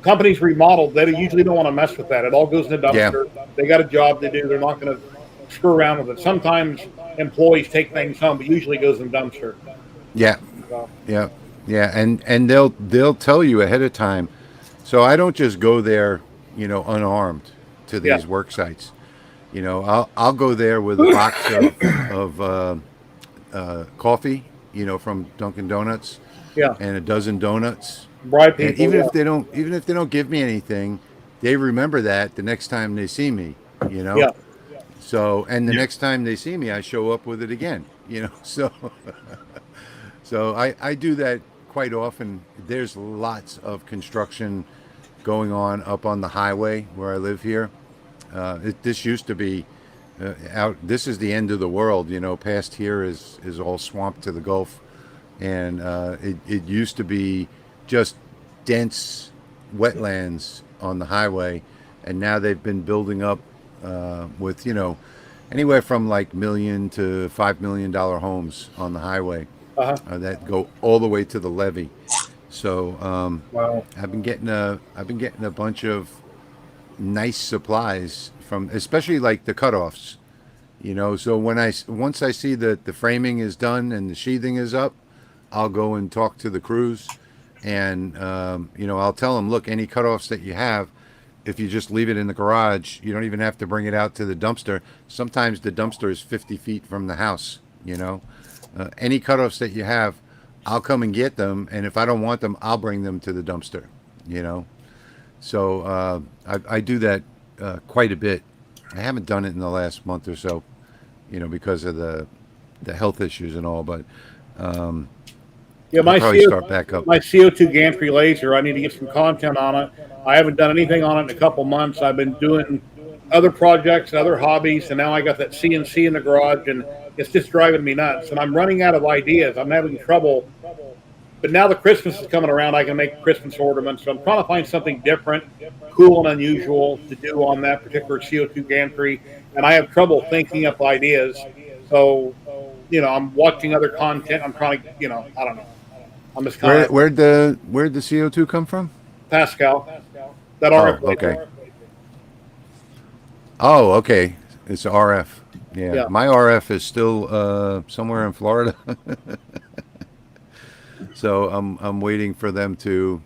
companies remodel, they usually don't want to mess with that. It all goes in the dumpster. They got a job to do. They're not going to screw around with it. Sometimes employees take things home, but usually it goes in the dumpster. Yeah, So, yeah, yeah, and they'll tell you ahead of time. So I don't just go there, unarmed to these Yeah. work sites. I'll go there with a box of coffee, from Dunkin' Donuts, yeah. and a dozen donuts. Bribe And people. Yeah. even if they don't give me anything, they remember that the next time they see me. Yeah. So, and the next time they see me, I show up with it again. So I do that quite often. There's lots of construction going on up on the highway where I live here. This used to be out. This is the end of the world. Past here is all swamp to the Gulf, and it used to be just dense wetlands on the highway, and now they've been building up with anywhere from like $1 million to $5 million homes on the highway. That go all the way to the levee. So Wow. I've been getting a bunch of nice supplies from, especially like the cutoffs. So once I see that the framing is done and the sheathing is up, I'll go and talk to the crews, and I'll tell them, look, any cutoffs that you have, if you just leave it in the garage, you don't even have to bring it out to the dumpster. Sometimes the dumpster is 50 feet from the house. Any cutoffs that you have, I'll come and get them, and if I don't want them, I'll bring them to the dumpster. So I do that quite a bit. I haven't done it in the last month or so, because of the health issues and all. But Yeah, my I'll probably start back up. my CO2 gantry laser. I need to get some content on it. I haven't done anything on it in a couple months. I've been doing other projects, other hobbies, and now I got that CNC in the garage, and it's just driving me nuts. And I'm running out of ideas. I'm having trouble. But now that Christmas is coming around, I can make Christmas ornaments. So I'm trying to find something different, cool and unusual to do on that particular CO2 gantry. And I have trouble thinking up ideas. So, I'm watching other content. I'm trying to, I don't know. I'm just kind of Where'd the CO2 come from? Pascal. That Oh, RF okay. laser. Oh, okay. It's RF. Yeah. Yeah. My RF is still somewhere in Florida. So I'm waiting for them to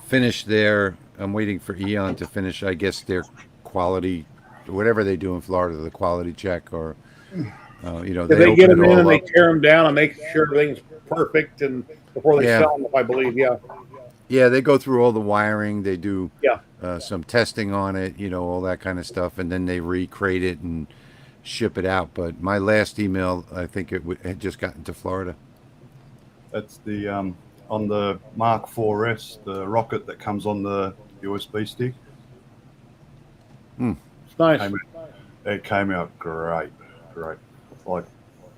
finish I'm waiting for Eon to finish, I guess, their quality, whatever they do in Florida, the quality check, or they They get open them it in all and they up. tear them down and make sure everything's perfect, and before they Yeah. sell them, I believe. Yeah. Yeah, they go through all the wiring. They do Yeah. some testing on it, all that kind of stuff, and then they recrate it and ship it out. But my last email, I think it had just gotten to Florida. That's the on the Mark 4S, the rocket that comes on the USB stick. It's nice. It came out great. Like,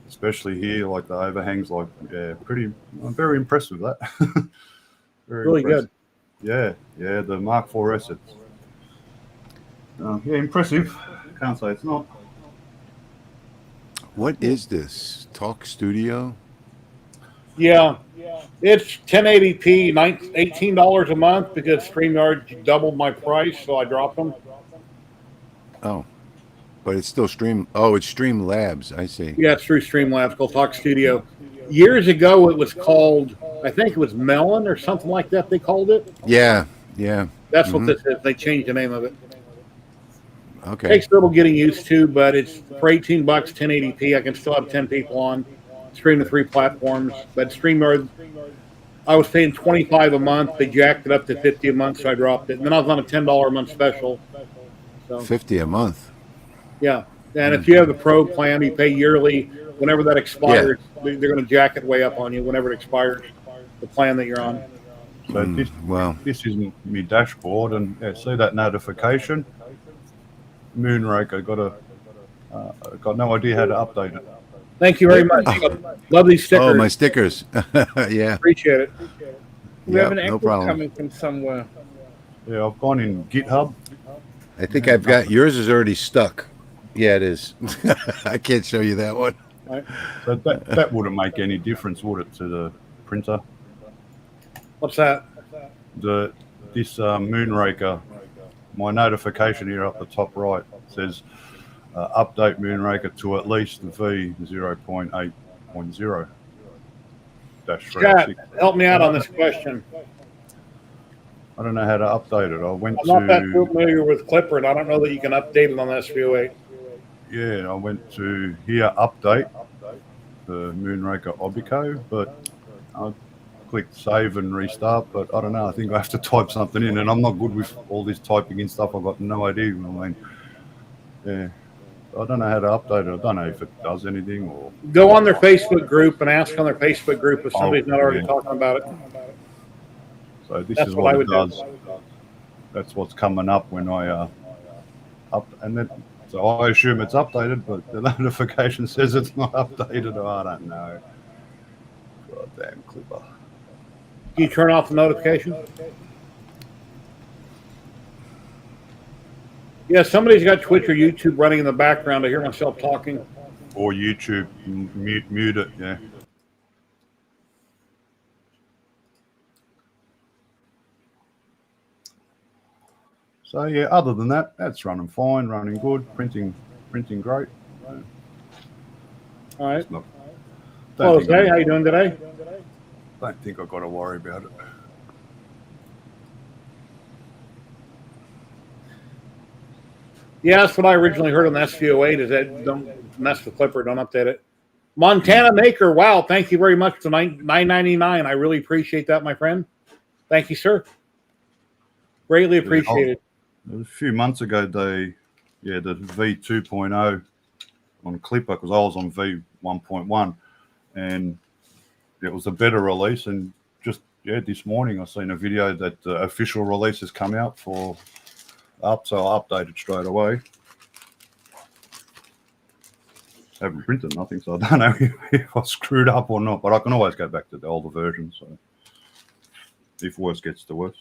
especially here, like the overhangs, like, yeah, pretty. I'm very impressed with that. Very Really impressed. good. Yeah, the Mark 4S. It's impressive. Can't say it's not. What is this? Talk Studio? Yeah. It's 1080p, $18 a month because StreamYard doubled my price, so I dropped them. Oh, but it's still Stream. Oh, it's Stream Labs. I see. Yeah, it's through Streamlabs called Talk Studio. Years ago, it was called, I think it was Melon or something like that. They called it. Yeah. That's what this is. They changed the name of it. Okay. Takes a little getting used to, but it's for $18, 1080p. I can still have 10 people on, stream to 3 platforms. But StreamYard, I was paying $25 a month. They jacked it up to $50 a month, so I dropped it. And then I was on a $10 a month special. So $50 a month. yeah, and if you have the pro plan, you pay yearly. Whenever that expires, they're going to jack it way up on you whenever it expires, the plan that you're on. So Well, this is my dashboard, and yeah, see that notification. Moonraker got no idea how to update it. Thank you very much. Love these stickers. oh, my stickers. Yeah. Appreciate it. We have Yep, an no echo problem. coming from somewhere. Yeah, I've gone in GitHub. I think I've got yours is already stuck. Yeah, it is. I can't show you that one. So that wouldn't make any difference, would it, to the printer? What's that? This Moonraker, my notification here up the top right says update Moonraker to at least v0.8.0. Scott, help me out on this question. I don't know how to update it. I'm not that familiar with Clipper, and I don't know that you can update it on SV08. Yeah, I went to here, update the Moonraker Obico, but I clicked save and restart, but I don't know. I think I have to type something in, and I'm not good with all this typing in stuff. I've got no idea. I mean, yeah, I don't know how to update it. I don't know if it does anything or. Go on their Facebook group and ask on their Facebook group if somebody's not already talking about it. So this That's is what what I it would do. does. That's what's coming up when I up, and then so I assume it's updated, but the notification says it's not updated. Oh, I don't know. Goddamn Clipper. Do you turn off the notification? Yeah, somebody's got Twitch or YouTube running in the background. I hear myself talking. Or YouTube, mute it, yeah. So yeah, other than that, that's running fine, running good, printing great. All right. Not, Hello, don't Zay. How you doing today? don't think I've got to worry about it. Yeah, that's what I originally heard on the SV08 is that don't mess with Clipper, don't update it. Montana Maker, wow, thank you very much for $9.99. I really appreciate that, my friend. Thank you, sir. Greatly appreciated. A few months ago, the V2.0 on Clipper, because I was on V1.1, and it was a better release. And just this morning I seen a video that the official release has come out for up, so I updated straight away. Haven't printed nothing, so I don't know if I screwed up or not, but I can always go back to the older version, so if worse gets to worse.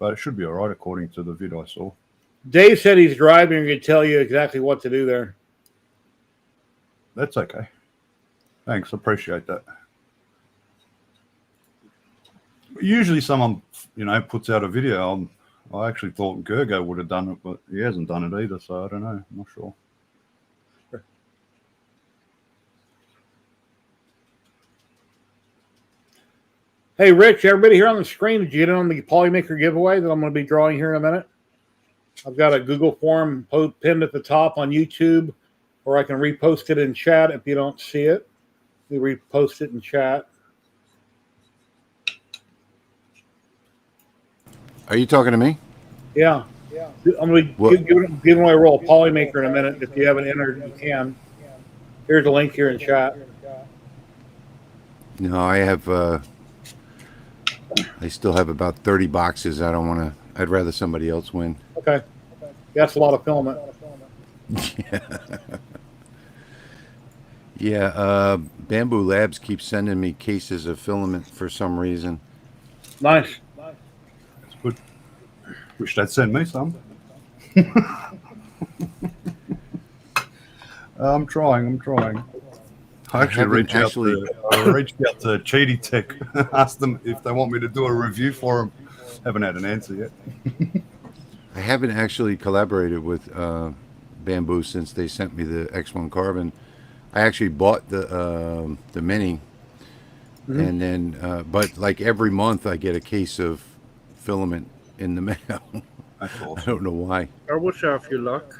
But it should be all right according to the vid I saw. Dave said he's driving and can tell you exactly what to do there. That's okay. Thanks, appreciate that. Usually someone, puts out a video. I actually thought Gergo would have done it, but he hasn't done it either, so I don't know. I'm not sure. Hey, Rich, everybody here on the screen, did you get in on the Polymaker giveaway that I'm going to be drawing here in a minute? I've got a Google form pinned at the top on YouTube, or I can repost it in chat if you don't see it. We repost it in chat. Are you talking to me? Yeah. I'm going to be giving away a roll of Polymaker in a minute. If you haven't entered, you can. Here's a link here in chat. No, I have. I still have about 30 boxes. I don't want to. I'd rather somebody else win. Okay. That's a lot of filament. Yeah. Bambu Labs keeps sending me cases of filament for some reason. Nice. That's good. Wish they'd send me some. I'm trying. I actually reached out to Cheaty Tech, asked them if they want me to do a review for them. Haven't had an answer yet. I haven't actually collaborated with Bambu since they sent me the X1 Carbon. I actually bought the Mini, and then but like every month I get a case of filament in the mail. That's awesome. I don't know why. I wish I have your luck.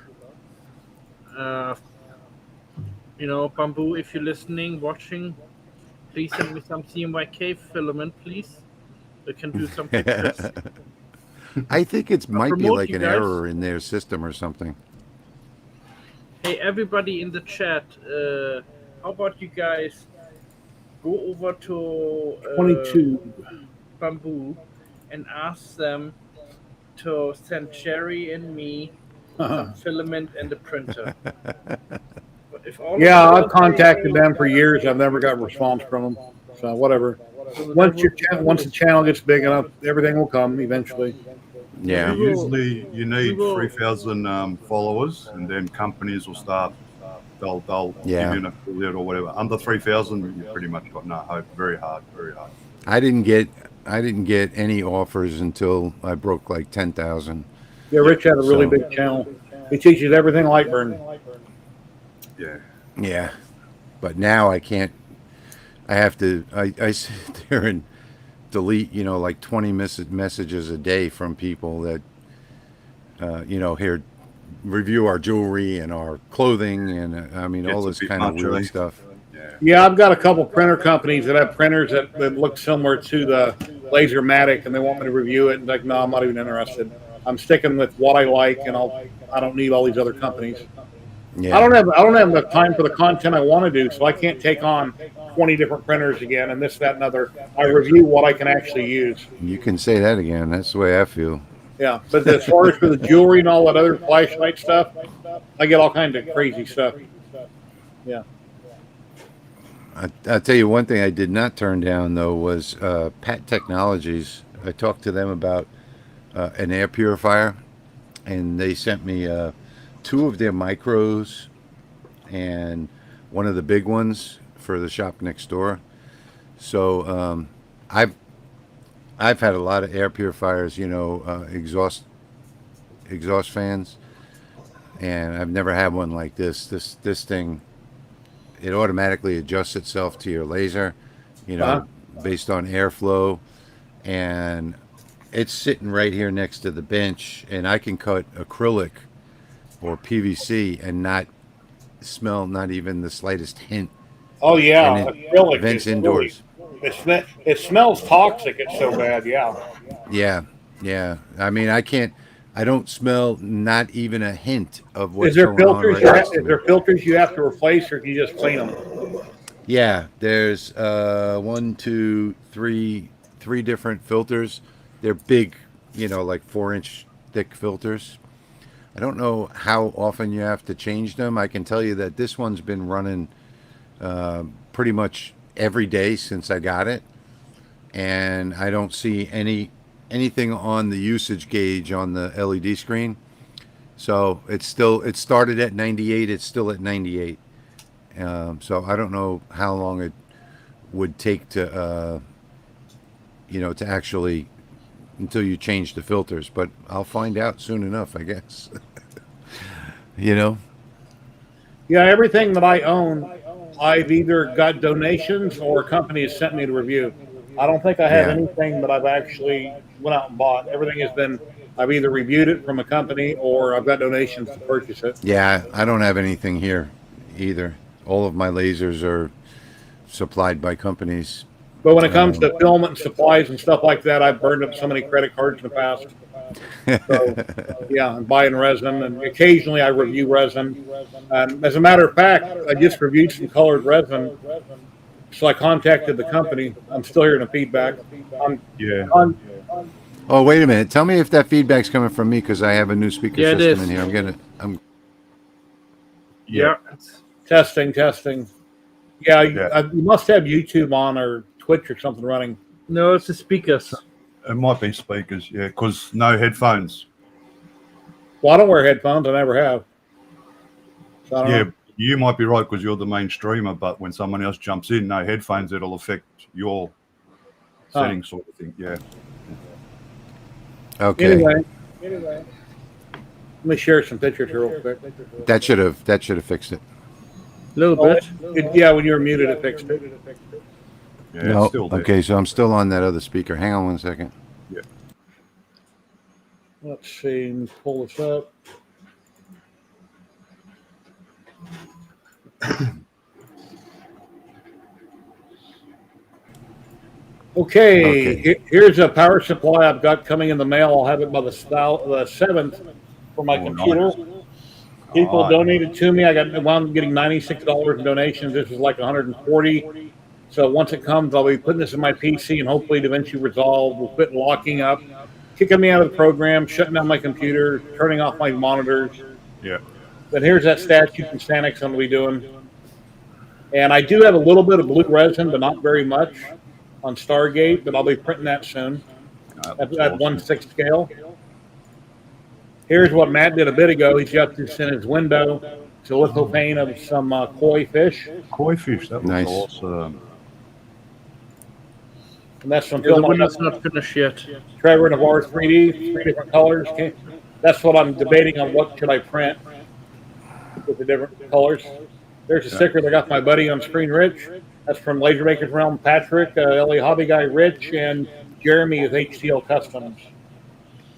Bambu, if you're listening, watching, please send me some CMYK filament, please. We can do some pictures. I think it might be like an guys. error in their system or something. Hey, everybody in the chat, how about you guys go go over to 22. Bambu and ask them to send Jerry and me some filament and the printer. But if all Yeah, of I've you contacted them for years. I've never got a response from them. So whatever. Once the channel gets big enough, everything will come eventually. Yeah. Usually you need we will- 3,000 followers, and then companies will start. They'll Yeah. give you an affiliate or whatever. Under 3,000, you pretty much got no hope. Very hard, very hard. I didn't get any offers until I broke like 10,000. Yeah, Rich had a really So- big channel. He teaches everything Lightburn. Yeah. Yeah, but now I can't. I have to. I sit there and delete, like 20 messages a day from people that, here review our jewelry and our clothing and all Gets this a bit kind of much, weird eh? stuff. Yeah. Yeah, I've got a couple printer companies that have printers that look similar to the Lasermatic, and they want me to review it. And like, no, I'm not even interested. I'm sticking with what I like, and I don't need all these other companies. Yeah, I don't have enough time for the content I want to do, so I can't take on 20 different printers again and this, that, and other. I review what I can actually use. You can say that again. That's the way I feel. Yeah, but as far as for the jewelry and all that other flashlight stuff, I get all kinds of crazy stuff. Yeah. I'll tell you one thing I did not turn down though was Pat Technologies. I talked to them about an air purifier, and they sent me 2 of their micros and one of the big ones for the shop next door. So I've had a lot of air purifiers, exhaust fans, and I've never had one like this. This thing, it automatically adjusts itself to your laser, based on airflow, and it's sitting right here next to the bench, and I can cut acrylic or PVC and not smell not even the slightest hint. Oh yeah, And acrylic vents is indoors. Really, it smells toxic. It's so bad. Yeah. Yeah. I don't smell not even a hint of what's Is there going on filters? right next to Is me. there filters you have to replace, or can you just clean them? Yeah, there's 1, 2, 3 different filters. They're big, like 4-inch thick filters. I don't know how often you have to change them. I can tell you that this one's been running pretty much every day since I got it, and I don't see anything on the usage gauge on the LED screen. So it started at 98. It's still at 98. So I don't know how long it would take to to actually until you change the filters, but I'll find out soon enough, I guess. Yeah, everything that I own, I've either got donations or a company has sent me to review. I don't think I have Yeah. anything that I've actually went out and bought. Everything has been, I've either reviewed it from a company or I've got donations to purchase it. Yeah, I don't have anything here either. All of my lasers are supplied by companies. But when it comes to filament and supplies and stuff like that, I've burned up so many credit cards in the past. So, yeah, I'm buying resin, and occasionally I review resin. As a matter of fact, I just reviewed some colored resin, so I contacted the company. I'm still hearing the feedback. Yeah. Oh, wait a minute. Tell me if that feedback's coming from me, because I have a new speaker Yeah, it system is. in here. Yeah. Testing. Yeah, Yeah. you must have YouTube on or Twitch or something running. No, it's the speakers. It might be speakers, yeah, because no headphones. Well, I don't wear headphones. I never have. So I don't Yeah, know. you might be right because you're the main streamer, but when someone else jumps in, no headphones, it'll affect your settings sort of thing. Yeah. Okay. Anyway, let me share some pictures here real quick. That should have fixed it. A little Oh, bit. yeah, when you were muted, it fixed it. Yeah, No. it's still there. Okay, so I'm still on that other speaker. Hang on 1 second. Let's see. Let me pull this up. Okay, here's a power supply I've got coming in the mail. I'll have it by the 7th for my Oh, computer. nice. People Nice. donated to me. I got wound up getting $96 in donations. This is like 140. So once it comes, I'll be putting this in my PC and hopefully DaVinci Resolve will quit locking up, kicking me out of the program, shutting down my computer, turning off my monitors. Yeah. But here's that statue from Sanix I'm going to be doing. And I do have a little bit of blue resin, but not very much on Stargate, but I'll be printing that soon at 1/6 scale. Here's what Matt did a bit ago. He's got this in his window. It's a lithophane of some koi fish. Koi fish, that looks Nice. awesome. And that's some Yeah, the film I one got is not finished yet. Trevor Navarre 3D, 3 different colors. Okay. That's what I'm debating on, what should I print with the different colors. There's a sticker that I got my buddy on screen, Rich. That's from Laser Maker's Realm, Patrick, LA Hobby Guy, Rich, and Jeremy with HCL Customs.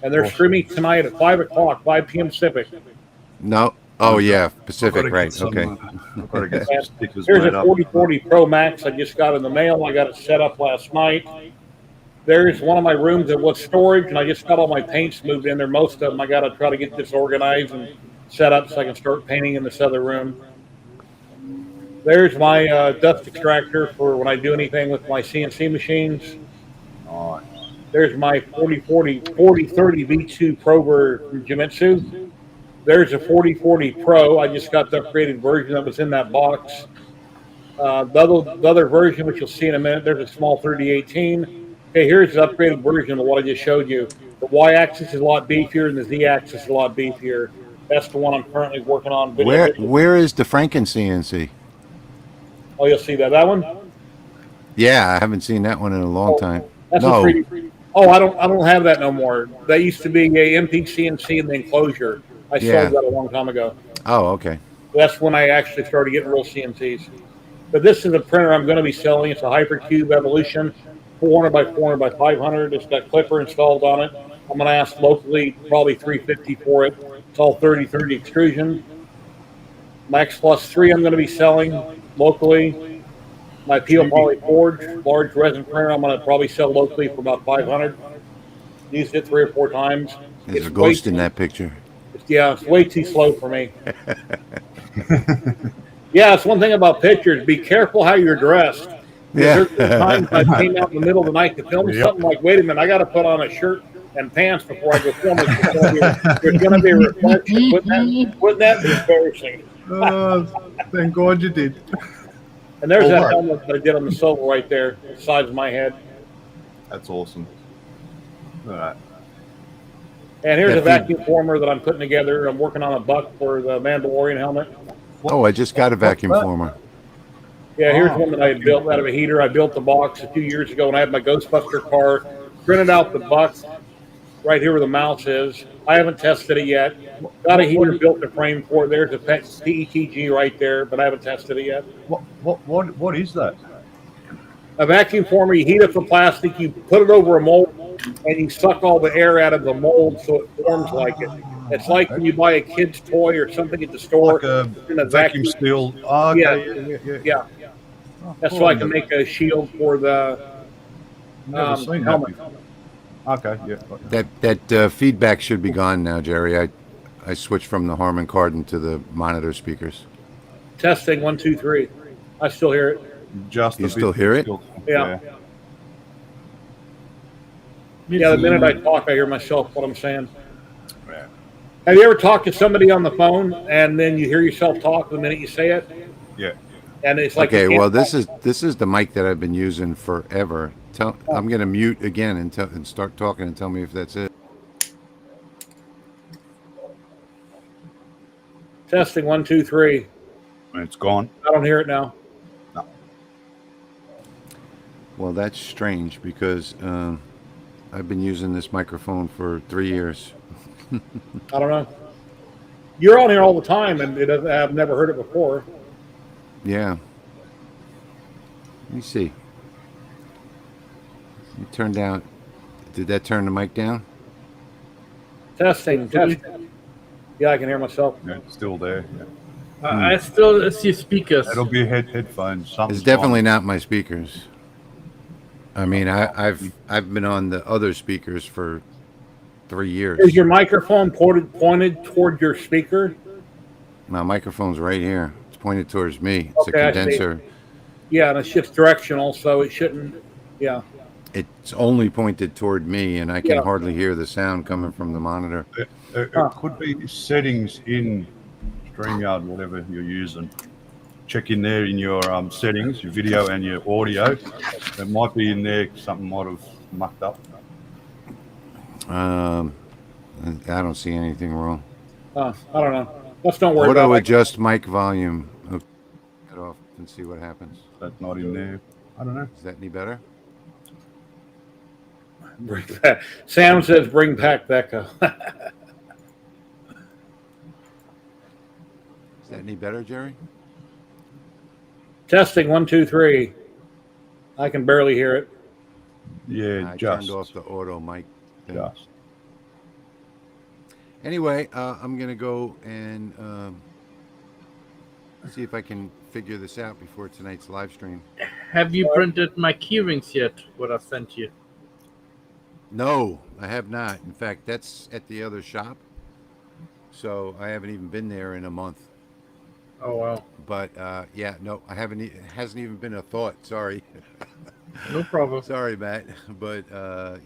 And they're streaming tonight at 5 o'clock, 5 p.m. Pacific. No. Oh yeah, Pacific. I've gotta Right. get some, Okay. I've got to get some stickers Here's made a up. 4040 Pro Max I just got in the mail. I got it set up last night. There's one of my rooms that was storage, and I just got all my paints moved in there. Most of them I got to try to get disorganized and set up so I can start painting in this other room. There's my dust extractor for when I do anything with my CNC machines. Nice. There's my 4030 V2 prober from Jimitsu. There's a 4040 Pro. I just got the upgraded version that was in that box. The other version, which you'll see in a minute, there's a small 3018. Okay, here's the upgraded version of what I just showed you. The Y-axis is a lot beefier and the Z-axis is a lot beefier. That's the one I'm currently working on. Where is the Franken CNC? Oh, you'll see that. That one? Yeah, I haven't seen that one in a long time. That's No. a 3D. Oh, I don't have that no more. That used to be a empty CNC in the enclosure. I sold that a long time ago. Oh, okay. That's when I actually started getting real CNCs. But this is a printer I'm going to be selling. It's a Hypercube Evolution, 400 by 400 by 500. It's got Clipper installed on it. I'm going to ask locally probably $350 for it. It's all 30/30 extrusion. Max Plus 3 I'm going to be selling locally. My Peel Poly Forge large resin printer I'm going to probably sell locally for about $500. Used it 3 or 4 times. There's a ghost in that picture. Yeah, it's way too slow for me. Yeah, it's one thing about pictures. Be careful how you're dressed. Yeah. There's times I came out in the middle of the night to film something like, wait a minute, I got to put on a shirt and pants before I go film it. There's going to be a reflection. Wouldn't that be embarrassing? Thank God you did. And there's that helmet that I did on the Solo right there, the size of my head. That's awesome. All right. And here's a vacuum former that I'm putting together. I'm working on a buck for the Mandalorian helmet. Oh, I just got a vacuum former. Yeah, here's one that I had built out of a heater. I built the box a few years ago when I had my Ghostbuster car. Printed out the buck right here where the mouse is. I haven't tested it yet. Got a heater, built the frame for it. There's a PETG right there, but I haven't tested it yet. What is that? A vacuum former, you heat up the plastic, you put it over a mold, and you suck all the air out of the mold so it forms like it. It's like when you buy a kid's toy or something at the store. Like a vacuum seal. Oh, okay. Yeah. That's so I can make a shield for the Never seen helmet. That. Okay, yeah. That feedback should be gone now, Jerry. I switched from the Harman Kardon to the monitor speakers. Testing 1, 2, 3. I still hear it. You still hear it? Yeah. Yeah, the minute I talk, I hear myself what I'm saying. Yeah. Have you ever talked to somebody on the phone and then you hear yourself talk the minute you say it? Yeah. And it's like Okay, well, this is the mic that I've been using forever. I'm going to mute again and start talking and tell me if that's it. Testing 1, 2, 3. It's gone. I don't hear it now. No. Well, that's strange because I've been using this microphone for 3 years. I don't know. You're on here all the time, and I've never heard it before. Yeah. Let me see. You turned down. Did that turn the mic down? Testing. Yeah, I can hear myself. Yeah, it's still there. Yeah. I still see speakers. It'll be headphones. It's definitely not my speakers. I mean, I've been on the other speakers for 3 years. Is your microphone pointed toward your speaker? My microphone's right here. It's pointed towards me. It's Okay, a I see. condenser. Yeah, and it shifts directional, so it shouldn't. Yeah. It's only pointed toward me, and I can Yeah. hardly hear the sound coming from the monitor. Huh. It could be settings in StreamYard, whatever you're using. Check in there in your settings, your video and your audio. It might be in there. Something might have mucked up. Um, I don't see anything wrong. I don't know. Let's don't worry Auto about it. adjust mic volume. Okay, get off and see what happens. That's not in there. I don't know. Is that any better? Sam says, "Bring back Becca." Is that any better, Jerry? Testing 1, 2, 3. I can barely hear it. Yeah, I just. turned off the auto mic thing. Just. Anyway, I'm gonna go and see if I can figure this out before tonight's live stream. Have you printed my keyrings yet? What I sent you? No, I have not. In fact, that's at the other shop, so I haven't even been there in a month. Oh wow. But yeah, no, I haven't. It hasn't even been a thought. Sorry. No problem. Sorry, Matt. But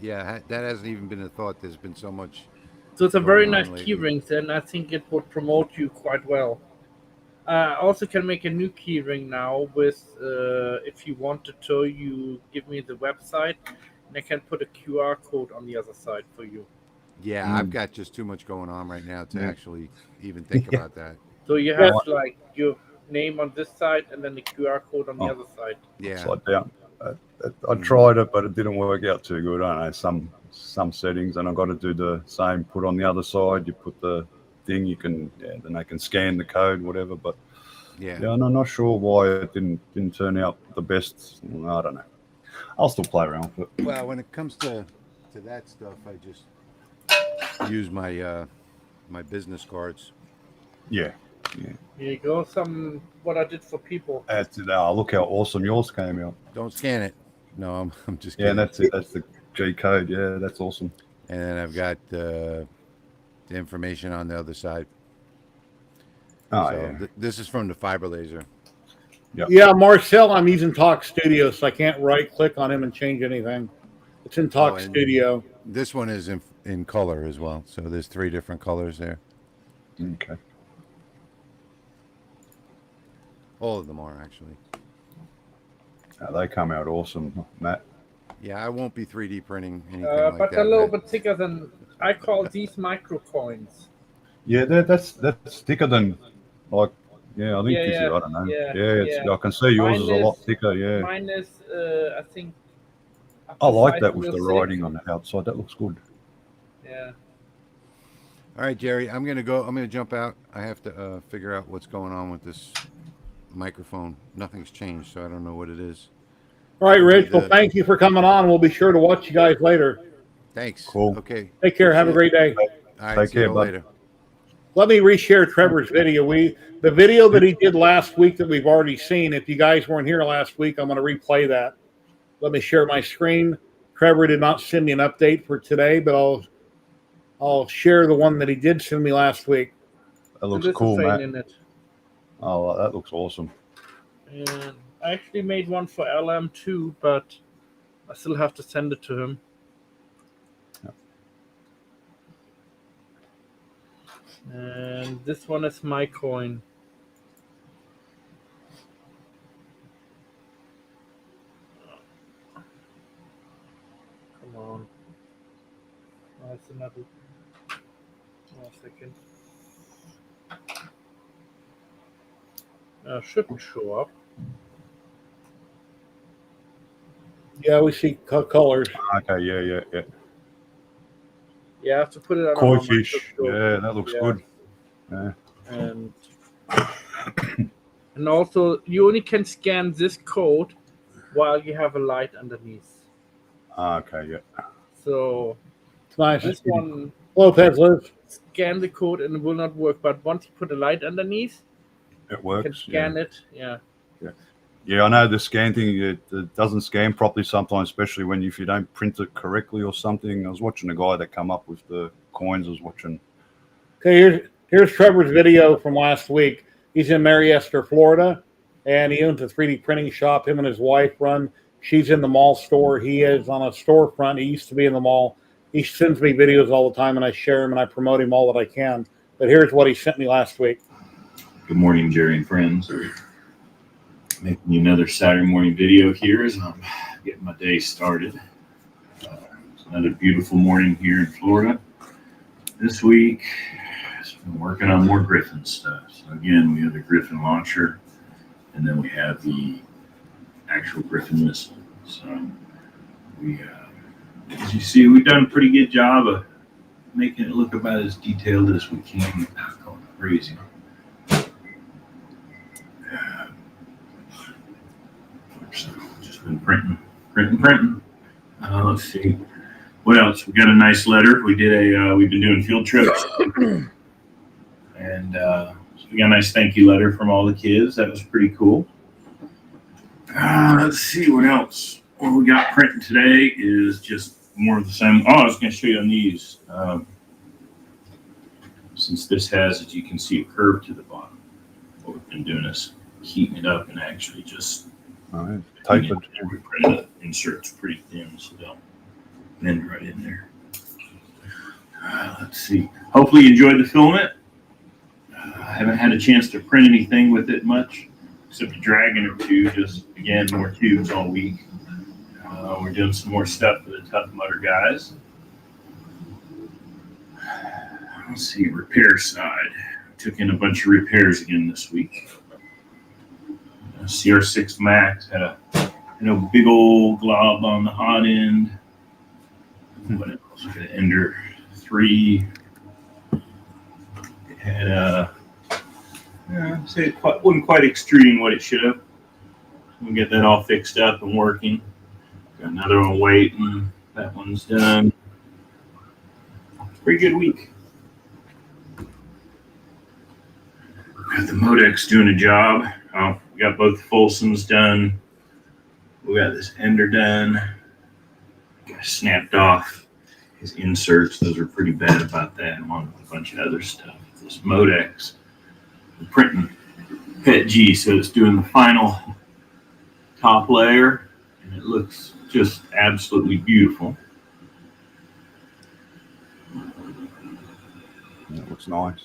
yeah, that hasn't even been a thought. There's been so much. So it's a very nice lately. keyrings, and I think it would promote you quite well. I also can make a new keyring now with, if you wanted to, you give me the website, and I can put a QR code on the other side for you. Yeah, I've got just too much going on right now to actually even think about that. So you have like your name on this side, and then the QR code on the other side. Yeah. Upside down. I tried it, but it didn't work out too good. I don't know, some settings, and I've got to do the same. Put on the other side. You put the thing. You can then they can scan the code, whatever. But Yeah. yeah, I'm not sure why it didn't turn out the best. I don't know. I'll still play around with it. Well, when it comes to that stuff, I just use my my business cards. Yeah. Here you go. What I did for people. That's it. Oh, look how awesome yours came out. Don't scan it. No, I'm just Yeah, kidding. and that's it. That's the G code. Yeah, that's awesome. And then I've got the information on the other side. Oh, So yeah. this is from the fiber laser. Yeah, Marcel, I'm using Talk Studio, so I can't right-click on him and change anything. It's in Talk and Studio. This one is in color as well. So there's 3 different colors there. Okay. All of them are actually. They come out awesome, Matt. Yeah, I won't be 3D printing anything like But that. a little bit thicker than I call these micro coins. Yeah, that's thicker than like. Yeah, I think Yeah, this is. yeah, I don't know. yeah, Yeah, yeah. I can see yours Mine is a lot is- thicker. Yeah, Mine is, I think. up I to like that with the 506. writing on the outside. That looks good. Yeah. All right, Jerry, I'm gonna jump out. I have to figure out what's going on with this microphone. Nothing's changed, so I don't know what it is. All right, Rich. Well, thank you for coming on. We'll be sure to watch you guys later. Thanks. Cool. Okay. Take care. Have a great day. All right. Take See you care, bud. later. Let me reshare Trevor's video. The video that he did last week that we've already seen. If you guys weren't here last week, I'm going to replay that. Let me share my screen. Trevor did not send me an update for today, but I'll share the one that he did send me last week. That looks There's a cool, vein Matt. in it. Oh, that looks awesome. And I actually made one for LM too, but I still have to send it to him. And this one is my coin. Come on. That's another. 1 second. Shouldn't show up. Yeah, we see colors. Okay, yeah. Yeah, I have to put it on Koi my fish. microscope. Yeah, that looks Yeah. good. Yeah. And and also you only can scan this code while you have a light underneath. Okay, yeah. So It's nice. this one Lopez lives. scan the code and it will not work. But once you put a light underneath, It you works. can scan it. Yeah. Yeah, I know the scan thing, it doesn't scan properly sometimes, especially if you don't print it correctly or something. I was watching a guy that come up with the coins. I was watching. Okay, here's Trevor's video from last week. He's in Mariester, Florida, and he owns a 3D printing shop. Him and his wife run. She's in the mall store. He is on a storefront. He used to be in the mall. He sends me videos all the time, and I share him, and I promote him all that I can. But here's what he sent me last week. Good morning, Jerry and friends. Making you another Saturday morning video here as I'm getting my day started. It's another beautiful morning here in Florida. This week, I've been working on more Griffin stuff. So again, we have the Griffin launcher, and then we have the actual Griffin missile. So we, as you see, we've done a pretty good job of making it look about as detailed as we can without going crazy. So just been printing. Let's see. What else? We got a nice letter. We did we've been doing field trips. And so we got a nice thank you letter from all the kids. That was pretty cool. Let's see what else. What we got printing today is just more of the same. Oh, I was going to show you on these. Since this has, as you can see, a curve to the bottom. What we've been doing is heating it up and actually just Type it. We printed it. Inserts pretty thin, so they'll bend right in there. Let's see. Hopefully you enjoyed the filament. I haven't had a chance to print anything with it much, except a dragon or two. Just, again, more tubes all week. We're doing some more stuff for the Tough Mudder guys. Let's see, repair side. Took in a bunch of repairs again this week. CR6 Max had a big old glob on the hot end. What else? We got an Ender 3. It had say it wasn't quite extruding what it should have. We'll get that all fixed up and working. Got another one waiting. That one's done. Pretty good week. Got the Modex doing a job. Oh, we got both Folsoms done. We got this Ender done. Snapped off his inserts. Those are pretty bad about that, along with a bunch of other stuff. This Modex, we're printing PET G, so it's doing the final top layer, and it looks just absolutely beautiful. That looks nice.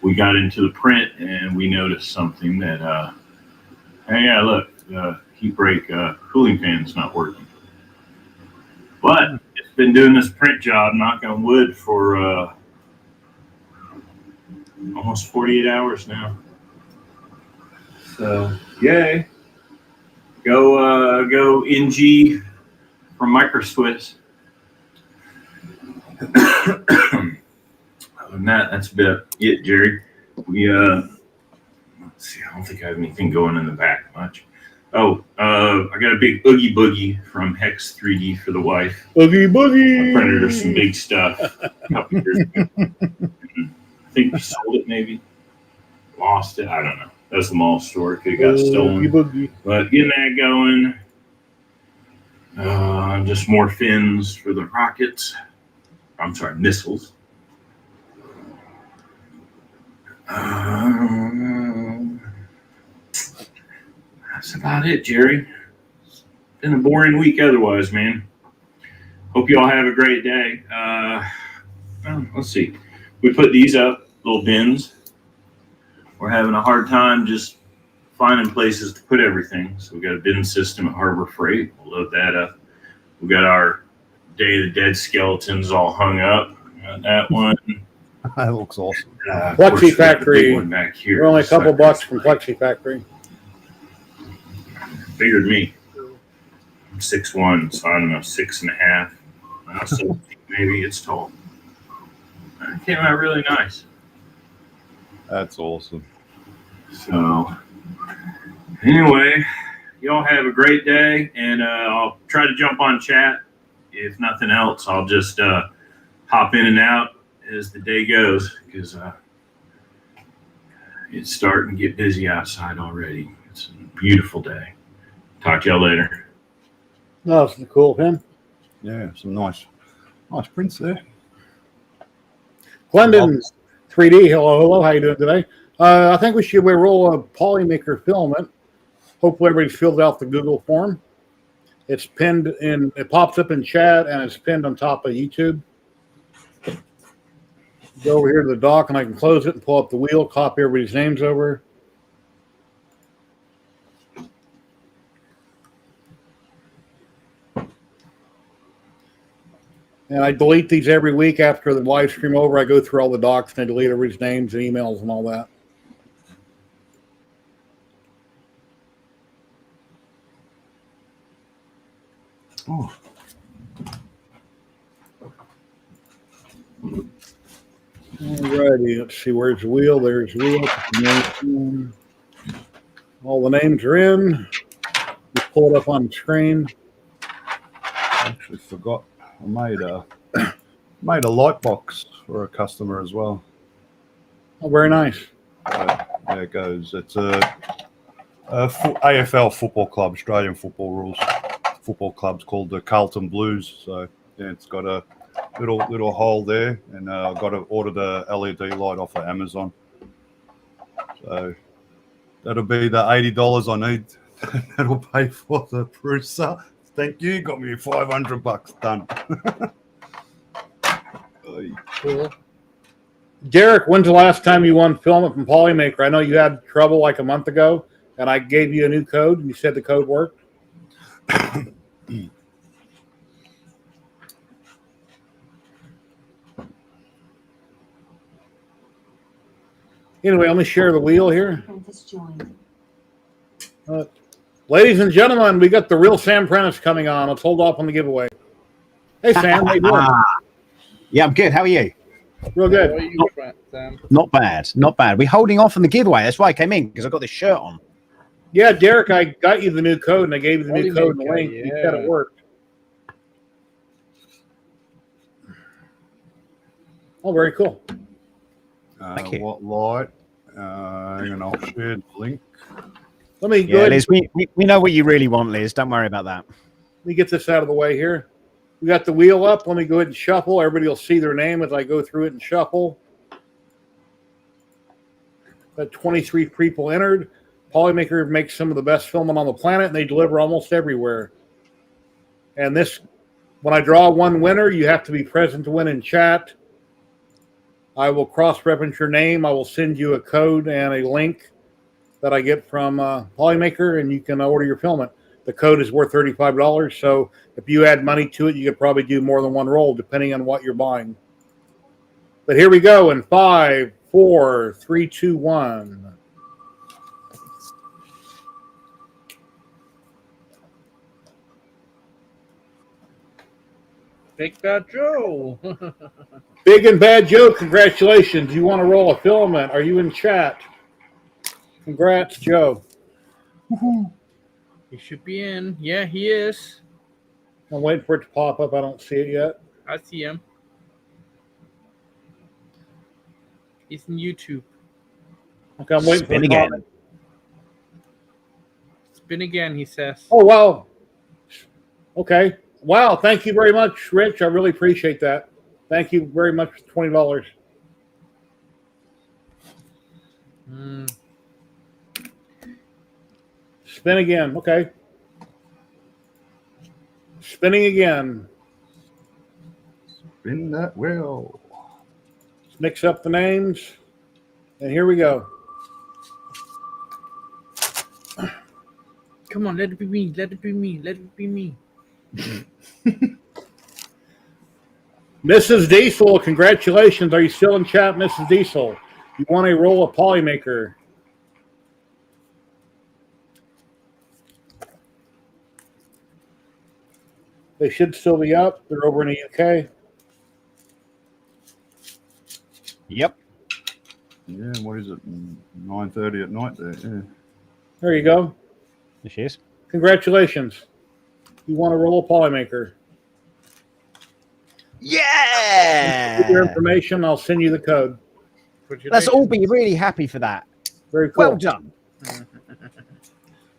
We got into the print and we noticed something that, hey, yeah, look, the heat break cooling fan's not working. But it's been doing this print job, knock on wood, for almost 48 hours now. So, yay. Go NG from MicroSwiss. Other than that, that's about it, Jerry. We let's see, I don't think I have anything going in the back much. Oh, I got a big Oogie Boogie from Hex 3D for the wife. Oogie Boogie! I printed her some big stuff a couple years ago. I think we sold it, maybe. Lost it, I don't know. That's the mall store. Could have got stolen. Oogie Boogie. But getting that going. Just more fins for the rockets. I'm sorry, missiles. That's about it, Jerry. It's been a boring week otherwise, man. Hope you all have a great day. Let's see. We put these up, little bins. We're having a hard time just finding places to put everything. So we got a bin system at Harbor Freight. We'll load that up. We got our Day of the Dead skeletons all hung up. Got that one. That looks awesome. Plexi Factory. Back here. We're only a couple bucks from Plexi Factory. Bigger than me. I'm 6'1", so I don't know, 6.5. So maybe it's tall. It came out really nice. That's awesome. So anyway, y'all have a great day, and I'll try to jump on chat. If nothing else, I'll just hop in and out as the day goes, because it's starting to get busy outside already. It's a beautiful day. Talk to y'all later. No, that's cool of him. Yeah, some nice prints there. Glendon 3D, hello, how you doing today? I think we should roll a Polymaker filament. Hopefully everybody's filled out the Google form. It's pinned in, it pops up in chat and it's pinned on top of YouTube. Go over here to the dock and I can close it and pull up the wheel, copy everybody's names over. And I delete these every week after the live stream over. I go through all the docs and I delete everybody's names and emails and all that. Oh. Alrighty, let's see, where's the wheel? There's the wheel. All the names are in. Just pull it up on the screen. I actually forgot. I made a light box for a customer as well. Oh, very nice. So there it goes. It's a AFL football club, Australian football rules. Football club's called the Carlton Blues. So yeah, it's got a little hole there, and I've got to order the LED light off of Amazon. So that'll be the $80 I need. That'll pay for the Prusa. Thank you. Got me $500 done. Cool. Derek, when's the last time you won filament from Polymaker? I know you had trouble like a month ago, and I gave you a new code, and you said the code worked. Anyway, let me share the wheel here. Ladies and gentlemen, we got the real Sam Prentice coming on. Let's hold off on the giveaway. Hey, Sam, how you doing? Yeah, I'm good. How are you? Real How are good. you, Sam? Not bad. Not bad. We're holding off on the giveaway. That's why I came in, because I got this shirt on. Yeah, Derek, I got you the new code, and I gave you the new code and the link. Yeah. You said it worked. Oh, very cool. Thank you. What light? Hang on, I'll share the link. Let me go Yeah, ahead. Liz, we know what you really want, Liz. Don't worry about that. Let me get this out of the way here. We got the wheel up. Let me go ahead and shuffle. Everybody will see their name as I go through it and shuffle. Got 23 people entered. Polymaker makes some of the best filament on the planet, and they deliver almost everywhere. And this, when I draw one winner, you have to be present to win in chat. I will cross-reference your name. I will send you a code and a link that I get from Polymaker, and you can order your filament. The code is worth $35, so if you add money to it, you could probably do more than one roll, depending on what you're buying. But here we go in 5, 4, 3, 2, 1. Big Bad Joe. Big and Bad Joe, congratulations. You want to roll a filament? Are you in chat? Congrats, Joe. He should be in. Yeah, he is. I'm waiting for it to pop up. I don't see it yet. I see him. He's in YouTube. Okay, I'm waiting Spin for again. comment. Spin again, he says. Oh, wow. Okay. Wow. Thank you very much, Rich. I really appreciate that. Thank you very much for $20. Spin again. Okay. Spinning again. Spin that wheel. Let's mix up the names. And here we go. Come on, let it be me. Let it be me. Let it be me. Mrs. Diesel, congratulations. Are you still in chat, Mrs. Diesel? You want a roll of Polymaker. They should still be up. They're over in the UK. Yep. Yeah, what is it? 9:30 at night there. Yeah. There you go. There she is. Congratulations. You want a roll of Polymaker. Give your Yeah. information. I'll send you the code. Let's all be really happy for that. Very cool. Well done.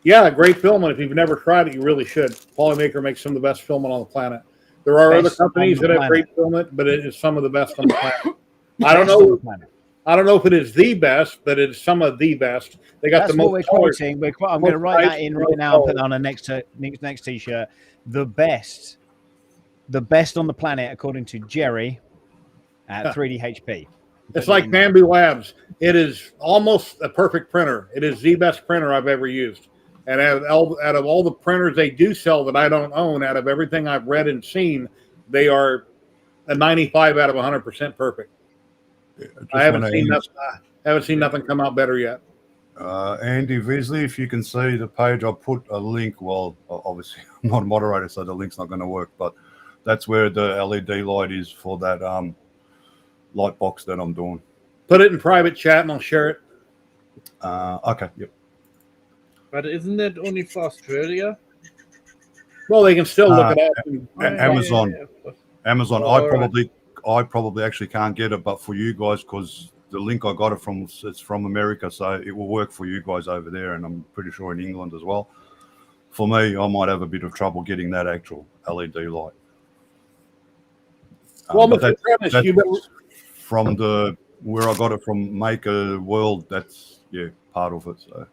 Yeah, great filament. If you've never tried it, you really should. Polymaker makes some of the best filament on the planet. There are other Best companies on the that have planet. great filament, but it is some of the best on the planet. I don't Best on the know. planet. I don't know if it is the best, but it's some of the best. They got That's the what most we're colors. quoting. I'm going to write that in right now and put that on a next T-shirt. The best on the planet, according to Jerry at 3D HP. It's like Bambu Labs. It is almost a perfect printer. It is the best printer I've ever used. And out of all the printers they do sell that I don't own, out of everything I've read and seen, they are a 95 out of 100% perfect. I haven't seen nothing come out better yet. Andy Visley, if you can see the page, I'll put a link. Well, obviously I'm not a moderator, so the link's not going to work, but that's where the LED light is for that light box that I'm doing. Put it in private chat and I'll share it. Okay, yep. But isn't that only for Australia? Well, they can still look it up. Amazon. Amazon. All I probably actually can't get it, but for you guys, because the link I got it from, it's from America, so it will work for you guys over there, and I'm pretty sure in England as well. For me, I might have a bit of trouble getting that actual LED light. Well, but Mr. Premise, from where I got it from Maker World, that's part of it. So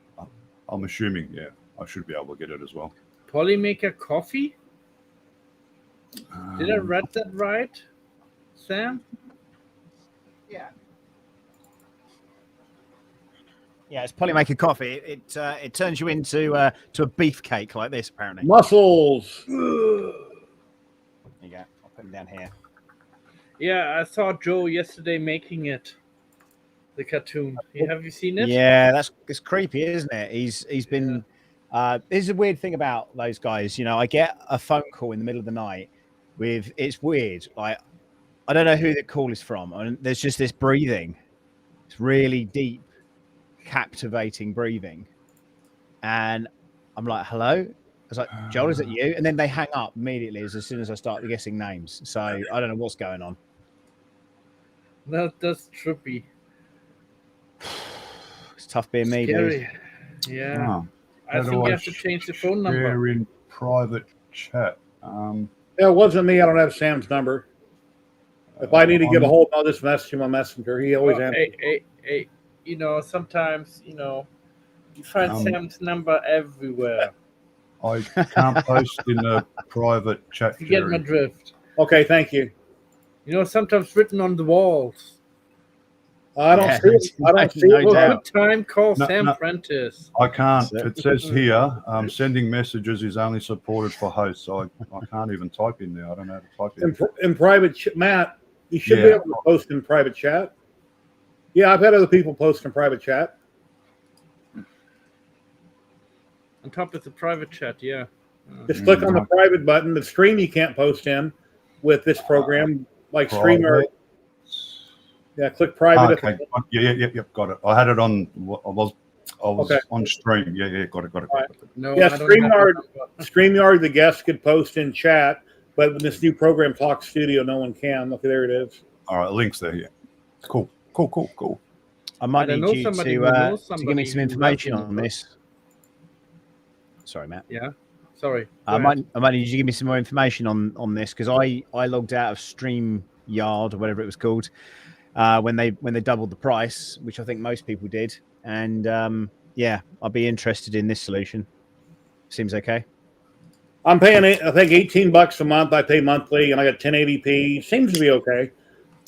I'm assuming, I should be able to get it as well. Polymaker coffee? Did I read that right, Sam? Yeah. Yeah, it's Polymaker coffee. It turns you into to a beefcake like this, apparently. Muscles. There you go. I'll put them down here. Yeah, I saw Joe yesterday making it. The cartoon. Have you seen it? Yeah, it's creepy, isn't it? He's been. This is a weird thing about those guys. You know, I get a phone call in the middle of the night with. It's weird. Like, I don't know who the call is from, and there's just this breathing. It's really deep, captivating breathing, and I'm like, "Hello." I was like, "Joel, is it you?" And then they hang up immediately as soon as I start guessing names. So I don't know what's going on. That's trippy. It's tough being me, dude. Yeah. I think you have to change the phone number. Share in private chat. It wasn't me. I don't have Sam's number. If I need to get a hold, I'll just message him on Messenger. He always answers. Hey, sometimes, you find Sam's number everywhere. I can't post in the private chat. You get my drift. Okay, thank you. Sometimes written on the walls. I don't see it. I don't see it. Good time, call Sam Prentice. I can't. It says here, sending messages is only supported for hosts. So I can't even type in there. I don't know how to type in private Matt, you should be able to post in private chat. Yeah, I've had other people post in private chat. On top of the private chat, yeah. Just click on the private button. The stream you can't post in with this program, like StreamYard. Yeah, click private. Okay. Yeah, got it. I had it on. I was on stream. Yeah, got it. Right. No, yeah, StreamYard, the guests could post in chat, but with this new program, Talk Studio, no one can. Look, there it is. All right, links there. Yeah, cool. I might need you to give me some information on this. Sorry, Matt. Yeah, sorry. I might need you to give me some more information on this, because I logged out of StreamYard or whatever it was called. When they doubled the price, which I think most people did, and I'll be interested in this solution. Seems okay. I'm paying I think $18 a month. I pay monthly, and I got 1080p. Seems to be okay.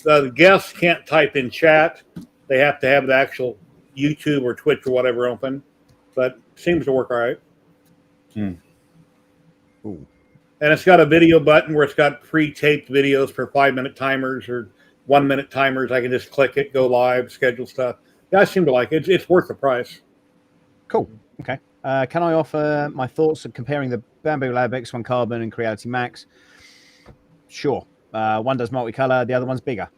The guests can't type in chat; they have to have the actual YouTube or Twitch or whatever open. But seems to work all right. Ooh. And it's got a video button where it's got pre-taped videos for 5-minute timers or 1-minute timers. I can just click it, go live, schedule stuff. Yeah, I seem to like it. It's worth the price. Cool. Okay. Can I offer my thoughts of comparing the Bambu Lab X1 Carbon and Creality Max? Sure. One does multicolor, the other one's bigger.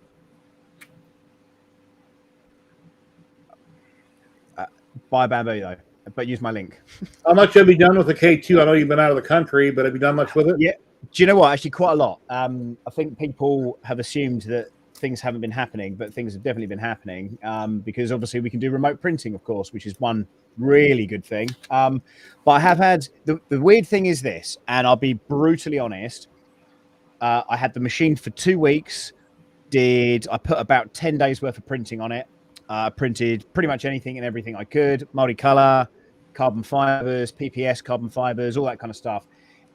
Buy Bambu though, but use my link. How much have you done with the K2? I know you've been out of the country, but have you done much with it? Yeah. Do you know what? Actually, quite a lot. I think people have assumed that things haven't been happening, but things have definitely been happening because obviously we can do remote printing, of course, which is one really good thing. But I have had the weird thing is this, and I'll be brutally honest. I had the machine for 2 weeks. I put about 10 days worth of printing on it, Printed pretty much anything and everything I could, multicolor, carbon fibers, PPS carbon fibers, all that kind of stuff,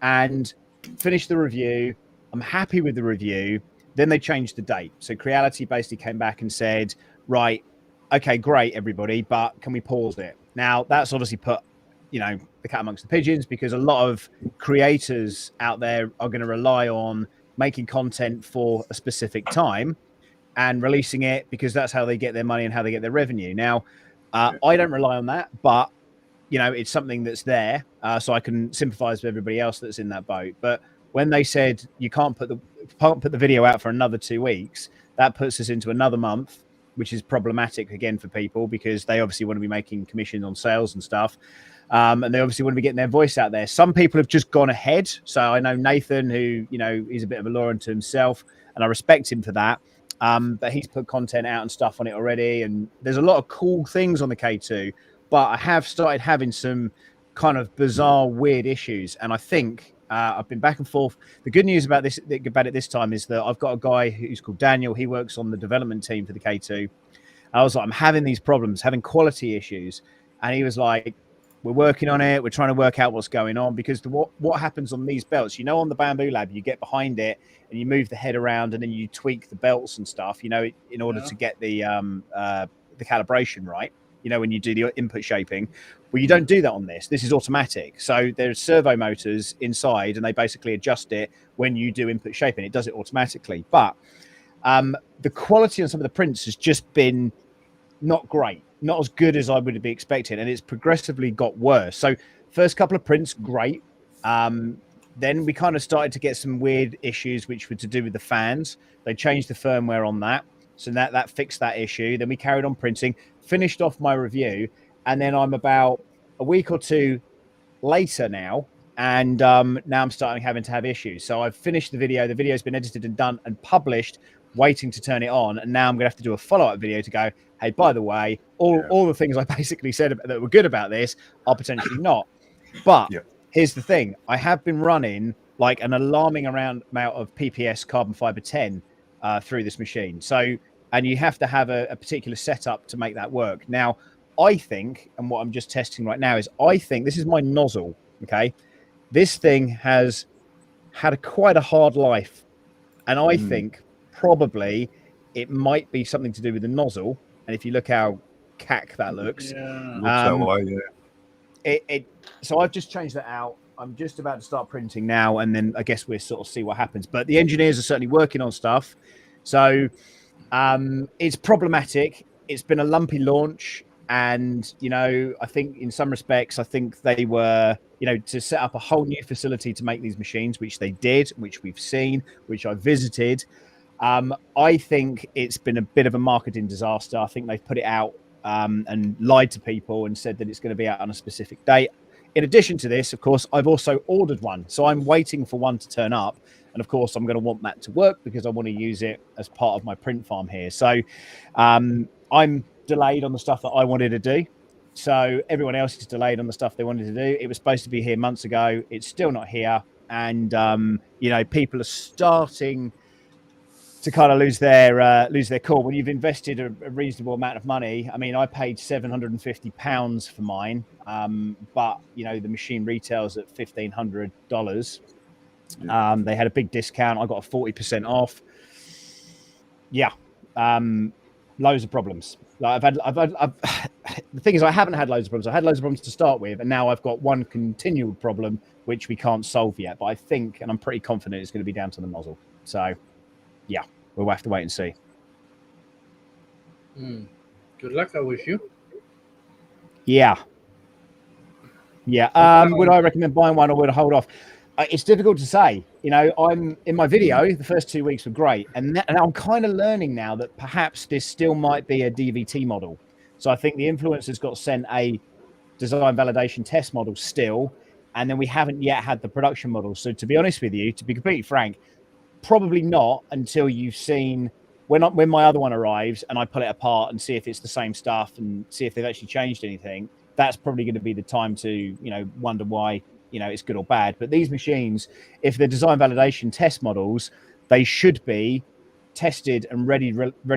and finished the review. I'm happy with the review. Then they changed the date. So Creality basically came back and said, right, okay, great, everybody, but can we pause it? Now, that's obviously put, the cat amongst the pigeons, because a lot of creators out there are going to rely on making content for a specific time and releasing it because that's how they get their money and how they get their revenue. Now, I don't rely on that, but it's something that's there, so I can sympathize with everybody else that's in that boat. But when they said you can't put the video out for another 2 weeks, that puts us into another month, which is problematic again for people because they obviously want to be making commission on sales and stuff. And they obviously want to be getting their voice out there. Some people have just gone ahead. So I know Nathan, who, is a bit of a law unto himself, and I respect him for that. But he's put content out and stuff on it already. And there's a lot of cool things on the K2, but I have started having some kind of bizarre, weird issues. And I think I've been back and forth. The good news about it this time is that I've got a guy who's called Daniel. He works on the development team for the K2. I was like, I'm having these problems, having quality issues. And he was like, we're working on it. We're trying to work out what's going on, because what happens on these belts, on the Bambu Lab, you get behind it and you move the head around and then you tweak the belts and stuff, in order to get the calibration right, when you do the input shaping. Well, you don't do that on this. This is automatic. So there's servo motors inside and they basically adjust it when you do input shaping. It does it automatically. But the quality on some of the prints has just been not great. Not as good as I would be expecting, and it's progressively got worse. So first couple of prints, great. Then we kind of started to get some weird issues, which were to do with the fans. They changed the firmware on that, so that fixed that issue. Then we carried on printing, finished off my review, and then I'm about a week or two later now, and now I'm having to have issues. So I've finished the video. The video's been edited and done and published, waiting to turn it on, and now I'm gonna have to do a follow-up video to go, hey, by the way, all the things I basically said that were good about this are potentially not. But here's the thing. I have been running like an alarming amount of PPS carbon fiber 10 through this machine. So, and you have to have a particular setup to make that work. Now, I think, and what I'm just testing right now is, I think this is my nozzle, okay? This thing has had quite a hard life. And I think probably it might be something to do with the nozzle. And if you look how cack that looks, Looks that way, yeah. So I've just changed that out. I'm just about to start printing now, and then I guess we'll sort of see what happens. But the engineers are certainly working on stuff. So it's problematic. It's been a lumpy launch. And, I think in some respects, I think they were, to set up a whole new facility to make these machines, which they did, which we've seen, which I visited. I think it's been a bit of a marketing disaster. I think they've put it out and lied to people and said that it's going to be out on a specific date. In addition to this, of course, I've also ordered one. So I'm waiting for one to turn up. And of course, I'm going to want that to work because I want to use it as part of my print farm here. So I'm delayed on the stuff that I wanted to do. So everyone else is delayed on the stuff they wanted to do. It was supposed to be here months ago. It's still not here. And, people are starting to kind of lose their cool when you've invested a reasonable amount of money. I mean, I paid £750 for mine, but the machine retails at $1,500. They had a big discount. I got a 40% off. Yeah, loads of problems. Like I've the thing is, I haven't had loads of problems. I had loads of problems to start with, and now I've got one continual problem which we can't solve yet. But I think, and I'm pretty confident, it's going to be down to the nozzle. So. Yeah, we'll have to wait and see. Good luck, I wish you. Yeah. Would I recommend buying one or would I hold off? It's difficult to say. I'm in my video, the first 2 weeks were great. And I'm kind of learning now that perhaps this still might be a DVT model. So I think the influencer's got sent a design validation test model still. And then we haven't yet had the production model. So to be honest with you, to be completely frank, probably not until you've seen when my other one arrives and I pull it apart and see if it's the same stuff and see if they've actually changed anything. That's probably going to be the time to wonder why it's good or bad. But these machines, if they're design validation test models, they should be tested and ready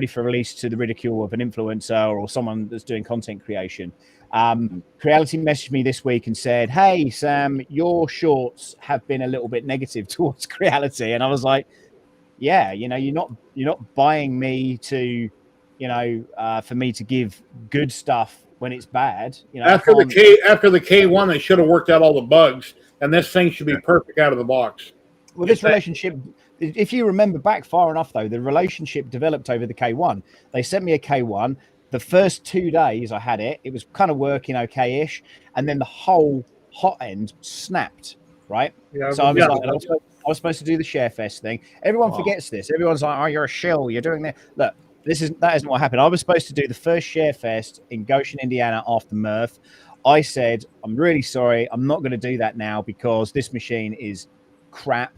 for release to the ridicule of an influencer or someone that's doing content creation. Creality messaged me this week and said, "Hey Sam, your shorts have been a little bit negative towards Creality," and I was like, "Yeah, you know, you're not buying me to, you know, for me to give good stuff when it's bad. You know, After the K1, they should have worked out all the bugs, and this thing should be perfect out of the box. Well, this relationship, if you remember back far enough, though, the relationship developed over the K1. They sent me a K1. The first 2 days I had it, it was kind of working okay-ish, and then the whole hot end snapped, right? Yeah, So I was like, I was supposed to do the ShareFest thing. Everyone forgets this. Everyone's like, "Oh, you're a shill. You're doing that." Look, that isn't what happened. I was supposed to do the first ShareFest in Goshen, Indiana, after Murph. I said, "I'm really sorry. I'm not going to do that now because this machine is crap.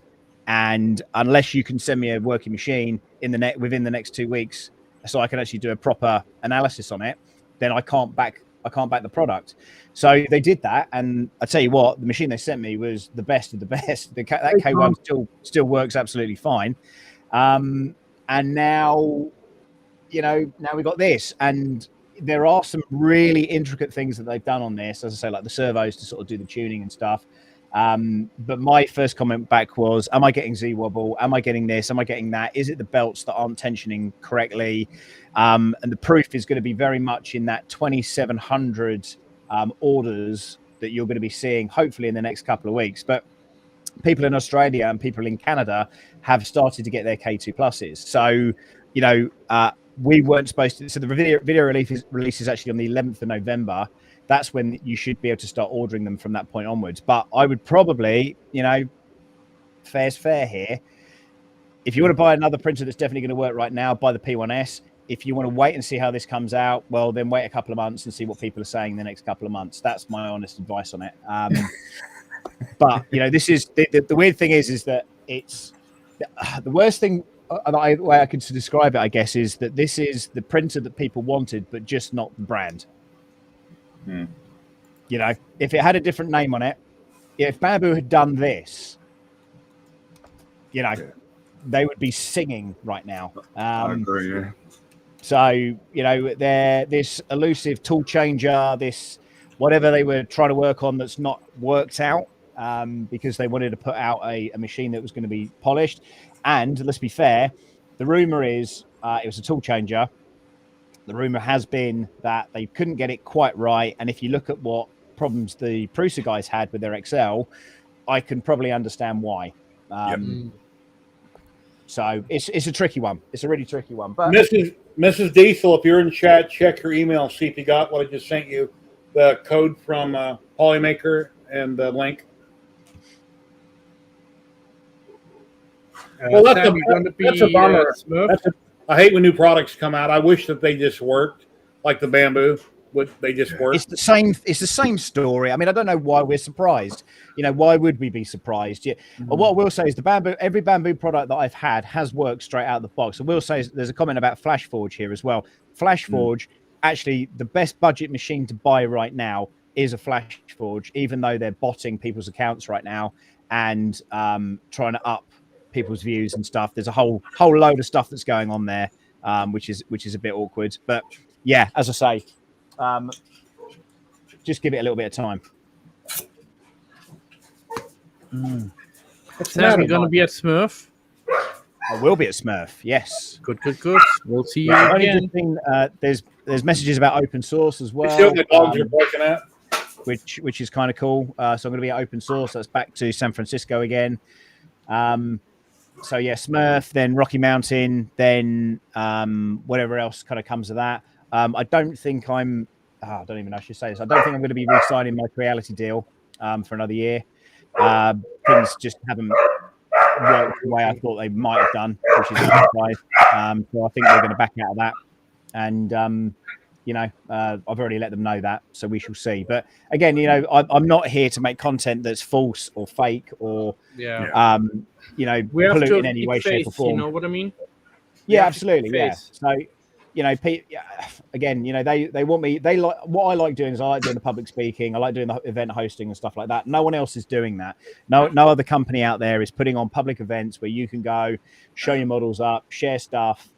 And unless you can send me a working machine within the next 2 weeks, so I can actually do a proper analysis on it, then I can't back the product." So they did that, and I tell you what, the machine they sent me was the best of the best. That K1 still works absolutely fine. And now, you know, now we got this, and there are some really intricate things that they've done on this, as I say, like the servos to sort of do the tuning and stuff. But my first comment back was, am I getting Z wobble? Am I getting this? Am I getting that? Is it the belts that aren't tensioning correctly? And the proof is going to be very much in that 2,700 orders that you're going to be seeing, hopefully in the next couple of weeks. But people in Australia and people in Canada have started to get their K2 pluses. So, you know, we weren't supposed to. So the video release is actually on the 11th of November. That's when you should be able to start ordering them from that point onwards. But I would probably, you know, fair's fair here. If you want to buy another printer that's definitely going to work right now, buy the P1S. If you want to wait and see how this comes out, well, then wait a couple of months and see what people are saying in the next couple of months. That's my honest advice on it. But, you know, this is the weird thing is that it's the worst thing. The way I could describe it, I guess, is that this is the printer that people wanted, but just not the brand. You know, if it had a different name on it, if Bambu had done this, you know, they would be singing right now. I agree. Yeah. So, you know, they're this elusive tool changer, this whatever they were trying to work on that's not worked out, because they wanted to put out a machine that was going to be polished. And let's be fair, the rumor is it was a tool changer. The rumor has been that they couldn't get it quite right. And if you look at what problems the Prusa guys had with their Excel, I can probably understand why. So it's a tricky one. It's a really tricky one. But Mrs. Diesel, if you're in chat, check your email, see if you got what I just sent you, the code from Polymaker and the link. Well, that's a bummer. I hate when new products come out. I wish that they just worked like the Bambu. They just work. It's the same story. I mean, I don't know why we're surprised. You know, why would we be surprised? Yeah. What I will say is every Bambu product that I've had has worked straight out of the box. I will say there's a comment about FlashForge here as well. FlashForge, actually, the best budget machine to buy right now is a FlashForge, even though they're botting people's accounts right now and trying to up people's views and stuff. There's a whole load of stuff that's going on there, which is a bit awkward. But yeah, as I say, just give it a little bit of time. Sam, you going to be at Smurf? I will be at Smurf. Yes. Good. We'll see you again. There's messages about open source as well. The dogs are barking at. Which is kind of cool. So I'm going to be at open source. That's back to San Francisco again. So yeah, Smurf, then Rocky Mountain, then whatever else kind of comes of that. I don't think I don't even know I should say this. I don't think I'm going to be re-signing my Creality deal for another year. Things just haven't worked the way I thought they might have done, which is a surprise. So I think they're going to back out of that. And, you know, I've already let them know that, so we shall see. But again, you know, I'm not here to make content that's false or fake or, you know, we have pollute to in any way, shape, or form. You know what I mean? Yeah, absolutely. Yeah. So again, they want me. They like what I like doing is I like doing the public speaking. I like doing the event hosting and stuff like that. No one else is doing that. No other company out there is putting on public events where you can go, show your models up, share stuff,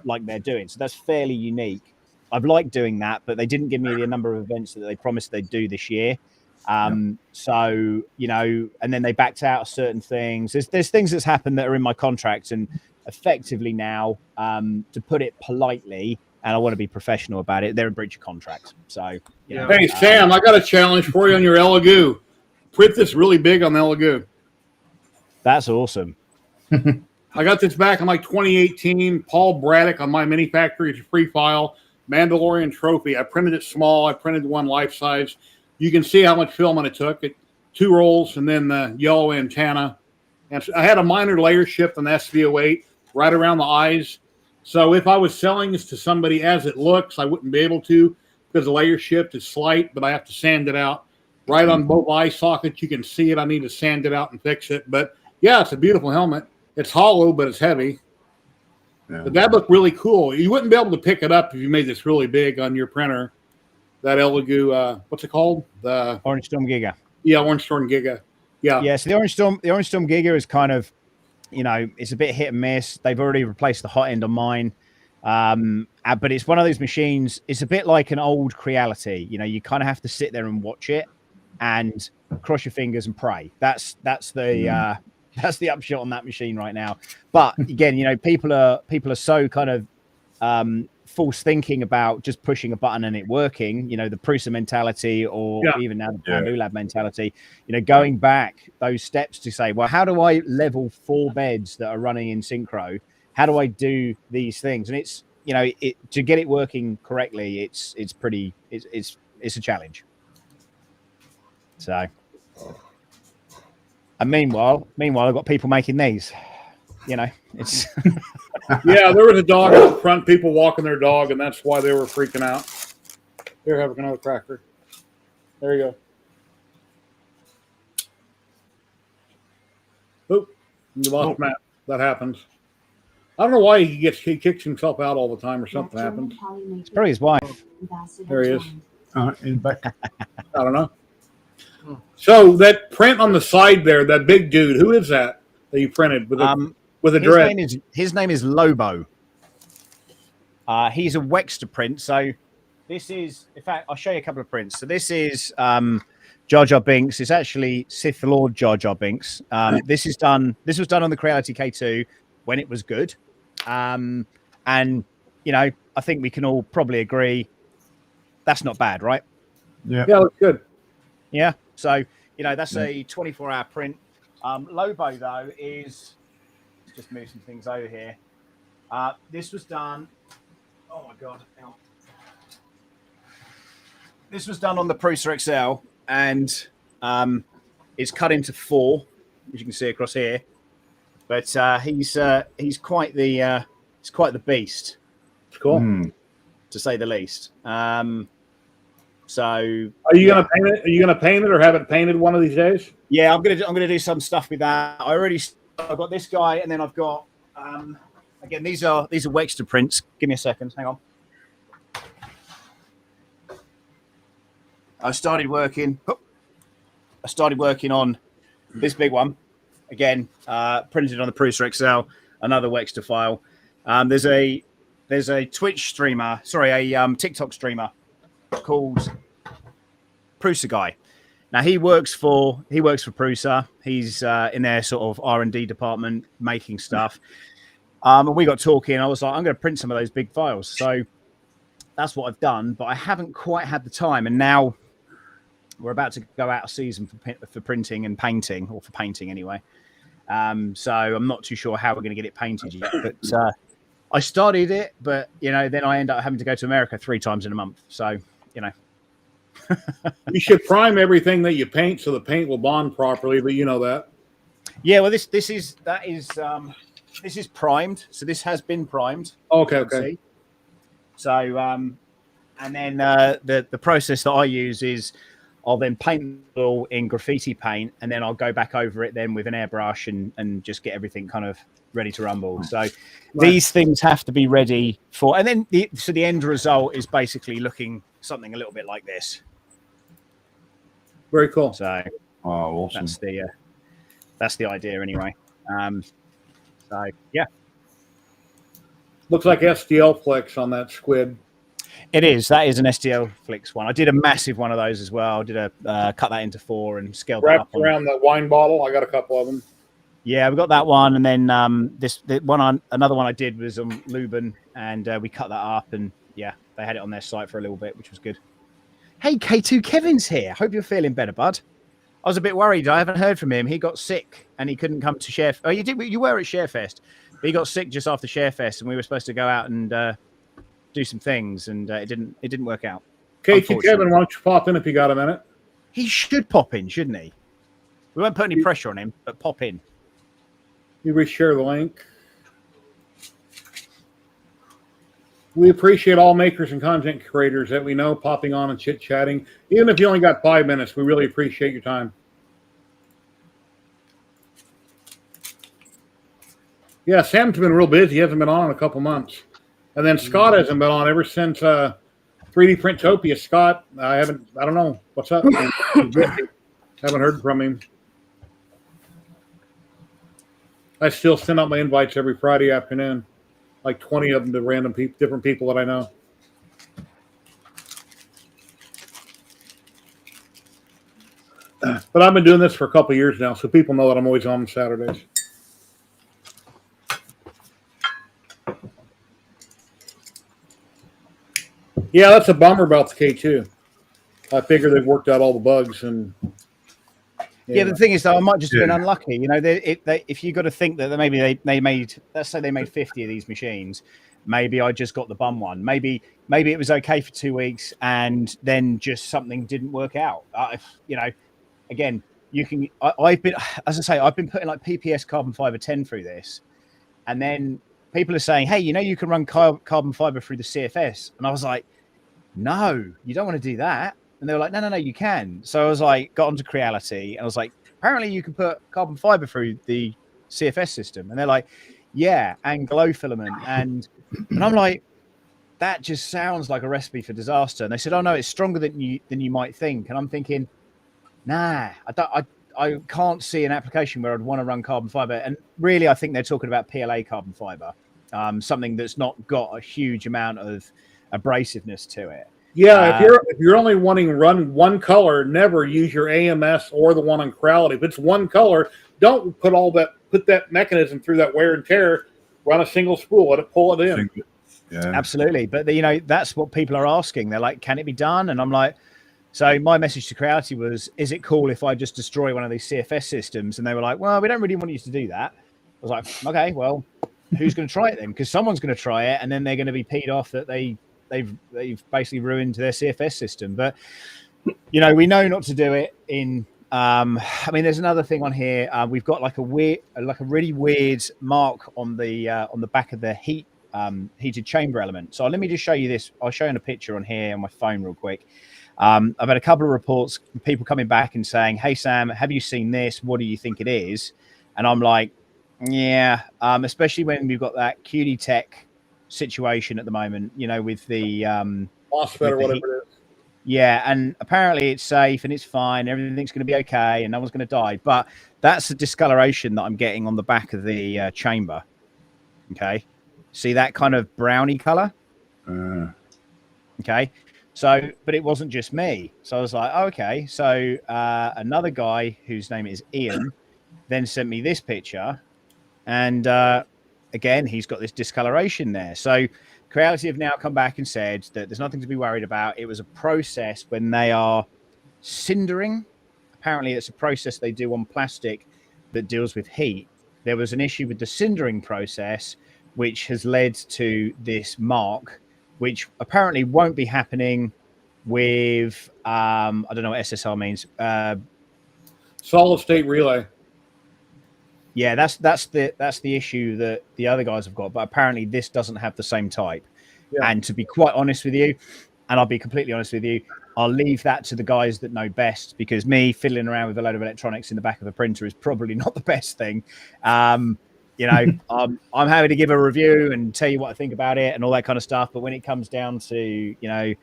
like they're doing. So that's fairly unique. I've liked doing that, but they didn't give me the number of events that they promised they'd do this year. So and then they backed out of certain things. There's things that's happened that are in my contract, and effectively now, to put it politely, and I want to be professional about it, they're in breach of contract. So hey Sam, I got a challenge for you on your Elegoo. Print this really big on the Elegoo. That's awesome. I got this back in like 2018. Paul Braddock on my mini factory. It's a free file. Mandalorian trophy. I printed it small. I printed one life size. You can see how much filament it took. 2 rolls and then the yellow antenna. And I had a minor layer shift on the SV08 right around the eyes. So if I was selling this to somebody as it looks, I wouldn't be able to because the layer shift is slight, but I have to sand it out. Right on both eye sockets, you can see it. I need to sand it out and fix it. But yeah, it's a beautiful helmet. It's hollow, but it's heavy. Yeah. But that looked really cool. You wouldn't be able to pick it up if you made this really big on your printer. That Elegoo, what's it called? The Orange Storm Giga. Yeah, Orange Storm Giga. Yeah. Yeah. So the Orange Storm Giga is kind of, it's a bit hit and miss. They've already replaced the hot end on mine. But it's one of those machines. It's a bit like an old Creality. You kind of have to sit there and watch it and cross your fingers and pray. That's the upshot on that machine right now. But again, people are so kind of false thinking about just pushing a button and it working. The Prusa mentality, or even now the Bambu Lab mentality. Going back those steps to say, well, how do I level 4 beds that are running in synchro? How do I do these things? And it's to get it working correctly, it's a challenge. So. And meanwhile, I've got people making these. It's yeah. There was a dog out front, people walking their dog, and that's why they were freaking out. Here, have another cracker. There you go. Oop, you lost Matt. That happens. I don't know why he kicks himself out all the time, or something happens. It's probably his wife. There he is. In back. I don't know. So that print on the side there, that big dude, who is that you printed with a dread? His name is Lobo. He's a Wexter print. So this is, in fact, I'll show you a couple of prints. So this is Jar Jar Binks. It's actually Sith Lord Jar Jar Binks. This was done on the Creality K2 when it was good. And I think we can all probably agree that's not bad, right? Yeah, that's good. Yeah. So, that's a 24-hour print. Lobo, though, is... Let's just move some things over here. This was done... Oh, my God. This was done on the Prusa XL, and it's cut into 4, as you can see across here. But he's quite the beast. Cool. To say the least. So are you gonna paint it? Are you gonna paint it or have it painted one of these days? Yeah, I'm gonna do some stuff with that. I've got this guy, and then I've got again these are Wexter prints. Give me a second, hang on. I started working on this big one again, printed on the Prusa XL, another Wexter file. There's a Twitch streamer, a TikTok streamer called Prusa Guy. Now he works for Prusa. He's in their sort of R&D department making stuff. And we got talking. I was like, I'm going to print some of those big files. So that's what I've done, but I haven't quite had the time. And now we're about to go out of season for printing and painting, or for painting anyway. So I'm not too sure how we're going to get it painted yet. But I started it, but then I end up having to go to America 3 times in a month. So you should prime everything that you paint so the paint will bond properly. But you know that. Yeah, well, this is primed. So this has been primed. Okay. So and then the process that I use is I'll then paint it all in graffiti paint, and then I'll go back over it then with an airbrush and just get everything kind of ready to rumble. So these things have to be ready for, and then the end result is basically looking something a little bit like this. Very cool. So awesome. That's the idea anyway. So yeah. Looks like STL flex on that squid. It is. That is an STL Flix one. I did a massive one of those as well. I did cut that into 4 and scaled that up. Wrapped around the wine bottle. I got a couple of them. Yeah, we got that one, and then another one I did was on Luben, and we cut that up, and yeah, they had it on their site for a little bit, which was good. Hey, K2 Kevin's here. Hope you're feeling better, bud. I was a bit worried. I haven't heard from him. He got sick and he couldn't come to Share. Oh, you were at Sharefest, but he got sick just after Sharefest, and we were supposed to go out and do some things, and it didn't work out. K2 Kevin, why don't you pop in if you got a minute? He should pop in, shouldn't he? We won't put any pressure on him, but pop in. You reshare the link. We appreciate all makers and content creators that we know popping on and chit-chatting. Even if you only got 5 minutes, we really appreciate your time. Yeah, Sam's been real busy. He hasn't been on in a couple months. And then Scott hasn't been on ever since 3D Printopia. Scott, I don't know. What's up? Haven't heard from him. I still send out my invites every Friday afternoon. Like 20 of them to random people, different people that I know. But I've been doing this for a couple of years now, so people know that I'm always on Saturdays. Yeah, that's a bummer about the K2. I figure they've worked out all the bugs and. Yeah, the thing is, though, I might just have been unlucky. You know, if you got to think that maybe they made, let's say they made 50 of these machines, maybe I just got the bum one. Maybe it was okay for 2 weeks, and then just something didn't work out. You know, again, you can. I've been, as I say, I've been putting like PPS carbon fiber 10 through this, and then people are saying, hey, you know, you can run carbon fiber through the CFS, and I was like, no, you don't want to do that. And they were like, no, you can. So I was like, got onto Creality, and I was like, apparently you can put carbon fiber through the CFS system. And they're like, yeah, and glow filament. And I'm like, that just sounds like a recipe for disaster. And they said, oh no, it's stronger than you might think. And I'm thinking, nah, I can't see an application where I'd want to run carbon fiber. And really, I think they're talking about PLA carbon fiber, something that's not got a huge amount of abrasiveness to it. Yeah, if you're only wanting to run one color, never use your AMS or the one on Creality. If it's one color, don't put that mechanism through that wear and tear. Run a single spool, let it pull it in. Yeah, absolutely. But you know, that's what people are asking. They're like, "Can it be done?" And I'm like, so my message to Creality was, "Is it cool if I just destroy one of these CFS systems?" And they were like, "Well, we don't really want you to do that." I was like, "Okay, well, who's going to try it then? Because someone's going to try it, and then they're going to be peed off that they've basically ruined their CFS system." But you know, we know not to do it in I mean, there's another thing on here. We've got like a really weird mark on the back of the heated chamber element. So let me just show you this. I'll show you a picture on here on my phone real quick. I've had a couple of reports, people coming back and saying, hey Sam, have you seen this? What do you think it is? And I'm like, yeah, especially when we've got that QD Tech situation at the moment, you know, with the MOSFET or whatever it is. Yeah, and apparently it's safe and it's fine. Everything's going to be okay and no one's going to die. But that's the discoloration that I'm getting on the back of the chamber. Okay. See that kind of browny color? Okay. So, but it wasn't just me. So I was like, oh, okay. So another guy whose name is Ian then sent me this picture. And again, he's got this discoloration there. So Creality have now come back and said that there's nothing to be worried about. It was a process when they are cindering. Apparently, it's a process they do on plastic that deals with heat. There was an issue with the cindering process, which has led to this mark, which apparently won't be happening with, I don't know what SSR means. Solid state relay. Yeah, that's the issue that the other guys have got, but apparently this doesn't have the same type. Yeah. And to be quite honest with you, and I'll be completely honest with you, I'll leave that to the guys that know best, because me fiddling around with a load of electronics in the back of a printer is probably not the best thing. You know, I'm happy to give a review and tell you what I think about it and all that kind of stuff. But when it comes down to, you know,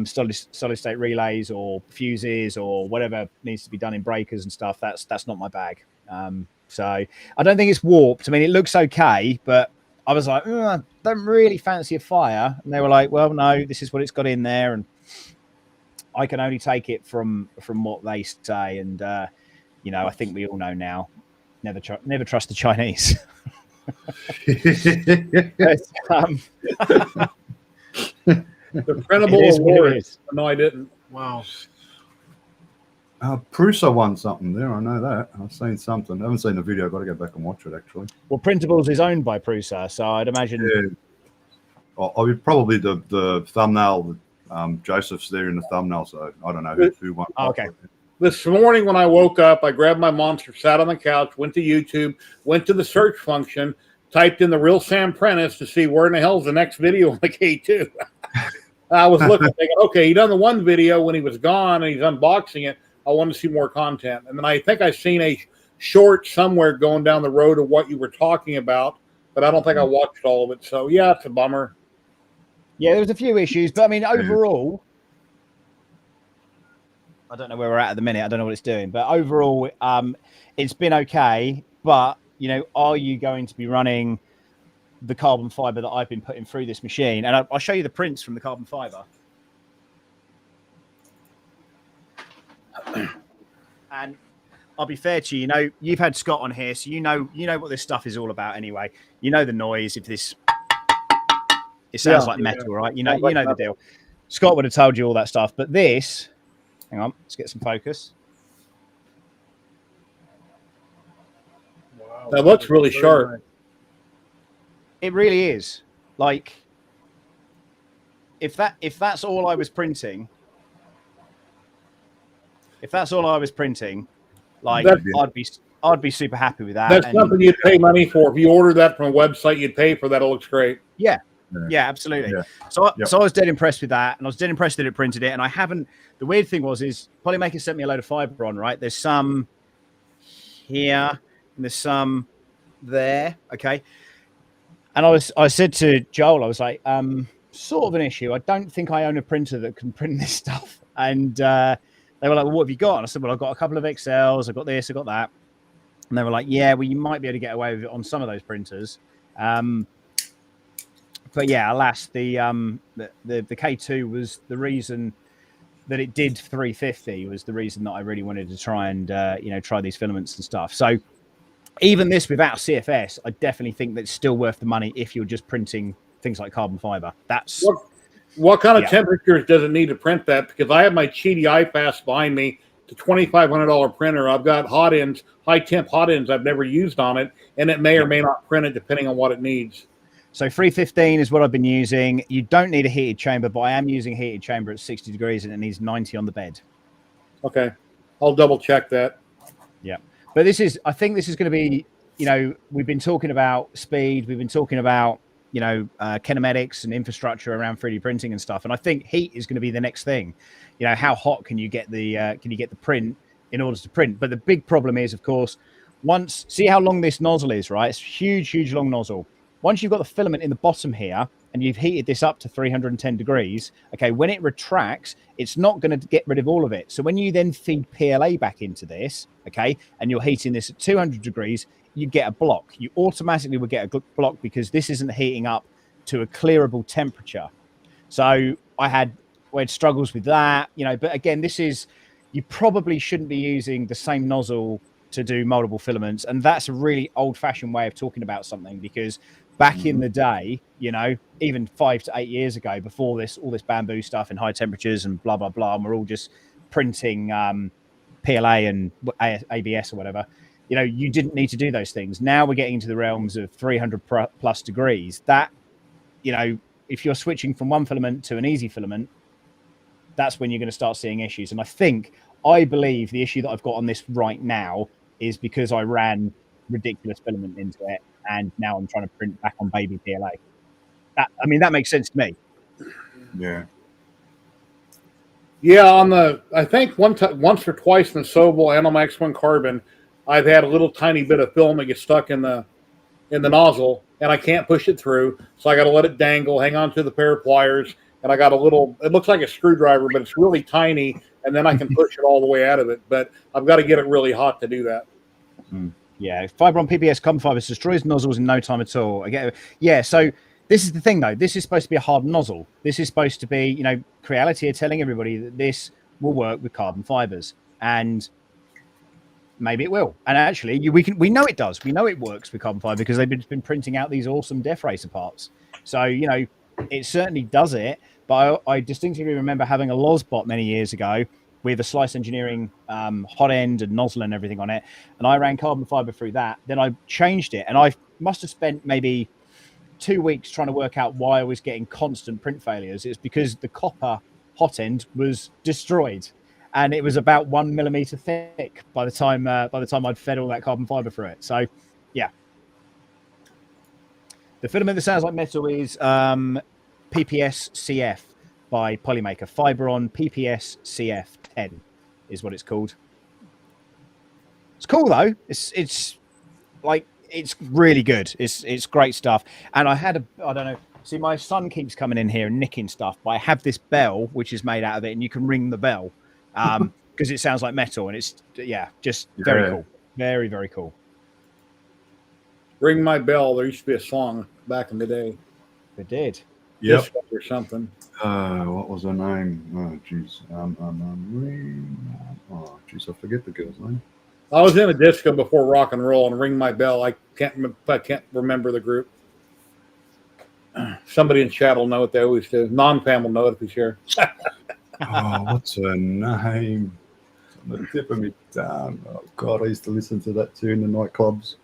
solid state relays or fuses or whatever needs to be done in breakers and stuff, that's not my bag. So I don't think it's warped. I mean, it looks okay, but I was like, I don't really fancy a fire. And they were like, well, no, this is what it's got in there. And I can only take it from what they say. And, you know, I think we all know now, never trust the Chinese. The printable award. No, I didn't. Wow. Prusa won something there. I know that. I've seen something. I haven't seen the video. I've got to go back and watch it, actually. Well, Printables is owned by Prusa, so I'd imagine. Yeah. I would probably the thumbnail. Joseph's there in the thumbnail, so I don't know who won. Oh, okay. This morning when I woke up, I grabbed my monster, sat on the couch, went to YouTube, went to the search function, typed in the real Sam Prentice to see where in the hell's the next video on the K2. I was looking, thinking, okay, he done the one video when he was gone and he's unboxing it. I wanted to see more content. And then I think I seen a short somewhere going down the road of what you were talking about, but I don't think I watched all of it. So, yeah, it's a bummer. Yeah, there was a few issues, but I mean, overall, I don't know where we're at the minute. I don't know what it's doing, but overall, it's been okay. But, you know, are you going to be running the carbon fiber that I've been putting through this machine? And I'll show you the prints from the carbon fiber. And I'll be fair to you, you know, you've had Scott on here, so you know what this stuff is all about anyway. You know the noise. If this, it sounds like metal, right? You know the deal. Scott would have told you all that stuff, but this, hang on, let's get some focus. Wow. That looks really sharp. Nice. It really is. Like, if that's all I was printing. If that's all I was printing, like I'd be super happy with that. That's something you'd pay money for. If you order that from a website, you'd pay for that. It looks great. Yeah, absolutely. Yeah. So I was dead impressed with that, and I was dead impressed that it printed it. And I haven't. The weird thing is Polymaker sent me a load of fiber on. Right, there's some here, and there's some there. Okay, and I said to Joel, I was like, sort of an issue. I don't think I own a printer that can print this stuff, and. They were like, well, what have you got? And I said, well, I've got a couple of XLs. I've got this, I've got that. And they were like, yeah, well, you might be able to get away with it on some of those printers. But yeah, alas, the K2 was the reason that it did 350 was the reason that I really wanted to try and, try these filaments and stuff. So even this without CFS, I definitely think that's still worth the money if you're just printing things like carbon fiber. That's... What kind of temperatures does it need to print that? Because I have my Cheedy iFast behind me, the $2,500 printer. I've got hot ends, high temp hot ends I've never used on it, and it may or may not print it depending on what it needs. So 315 is what I've been using. You don't need a heated chamber, but I am using a heated chamber at 60 degrees and it needs 90 on the bed. Okay. I'll double check that. Yeah. But I think this is going to be, we've been talking about speed. We've been talking about, kinematics and infrastructure around 3D printing and stuff. And I think heat is going to be the next thing. How hot can you get the print in order to print? But the big problem is, of course, see how long this nozzle is, right? It's a huge, huge long nozzle. Once you've got the filament in the bottom here and you've heated this up to 310 degrees, okay, when it retracts, it's not going to get rid of all of it. So when you then feed PLA back into this, okay, and you're heating this at 200 degrees, you get a block. You automatically will get a block because this isn't heating up to a clearable temperature. So I had struggles with that, but again, you probably shouldn't be using the same nozzle to do moldable filaments. And that's a really old fashioned way of talking about something, because back in the day, even 5 to 8 years ago, before all this bamboo stuff and high temperatures and blah, blah, blah, and we're all just printing PLA and ABS or whatever, you didn't need to do those things. Now we're getting into the realms of 300 plus degrees. That, if you're switching from one filament to an easy filament, that's when you're going to start seeing issues. And I believe the issue that I've got on this right now is because I ran ridiculous filament into it, and now I'm trying to print back on baby PLA. That makes sense to me. Yeah. Yeah, I think once or twice in the Sobel and on my X1 Carbon, I've had a little tiny bit of film that gets stuck in the nozzle, and I can't push it through, so I got to let it dangle, hang on to the pair of pliers, and I got a little. It looks like a screwdriver, but it's really tiny, and then I can push it all the way out of it. But I've got to get it really hot to do that. Yeah, Fibron PPS carbon fibers destroys nozzles in no time at all. Yeah, so this is the thing though. This is supposed to be a hard nozzle. This is supposed to be, Creality are telling everybody that this will work with carbon fibers, and maybe it will. And actually, we know it does. We know it works with carbon fiber because they've been printing out these awesome Def Racer parts. So it certainly does it. But I distinctly remember having a Lozbot many years ago with a Slice Engineering hot end and nozzle and everything on it, and I ran carbon fiber through that. Then I changed it, and I must have spent maybe 2 weeks trying to work out why I was getting constant print failures. It's because the copper hot end was destroyed, and it was about 1 millimeter thick by the time I'd fed all that carbon fiber through it. So, yeah. The filament that sounds like metal is PPS CF by Polymaker. Fibron PPS CF 10 is what it's called. It's cool though. It's really good. It's great stuff. And I don't know. See, my son keeps coming in here and nicking stuff, but I have this bell which is made out of it, and you can ring the bell because it sounds like metal, and it's just very cool. Very, very cool. Ring my bell. There used to be a song back in the day. It did. Yep. Or something. What was her name? Oh, jeez. Oh, jeez, I forget the girl's name. I was in a disco before rock and roll, and Ring My Bell. I can't remember the group. Somebody in chat will know what they always do. Non-fam will know it if he's here. What's her name? On the tip of me tongue. Oh God, I used to listen to that too in the nightclubs.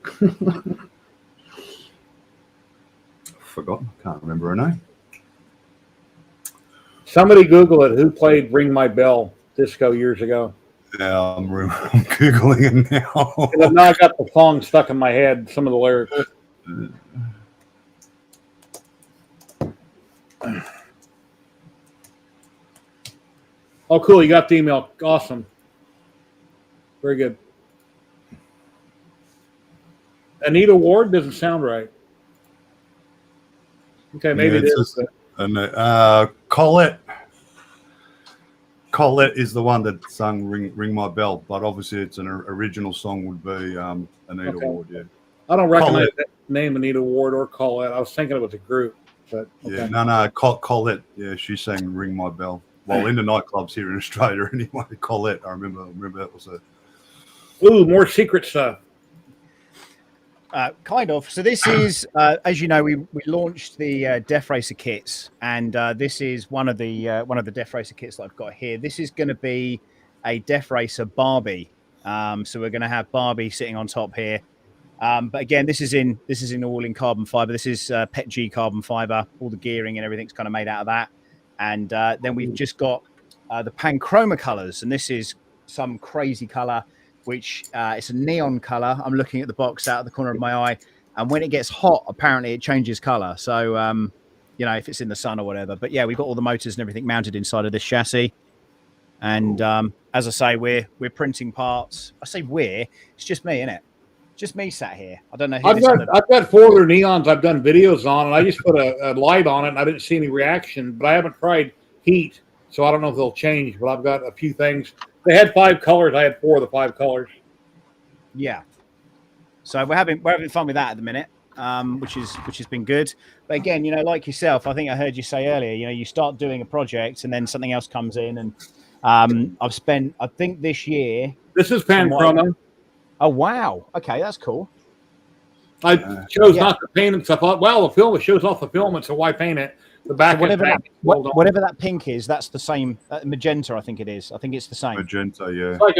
Forgotten. Can't remember her name. Somebody Google it. Who played Ring My Bell disco years ago? Yeah, I'm Googling it now. And now I got the song stuck in my head, some of the lyrics. Oh, cool. You got the email. Awesome. Very good. Anita Ward doesn't sound right. Okay, maybe it is. Colette is the one that sung "Ring My Bell," but obviously it's an original song would be Anita Ward. Yeah, I don't recognize that name, Anita Ward or Colette. I was thinking it was a group, but okay. Yeah, no, Colette. Yeah, she sang "Ring My Bell." Well, in the nightclubs here in Australia, anyway. Colette, I remember that was a. Ooh, more secret stuff. Kind of. So this is, as you know, we launched the Def Racer kits, and this is one of the Def Racer kits that I've got here. This is going to be a Def Racer Barbie. So we're going to have Barbie sitting on top here. But again, this is all in carbon fiber. This is PET G carbon fiber. All the gearing and everything's kind of made out of that. And then we've just got the Panchroma colors, and this is some crazy color. Which it's a neon color. I'm looking at the box out of the corner of my eye, and when it gets hot, apparently it changes color. So, if it's in the sun or whatever. But yeah, we've got all the motors and everything mounted inside of this chassis. And as I say, we're printing parts. I say it's just me, innit? Just me sat here. I don't know. I've got 4 other neons I've done videos on, and I just put a light on it, and I didn't see any reaction. But I haven't tried heat, so I don't know if they'll change. But I've got a few things. They had 5 colors. I had 4 of the 5 colors. Yeah. So we're having fun with that at the minute, which has been good. But again, like yourself, I think I heard you say earlier, you start doing a project and then something else comes in, and I've spent, I think this year. This is Panchroma. Oh wow! Okay, that's cool. I chose not to paint it. So I thought, well, the film shows off the filament, so why paint it? The back, so whatever that pink is, that's the same. Magenta, I think it is. I think it's the same. Magenta, yeah. It's like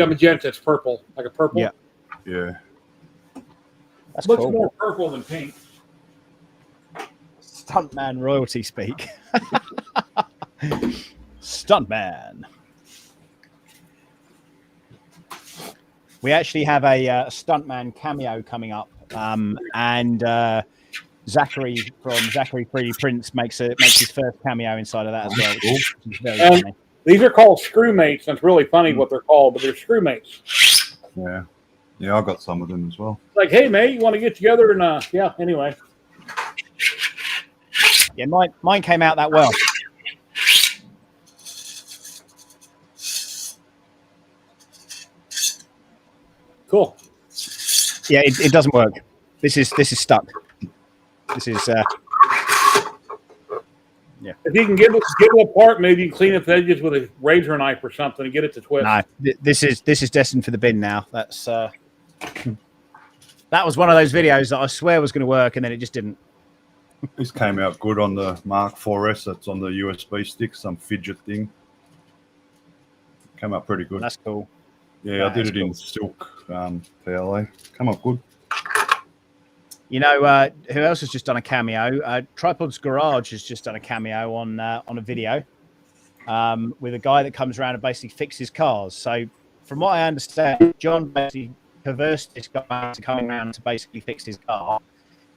magenta. It's purple, like a purple. Yeah. Yeah. That's looks cool. more purple than pink. Stuntman royalty speak. Stuntman. We actually have a Stuntman cameo coming up, and Zachary from Zachary 3D Prints makes his first cameo inside of that as well. Which is very funny. These are called screw mates, and it's really funny what they're called, but they're screw mates. Yeah. Yeah, I got some of them as well. Like, hey, mate, you want to get together? And yeah, anyway. Yeah, mine came out that well. Cool. Yeah, it doesn't work. This is stuck. This is yeah. If you can get it apart, maybe you can clean up the edges with a razor knife or something and get it to twist. No, this is destined for the bin now. That's that was one of those videos that I swear was going to work, and then it just didn't. This came out good on the Mark 4S. That's on the USB stick, some fidget thing. Came out pretty good. That's cool. Yeah, I did it in silk PLA. Come up good. You know who else has just done a cameo? Tripod's Garage has just done a cameo on a video with a guy that comes around and basically fixes cars. So, from what I understand, John basically conversed this guy into coming around to basically fix his car,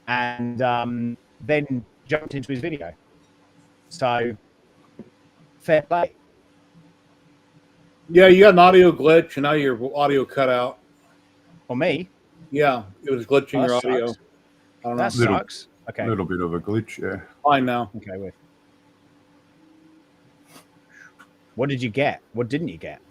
and then jumped into his video. So, fair play. Yeah, you got an audio glitch, and now your audio cut out. For me? Yeah, it was glitching your audio. Sucks. I don't know. That sucks. Okay. A little bit of a glitch, yeah. Fine now. Okay, wait. What did you get? What didn't you get?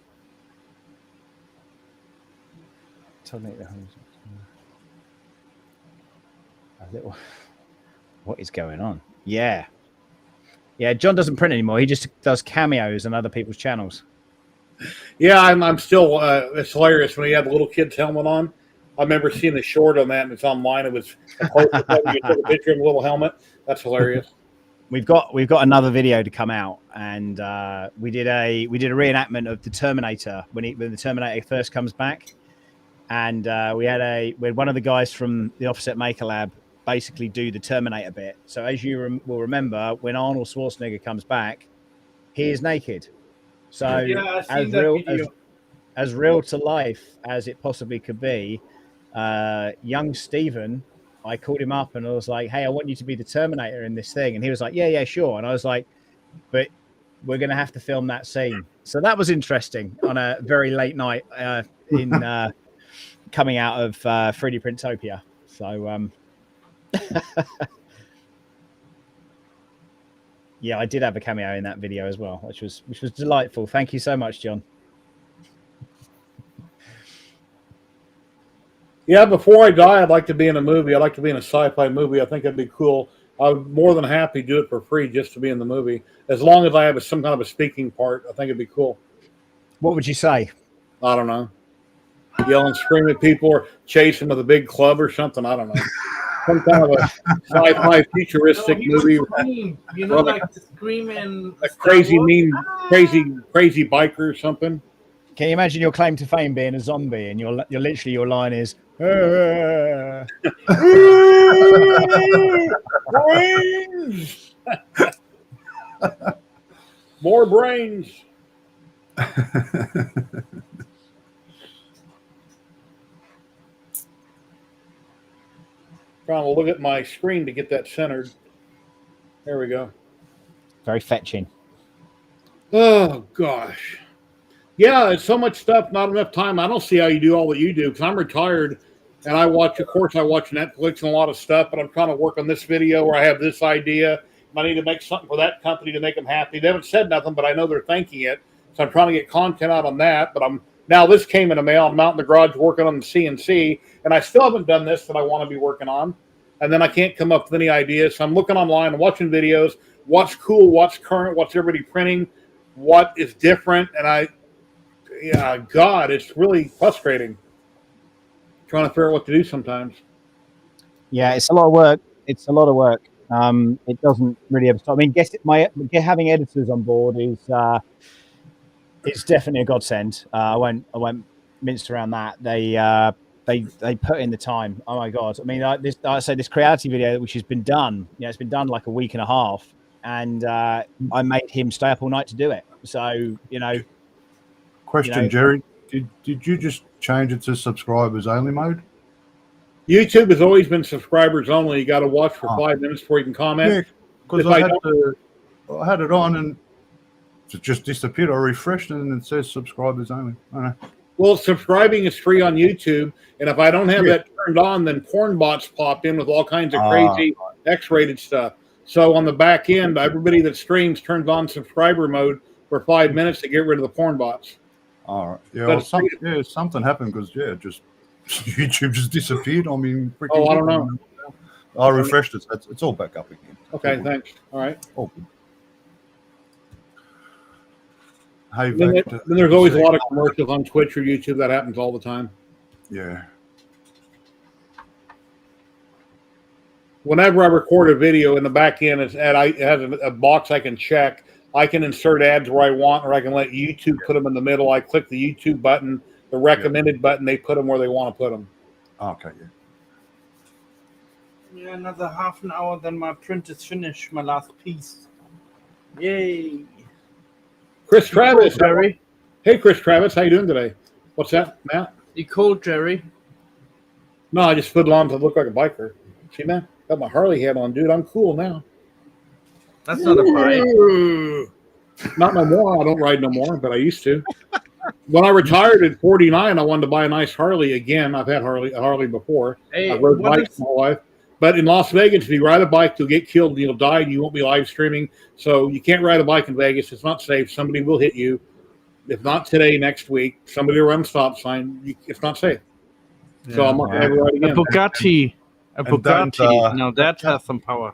What is going on? Yeah. Yeah, John doesn't print anymore. He just does cameos on other people's channels. Yeah, I'm still. It's hilarious when he had the little kid's helmet on. I remember seeing the short on that, and it's online. It was a close up, you took a picture of the little helmet. That's hilarious. We've got another video to come out, and we did a reenactment of the Terminator when the Terminator first comes back, and we had one of the guys from the Offset Maker Lab basically do the Terminator bit. So as you will remember, when Arnold Schwarzenegger comes back, he is naked. So Yeah, I've as seen that real video. as real to life as it possibly could be, young Stephen, I called him up and I was like, hey, I want you to be the Terminator in this thing. And he was like, yeah, sure. And I was like, but we're going to have to film that scene. So that was interesting on a very late night in coming out of 3D Printopia. So, yeah, I did have a cameo in that video as well, which was delightful. Thank you so much, John. Yeah, before I die, I'd like to be in a movie. I'd like to be in a sci-fi movie. I think that'd be cool. I would more than happy do it for free just to be in the movie. As long as I have some kind of a speaking part, I think it'd be cool. What would you say? I don't know. Yell and scream at people or chase them with a big club or something. I don't know. Some kind of a sci-fi futuristic movie. Scream, like the scream and A crazy, mean, crazy biker or something. Can you imagine your claim to fame being a zombie and you're literally your line is brains, more brains. Trying to look at my screen to get that centered. There we go. very fetching. Oh gosh. Yeah, it's so much stuff, not enough time. I don't see how you do all that you do because I'm retired and I watch Netflix and a lot of stuff, but I'm trying to work on this video where I have this idea. I need to make something for that company to make them happy. They haven't said nothing, but I know they're thanking it. So I'm trying to get content out on that. But now this came in the mail. I'm out in the garage working on the CNC, and I still haven't done this that I want to be working on. And then I can't come up with any ideas. So I'm looking online and watching videos. What's cool, what's current, what's everybody printing, what is different. And God, it's really frustrating trying to figure out what to do sometimes. Yeah, it's a lot of work. It doesn't really ever stop. I mean, having editors on board is it's definitely a godsend. I won't mince around that. They put in the time. Oh my God! I mean, this creativity video which has been done. It's been done like a week and a half, and I made him stay up all night to do it. So Question, Jerry, did you just change it to subscribers only mode? YouTube has always been subscribers only. You got to watch for 5 minutes before you can comment. Yeah, because I had it on and it just disappeared. I refreshed it and it says subscribers only. I don't know. Well, subscribing is free on YouTube, and if I don't have Yeah. that turned on, then porn bots pop in with all kinds of crazy X-rated stuff. So on the back end, everybody that streams turns on subscriber mode for 5 minutes to get rid of the porn bots. All right. Yeah, But well, something happened because just YouTube just disappeared. I mean, freaking Oh, I don't know. I refreshed it. It's all back up again. Okay, thanks. All right. All good. Hey, Then back to- there's always a lot of commercials on Twitch or YouTube that happens all the time. Yeah. Whenever I record a video in the back end, it has a box I can check. I can insert ads where I want, or I can let YouTube put them in the middle. I click the YouTube button, the recommended button. They put them where they want to put them. Okay. Yeah. Yeah, another half an hour, then my print is finished. My last piece. Yay! Chris Travis, Jerry. Hey, Chris Travis, how you doing today? What's that, Matt? You cold, Jerry? No, I just put it on to look like a biker. See, man? Got my Harley hat on, dude. I'm cool now. That's not a bike. Not no more. I don't ride no more, but I used to. When I retired at 49, I wanted to buy a nice Harley again. I've had a Harley before. Hey, I rode what bikes my whole life. But in Las Vegas, if you ride a bike, you'll get killed and you'll die and you won't be live streaming. So you can't ride a bike in Vegas. It's not safe. Somebody will hit you. If not today, next week, somebody will run a stop sign. It's not safe. So I'm not going to ever ride A again. And don't, Bugatti. Now that has some power.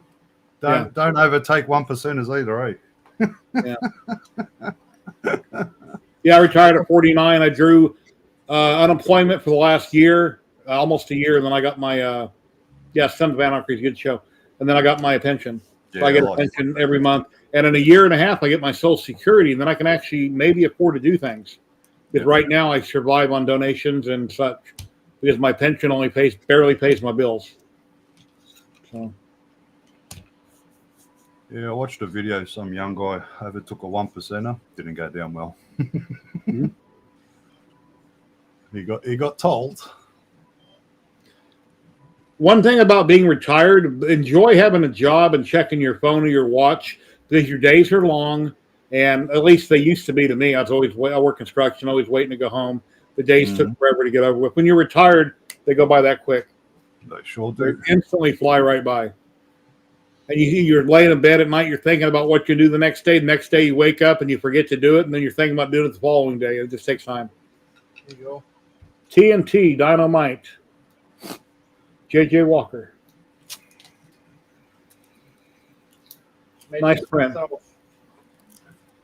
Don't overtake 1%ers either, eh? Yeah, I retired at 49. I drew unemployment for the last year, almost a year, and then I got my Sons of Anarchy is a good show. And then I got my pension. So I get a pension every month. And in a year and a half, I get my Social Security, and then I can actually maybe afford to do things. Because right now I survive on donations and such because my pension only barely pays my bills. So. Yeah, I watched a video. Some young guy overtook a 1%er. Didn't go down well. He got told. One thing about being retired, enjoy having a job and checking your phone or your watch because your days are long, and at least they used to be to me. I work construction, always waiting to go home. The days took forever to get over with. When you're retired, they go by that quick. They sure do. They instantly fly right by. And you're laying in bed at night, you're thinking about what you do the next day. The next day you wake up and you forget to do it, and then you're thinking about doing it the following day. It just takes time. There you go. TNT, Dynamite. JJ Walker. Made Nice it friend. myself.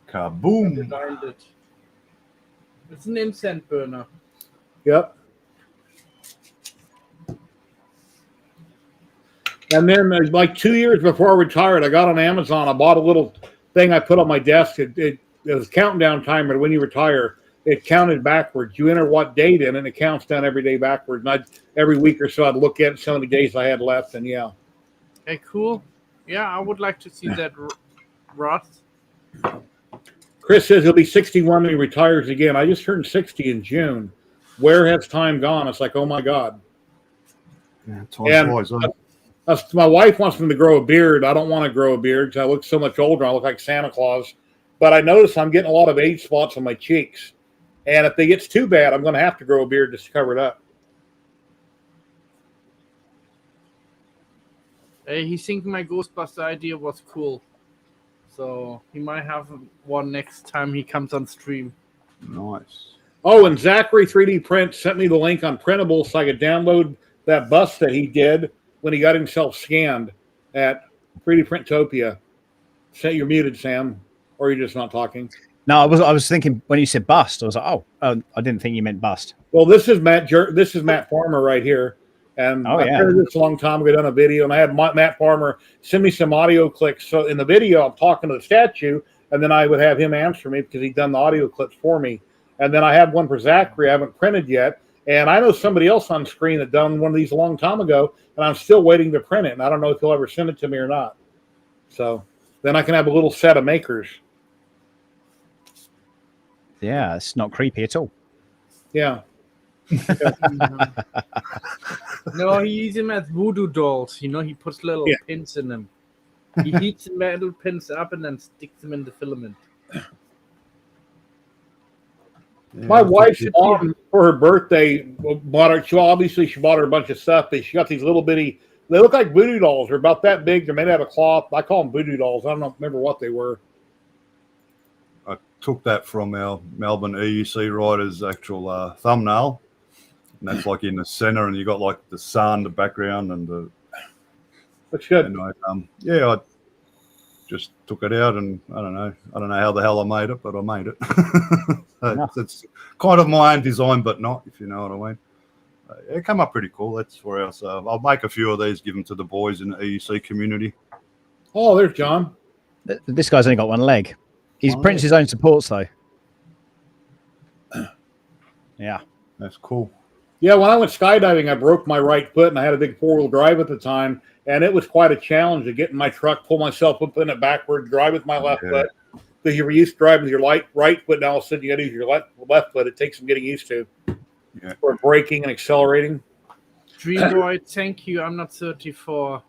Kaboom. Designed it. It's an incense burner. Yep. And then like 2 years before I retired, I got on Amazon. I bought a little thing I put on my desk. It was a countdown timer. When you retire, it counted backwards. You enter what date in, and it counts down every day backwards. And every week or so, I'd look at it, so many days I had left, and yeah. Okay, cool. Yeah, I would like to see that, Ross. Chris says he'll be 61 when he retires again. I just turned 60 in June. Where has time gone? It's like, oh my God. Yeah, time flies, huh? My wife wants me to grow a beard. I don't want to grow a beard because I look so much older. I look like Santa Claus. But I notice I'm getting a lot of age spots on my cheeks. And if it gets too bad, I'm going to have to grow a beard to cover it up. Hey, he's thinking my Ghostbuster idea was cool. So he might have one next time he comes on stream. Nice. Oh, and Zachary 3D Print sent me the link on Printable so I could download that bust that he did when he got himself scanned at 3D Printopia. You're muted, Sam, or you're just not talking. No, I was thinking when you said bust, I was like, oh, I didn't think you meant bust. Well, this is Matt Farmer right here. And I printed this a long time ago, done a video, and I had Matt Farmer send me some audio clicks. So in the video, I'm talking to the statue, and then I would have him answer me because he'd done the audio clips for me. And then I have one for Zachary I haven't printed yet. And I know somebody else on screen that done one of these a long time ago, and I'm still waiting to print it. And I don't know if he'll ever send it to me or not. So then I can have a little set of makers. Yeah, it's not creepy at all. Yeah. No, he uses them as voodoo dolls. You know, he puts little pins in them. He heats the metal pins up and then sticks them in the filament. Yeah, My I wife's think mom, for her birthday, bought her. She bought her a bunch of stuff, but she got these little bitty. They look like voodoo dolls. They're about that big. They're made out of cloth. I call them voodoo dolls. I don't remember what they were. I took that from our Melbourne EUC rider's actual thumbnail, and that's like in the center, and you got like the sun, the background, and the. Looks good. And I just took it out, and I don't know how the hell I made it, but I made it. It's kind of my own design, but not, if you know what I mean. It came up pretty cool. That's for us. I'll make a few of these, give them to the boys in the EUC community. Oh, there's John. This guy's only got one leg. He prints his own supports, though. Yeah. That's cool. Yeah, when I went skydiving, I broke my right foot, and I had a big four-wheel drive at the time, and it was quite a challenge to get in my truck, pull myself up in it backward, drive with my left foot. Because you're used to driving with your right foot, and all of a sudden you got to use your left foot. It takes some getting used to. Yeah. For braking and accelerating. Dreamboy, thank you. I'm not 34.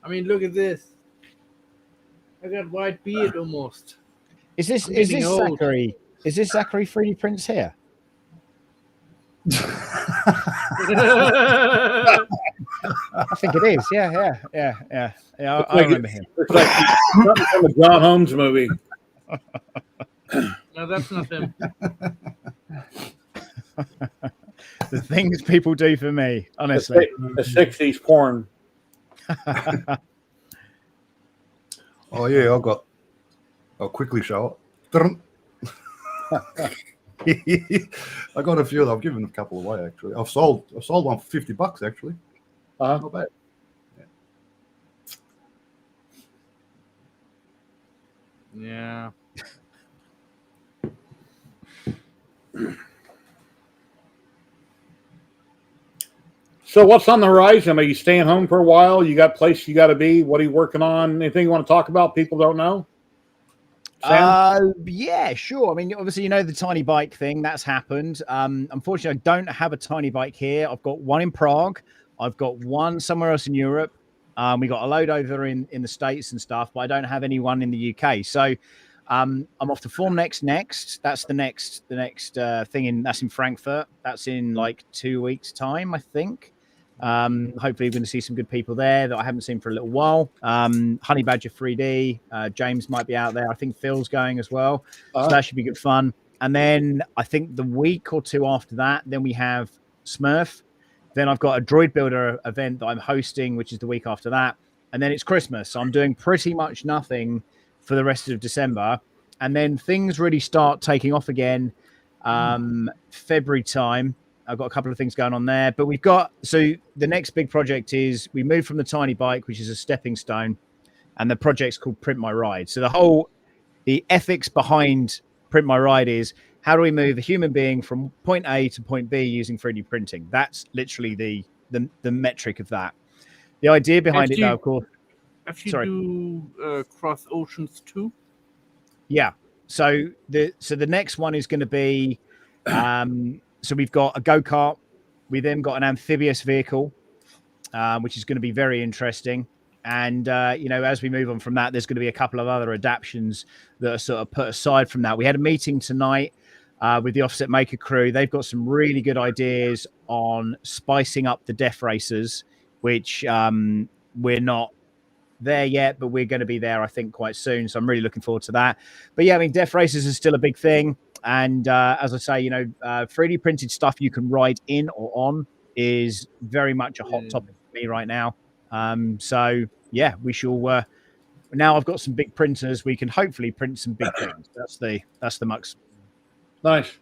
I mean, look at this. I got white beard almost. Is this old. Zachary? Is this Zachary 3D prints here? I think it is. Yeah. I remember him. It's like something from a John Holmes movie. No, that's not him. The things people do for me, honestly. The 60s porn. Oh yeah, I'll quickly show it. I got a few. I've given a couple away actually. I've sold one for $50 actually. Not bad. Yeah. So what's on the horizon? Are you staying home for a while? You got a place you got to be? What are you working on? Anything you want to talk about? People don't know? Yeah, sure. I mean, obviously, the tiny bike thing that's happened. Unfortunately, I don't have a tiny bike here. I've got one in Prague. I've got one somewhere else in Europe. We got a load over in the States and stuff, but I don't have anyone in the UK. So I'm off to Form Next. That's the next thing that's in Frankfurt. That's in like 2 weeks' time, I think. Hopefully we're going to see some good people there that I haven't seen for a little while. Honey Badger 3D, James might be out there. I think Phil's going as well. So that should be good fun. And then I think the week or two after that, then we have Smurf. Then I've got a Droid Builder event that I'm hosting, which is the week after that. And then it's Christmas. So I'm doing pretty much nothing for the rest of December. And then things really start taking off again February time. I've got a couple of things going on there, but so the next big project is we moved from the tiny bike, which is a stepping stone, and the project's called Print My Ride. So the ethics behind Print My Ride is how do we move a human being from point A to point B using 3D printing? That's literally the metric of that. The idea behind it, though, of course. If you do cross oceans too? Yeah. So the next one is going to be. So we've got a go-kart. We then got an amphibious vehicle, which is going to be very interesting. And, as we move on from that, there's going to be a couple of other adaptions that are sort of put aside from that. We had a meeting tonight with the Offset Maker crew. They've got some really good ideas on spicing up the Def Racers, which we're not there yet, but we're going to be there, I think, quite soon. So I'm really looking forward to that. But yeah, I mean, Def Racers is still a big thing. And as I say, 3D printed stuff you can ride in or on is very much a hot topic for me right now. So yeah, we shall. Now I've got some big printers. We can hopefully print some big things. That's the mux. Nice.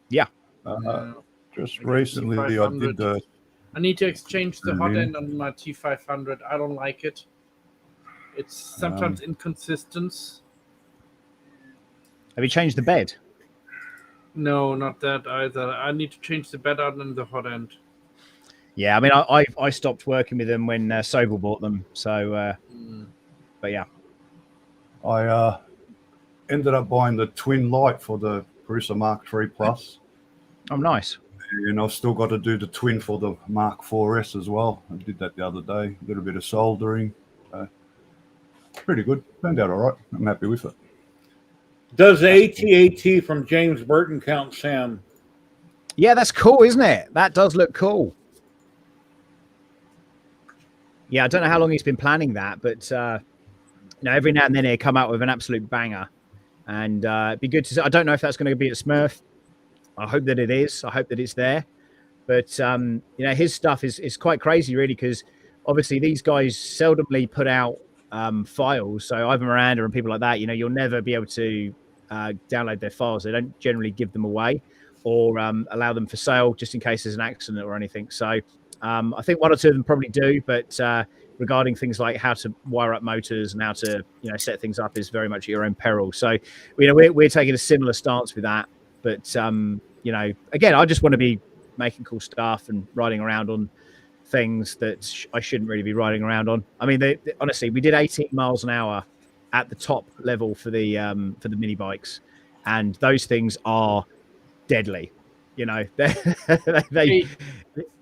Yeah. Just recently, I did. I need to exchange the hot end on my T500. I don't like it. It's sometimes inconsistent. Have you changed the bed? No, not that either. I need to change the bed out and the hot end. Yeah, I mean, I stopped working with them when Sobel bought them. So, but yeah. I ended up buying the twin light for the Prusa Mark III Plus. Oh, nice. And I've still got to do the twin for the Mark 4S as well. I did that the other day. A little bit of soldering. Pretty good. Turned out all right. I'm happy with it. Does the AT-AT from James Burton count, Sam? Yeah, that's cool, isn't it? That does look cool. Yeah, I don't know how long he's been planning that, but every now and then he'll come out with an absolute banger, and it'd be good to see. I don't know if that's going to be at Smurf. I hope that it is. I hope that it's there. But his stuff is quite crazy, really, because obviously these guys seldomly put out files. So Ivan Miranda and people like that, you'll never be able to download their files. They don't generally give them away or allow them for sale just in case there's an accident or anything. So I think one or two of them probably do, but regarding things like how to wire up motors and how to set things up is very much at your own peril. So we're taking a similar stance with that. But again, I just want to be making cool stuff and riding around on things that I shouldn't really be riding around on. I mean, honestly, we did 18 miles an hour at the top level for the mini bikes, and those things are deadly. Hey,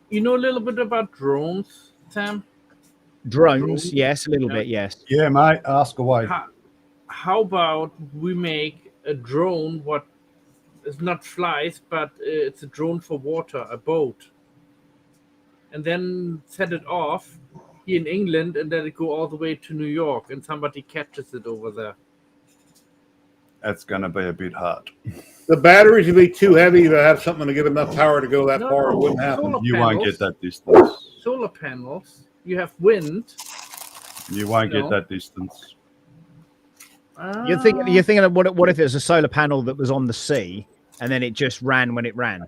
you know a little bit about drones, Sam? Drones, yes, a little bit, yes. Yeah, mate, ask away. How about we make a drone what is not flies, but it's a drone for water, a boat, and then set it off here in England and let it go all the way to New York, and somebody catches it over there. That's going to be a bit hard. The batteries would be too heavy to have something to give enough power to go that far. It wouldn't happen. Solar You won't panels. get that distance. Solar panels. You have wind. You won't get that distance. You're thinking of what if it was a solar panel that was on the sea and then it just ran when it ran?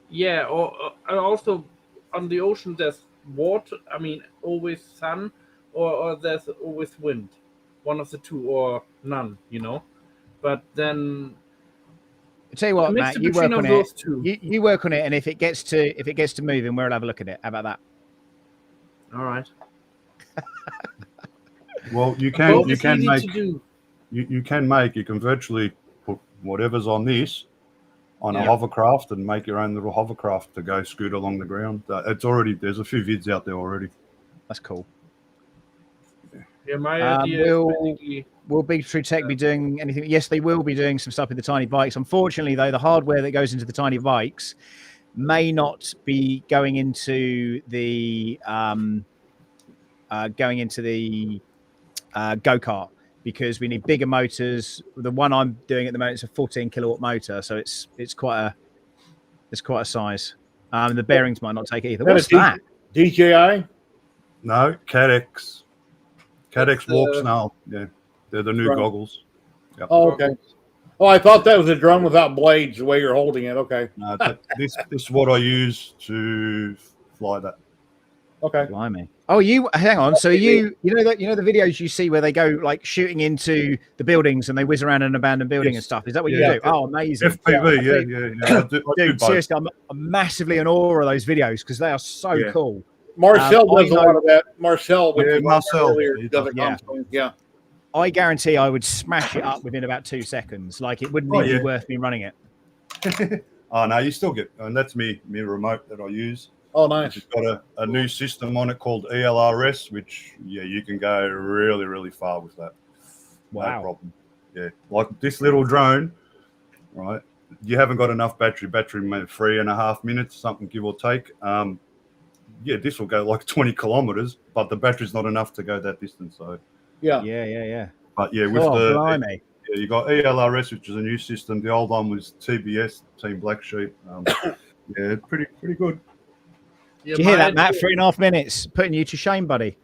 Yeah, or also on the ocean there's water. I mean, always sun, or there's always wind. One of the two, or none. But then I'll tell you what, mix Matt, you between work on those it. two. You work on it, and if it gets to moving, we'll have a look at it. How about that? All right. Well, you Boat is can easy make to do. you can virtually put whatever's on this on a Yeah. hovercraft and make your own little hovercraft to go scoot along the ground. There's a few vids out there already. That's cool. Yeah, my idea is basically Will Big True Tech be doing anything? Yes, they will be doing some stuff with the tiny bikes. Unfortunately, though, the hardware that goes into the tiny bikes may not be going into the go-kart, because we need bigger motors. The one I'm doing at the moment is a 14 kilowatt motor, so it's quite a size. The bearings might not take it either. What's that? DJI? No, CADX. CADX That's, walks now. Yeah, they're the new Right. goggles. Yep. Oh, okay. Oh, I thought that was a drone without blades, the way you're holding it. Okay. No, this is what I use to fly that. Okay. Blimey. Oh, hang on. So the videos you see where they go like shooting into the buildings and they whiz around an abandoned building Yes. and stuff. Is that what Yeah. you do? Oh, amazing. FPV, yeah. I do Dude, both. seriously, I'm massively in awe of those videos because they are so Yeah. cool. Marcel I does a know- lot of that. Marcel, which Yeah, is Marcel. earlier, He does does- a yeah. console. Yeah. I guarantee I would smash it up within about 2 seconds. Like it wouldn't even yeah. be worth me running it. Oh no, you still get, and that's me remote that I use. Oh, nice. It's got a new system on it called ELRS, which you can go really, really far with that. Wow. No problem. Yeah, like this little drone, right? You haven't got enough battery maybe 3.5 minutes, something give or take. This will go like 20 kilometers, but the battery's not enough to go that distance. So, Yeah. Yeah. but yeah, with Blimey. you got ELRS, which is a new system. The old one was TBS, Team Black Sheep. Pretty good. Yeah, Did you hear my that, Matt? idea- 3.5 minutes. Putting you to shame, buddy.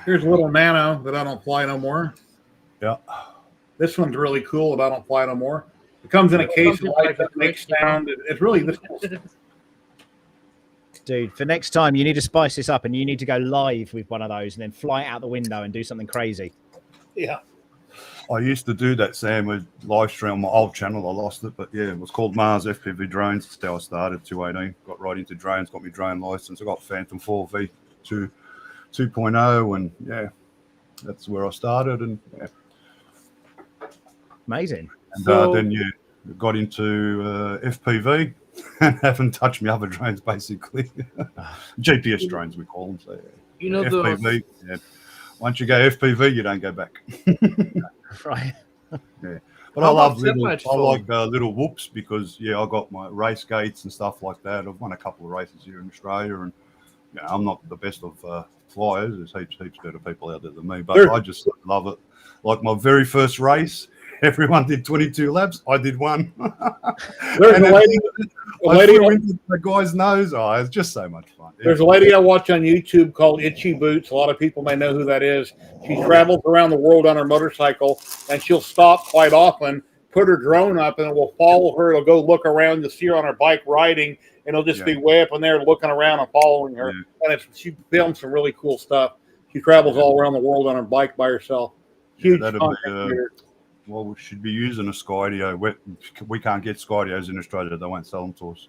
Here's a little nano that I don't fly no more. Yeah. This one's really cool that I don't fly no more. It comes in a case of light that makes sound. It's really this. Dude, for next time, you need to spice this up and you need to go live with one of those and then fly it out the window and do something crazy. Yeah. I used to do that, Sam, with live stream on my old channel. I lost it, but yeah, it was called Mars FPV Drones. That's how I started, 2018. Got right into drones, got my drone license. I got Phantom 4 V2 2.0, and yeah, that's where I started. And yeah, Amazing. and So- then got into FPV and haven't touched my other drones basically. GPS drones we call them. So yeah. You know FPV. Yeah. Once you go FPV, you don't go back. Right. Yeah, but How I love about little. satellite I phone? like little whoops because I got my race gates and stuff like that. I've won a couple of races here in Australia, and I'm not the best of flyers. There's heaps better people out there than me, but I just love it. Like my very first race, everyone did 22 laps. I did one. There's a lady. I flew into the guy's nose. Oh, it's just so much fun. There's a lady I watch on YouTube called Itchy Boots. A lot of people may know who that is. She travels around the world on her motorcycle, and she'll stop quite often, put her drone up, and it will follow her. It'll go look around. You'll see her on her bike riding, and it'll just be way up in there looking around and following her. And she films some really cool stuff. She travels all around the world on her bike by herself. Huge well, we should be using a Skydio. We can't get Skydios in Australia. They won't sell them to us.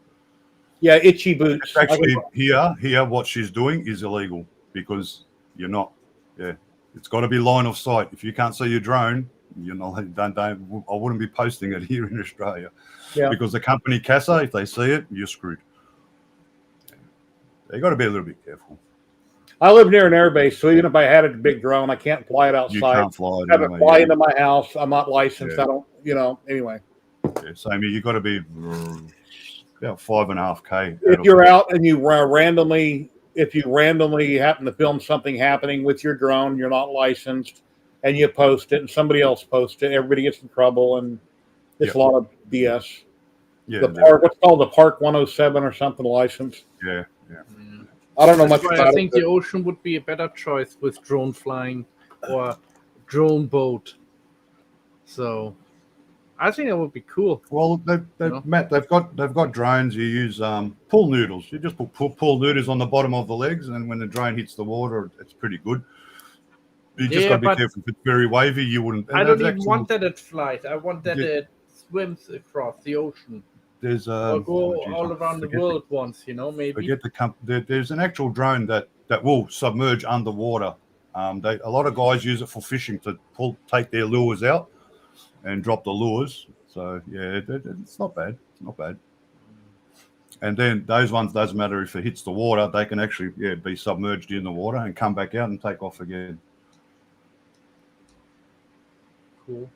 Yeah, Itchy Boots. It's actually, here, what she's doing is illegal because you're not. Yeah, it's got to be line of sight. If you can't see your drone, you're not. I wouldn't be posting it here in Australia. Yeah. Because the company CASA, if they see it, you're screwed. You got to be a little bit careful. I live near an airbase, so even if I had a big drone, I can't fly it outside. You can't fly it. Have it fly into my house. I'm not licensed. I don't, anyway. Yeah, same here. You got to be about 5.5K. If you're out and you randomly happen to film something happening with your drone, you're not licensed, and you post it, and somebody else posts it, everybody gets in trouble, and it's a lot of BS. Yeah, what's called the Park 107 or something license. Yeah. I don't know much about it. I think the ocean would be a better choice with drone flying or drone boat. So I think it would be cool. Well, Matt, they've got drones. You use pool noodles. You just put pool noodles on the bottom of the legs, and when the drone hits the water, it's pretty good. You just got to be careful. If it's very wavy, you wouldn't. I don't even want that it flies. I want that it swims across the ocean. There's or go all around the world once, maybe. There's an actual drone that will submerge underwater. A lot of guys use it for fishing to take their lures out and drop the lures. So yeah, it's not bad. It's not bad. And then those ones, doesn't matter if it hits the water, they can actually be submerged in the water and come back out and take off again. Cool.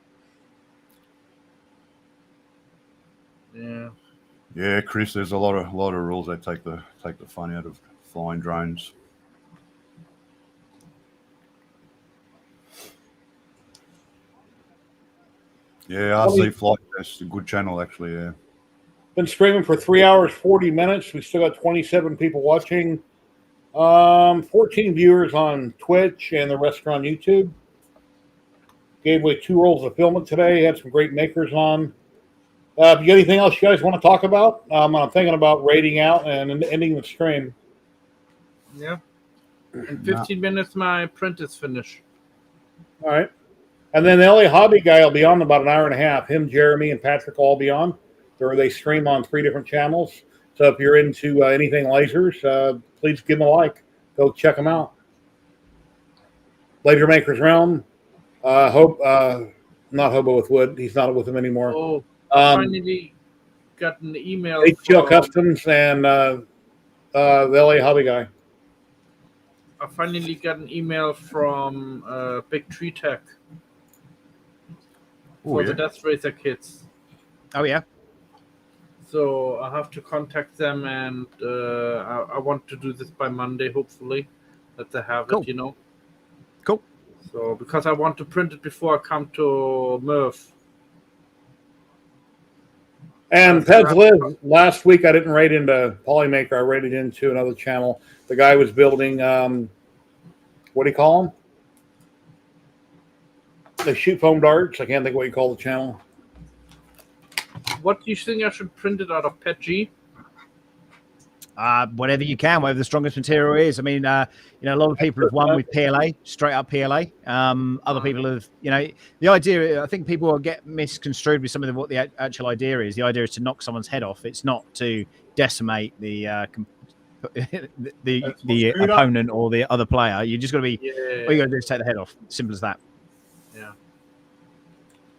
Yeah. Yeah, Chris. There's a lot of rules that take the fun out of flying drones. Yeah, RC Flight Test, a good channel actually. Yeah. Been streaming for 3 hours 40 minutes. We still got 27 people watching. 14 viewers on Twitch, and the rest are on YouTube. Gave away 2 rolls of filament today. Had some great makers on. If you got anything else you guys want to talk about? I'm thinking about raiding out and ending the stream. Yeah. In 15 minutes, my print is finished. All right. And then the LA Hobby guy will be on in about an hour and a half. Him, Jeremy, and Patrick will all be on. They stream on 3 different channels. So if you're into anything lasers, please give them a like. Go check them out. Laser Maker's Realm. Not Hobo with Wood. He's not with him anymore. Oh. Finally got an email. HTL Customs and the LA Hobby guy. I finally got an email from Big Tree Tech for the Death Racer kits. Oh, yeah. So I have to contact them, and I want to do this by Monday, hopefully, that they have it, Cool. So, because I want to print it before I come to Murph. And Peds Live, last week I didn't raid into Polymaker. I raided into another channel. The guy was building, what do you call them? They shoot foam darts. I can't think what you call the channel. What do you think I should print it out of, PETG? Whatever you can, whatever the strongest material is. I mean, a lot of people have won with PLA, straight up PLA. Other people have, the idea, I think people will get misconstrued with some of what the actual idea is. The idea is to knock someone's head off. It's not to decimate the opponent or the other player. You just got to be, all you got to do is take the head off. Simple as that. Yeah.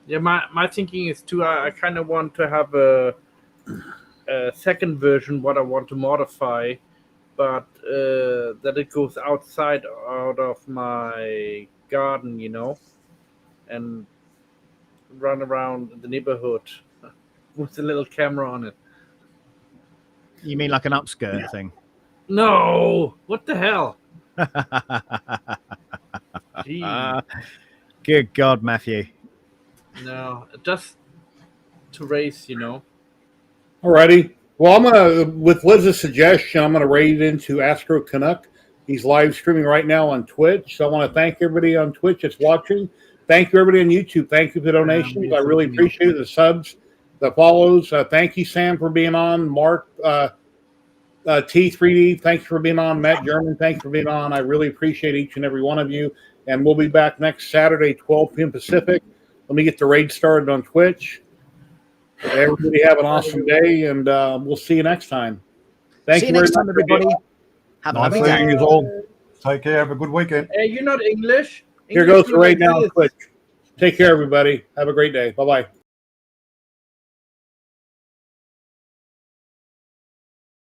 Yeah, my thinking is too, I kind of want to have a second version what I want to modify, but that it goes out of my garden, and run around the neighborhood with a little camera on it. You mean like an upskirt thing? No, what the hell? Gee, Good God, Matthew. no, just to race, you know. Alrighty. Well, I'm gonna, with Liz's suggestion, I'm gonna raid into Astro Canuck. He's live streaming right now on Twitch. So I want to thank everybody on Twitch that's watching. Thank you, everybody on YouTube. Thank you for the donations. I really appreciate it. The subs, the follows. Thank you, Sam, for being on. Mark, T3D, thanks for being on. Matt German, thanks for being on. I really appreciate each and every one of you. And we'll be back next Saturday, 12 p.m. Pacific. Let me get the raid started on Twitch. Everybody have an awesome day, and we'll see you next time. See you next time, everybody. Have a Nice lovely seeing day. you all. Take care. Have a good weekend. Hey, you're not English? Here English goes the raid like now on this. Twitch. Take care, everybody. Have a great day. Bye-bye.